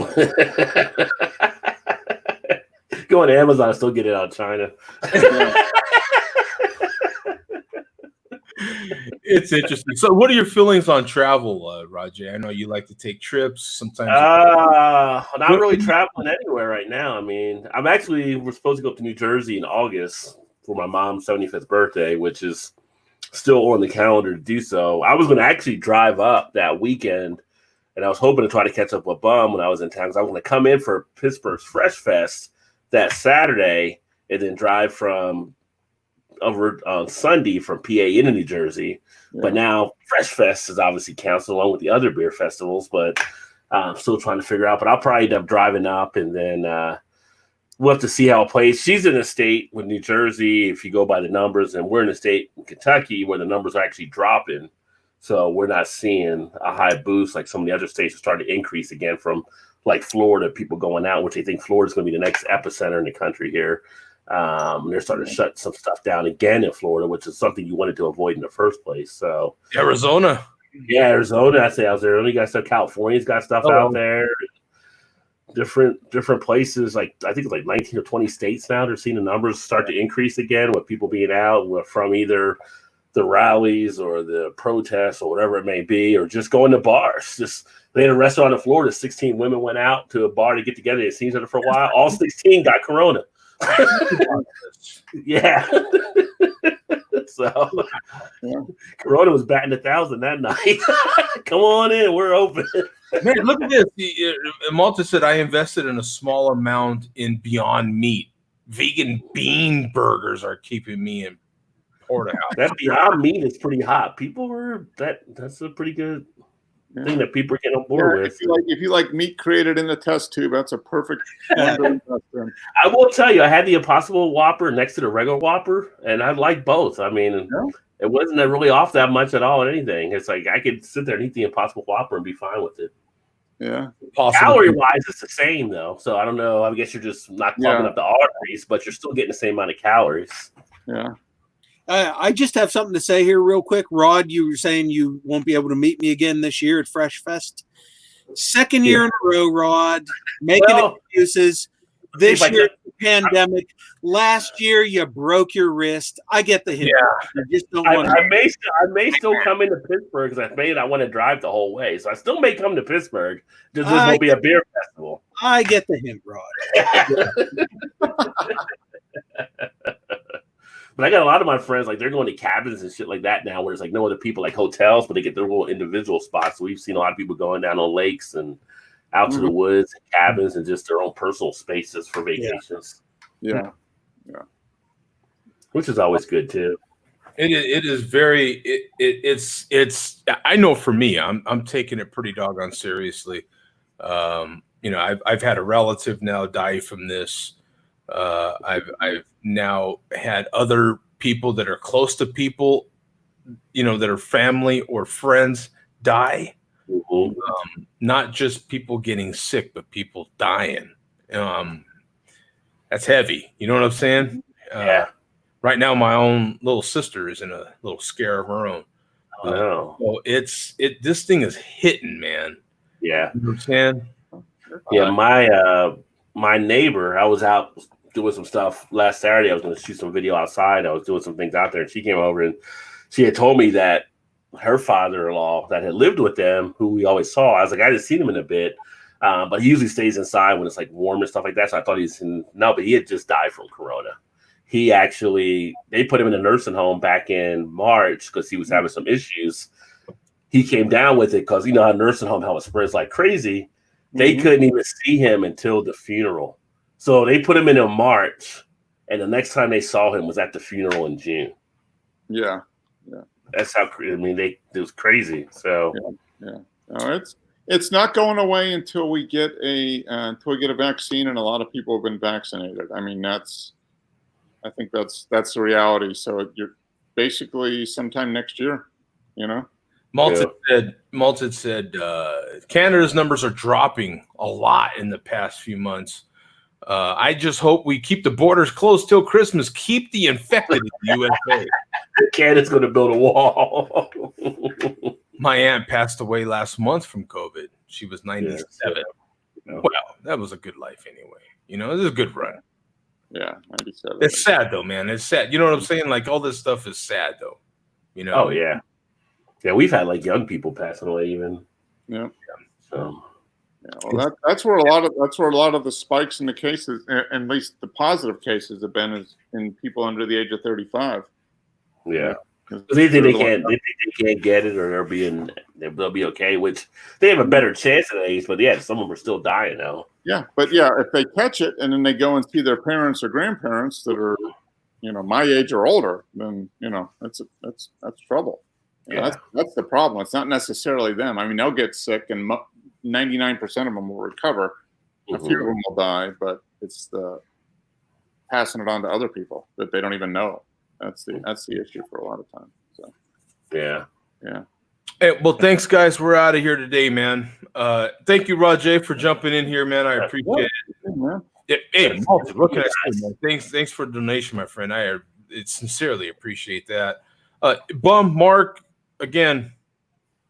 Go on Amazon and still get it out of China. It's interesting. So, what are your feelings on travel, Roger? I know you like to take trips. Sometimes, not really traveling anywhere right now. I mean, we're supposed to go up to New Jersey in August for my mom's 75th birthday, which is still on the calendar to do so. I was going to actually drive up that weekend, and I was hoping to try to catch up with Bum when I was in town, because I was going to come in for Pittsburgh's Fresh Fest that Saturday and then drive from over on Sunday from PA into New Jersey. Yeah. But now Fresh Fest is obviously canceled along with the other beer festivals, but I'm still trying to figure out. But I'll probably end up driving up, and then we'll have to see how it plays. She's in a state with New Jersey, if you go by the numbers, and we're in a state in Kentucky where the numbers are actually dropping. So we're not seeing a high boost like some of the other states are starting to increase again, from like Florida, people going out, which they think Florida's going to be the next epicenter in the country here. They're starting to shut some stuff down again in Florida, which is something you wanted to avoid in the first place. So Arizona. Yeah, Arizona. I say Arizona. You got stuff. California's got stuff out there. Different places. Like I think it's like 19 or 20 states now. They're seeing the numbers start to increase again with people being out from either the rallies or the protests or whatever it may be, or just going to bars. They had a restaurant in Florida. 16 women went out to a bar to get together. They'd seen each other for a while. All 16 got corona. Yeah. So Corona was batting 1,000 that night. Come on in, we're open. Man, look at this. Malta said I invested in a small amount in Beyond Meat. Vegan bean burgers are keeping me in porterhouse. That Beyond Meat is pretty hot. People were that's a pretty good thing that people are getting on board with. If you like meat created in the test tube, that's a perfect one to invest in. I will tell you, I had the Impossible Whopper next to the regular Whopper, and I like both. I mean, it wasn't really off that much at all. Anything. It's like I could sit there and eat the Impossible Whopper and be fine with it. Yeah. Calorie-wise, it's the same though. So I don't know. I guess you're just not pumping up the arteries, but you're still getting the same amount of calories. Yeah. I just have something to say here real quick. Rod, you were saying you won't be able to meet me again this year at Fresh Fest. Second year in a row, Rod, making excuses. This year, pandemic. Last year, you broke your wrist. I get the hint. Yeah. You just don't I want may still come into Pittsburgh because I want to drive the whole way. So I still may come to Pittsburgh. Just this will be a beer festival. I get the hint, Rod. But I got a lot of my friends, like they're going to cabins and shit like that now, where it's like no other people, like hotels, but they get their little individual spots. So we've seen a lot of people going down on lakes and out to the woods and cabins and just their own personal spaces for vacations. Yeah. Which is always good too. It is very. It's. I know for me, I'm taking it pretty doggone seriously. I've had a relative now die from this. I've now had other people that are close to people, that are family or friends die. Not just people getting sick, but people dying. That's heavy. You know what I'm saying? Yeah. Right now, my own little sister is in a little scare of her own. No. So this thing is hitting, man. Yeah. You know what I'm saying? Yeah, my neighbor, I was out doing some stuff last Saturday. I was going to shoot some video outside. I was doing some things out there, and she came over and she had told me that her father-in-law that had lived with them, who we always saw, I was like, I didn't see him in a bit, but he usually stays inside when it's like warm and stuff like that. So I thought but he had just died from corona. They put him in a nursing home back in March because he was having some issues. He came down with it because how nursing home, how it spreads like crazy. They couldn't even see him until the funeral. So they put him in March, and the next time they saw him was at the funeral in June. Yeah. That's how, it was crazy. So No, it's not going away until we get a vaccine, and a lot of people have been vaccinated. I mean, I think that's the reality. So you're basically sometime next year, Malt had said Canada's numbers are dropping a lot in the past few months. I just hope we keep the borders closed till Christmas. Keep the infected in the USA. Canada's going to build a wall. My aunt passed away last month from COVID. She was 97. Yeah. Well, that was a good life anyway. It was a good run. Yeah, 97. It's sad though, man. It's sad. You know what I'm saying? Like all this stuff is sad though. Oh yeah. Yeah, we've had like young people passing away even. Yeah. So. Yeah, well, that's where a lot of the spikes in the cases, at least the positive cases, have been is in people under the age of 35. Yeah, they think they can't get it, or they'll be okay. Which they have a better chance at age, but some of them are still dying now. Yeah, but if they catch it and then they go and see their parents or grandparents that are, my age or older, then that's trouble. That's the problem. It's not necessarily them. I mean, they'll get sick and 99% of them will recover. A few of them will die, but it's the passing it on to other people that they don't even know. That's the issue for a lot of times. So yeah. Hey, well, thanks, guys. We're out of here today, man. Thank you, Rajay, for jumping in here, man. I appreciate it. Hey, what can I say, man? Thanks for the donation, my friend. I sincerely appreciate that. Bum, Mark, again,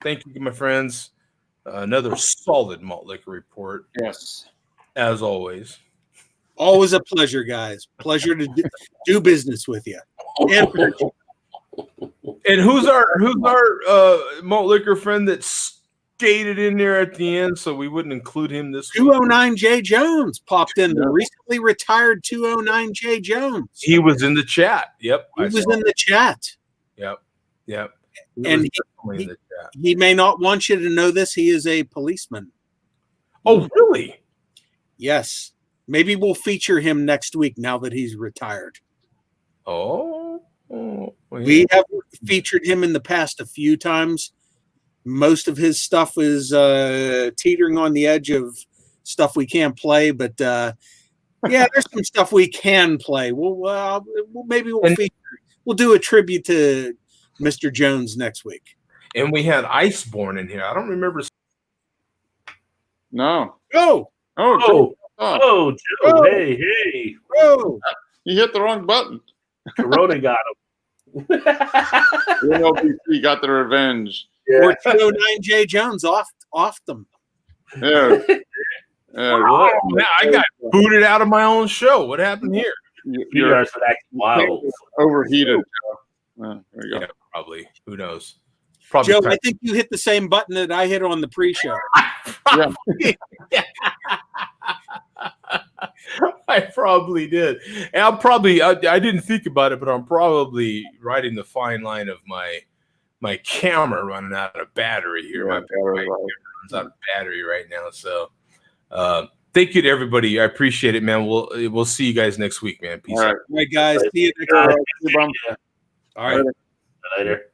thank you, my friends. Another solid malt liquor report. Yes. As always. Always a pleasure, guys. Pleasure to do business with you. And who's our malt liquor friend that skated in there at the end so we wouldn't include him this week? 209 J Jones popped in. The recently retired 209 J Jones. He was in the chat. Yep. He was in the chat. Yep. And he may not want you to know this. He is a policeman. Oh, really? Yes. Maybe we'll feature him next week now that he's retired. Oh, well, we have featured him in the past a few times. Most of his stuff is teetering on the edge of stuff we can't play, but there's some stuff we can play. Maybe we'll do a tribute to Mr. Jones next week. And we had Iceborne in here. I don't remember. No. Oh, Joe. Hey. Oh. You hit the wrong button. Corona got LBC got the revenge. Or 209J Jones off them. Yeah. Oh, man, I got booted out of my own show. What happened here? You guys are acting wild. Overheated. There you go. Yeah, probably. Who knows? Probably. Joe, I think you hit the same button that I hit on the pre-show. I probably did. And I'm probably, I didn't think about it, but I'm probably riding the fine line of my camera running out of battery here. My battery runs out of battery right now. So thank you to everybody. I appreciate it, man. We'll see you guys next week, man. Peace out. All right, guys. See you next week. All right. All right. Later.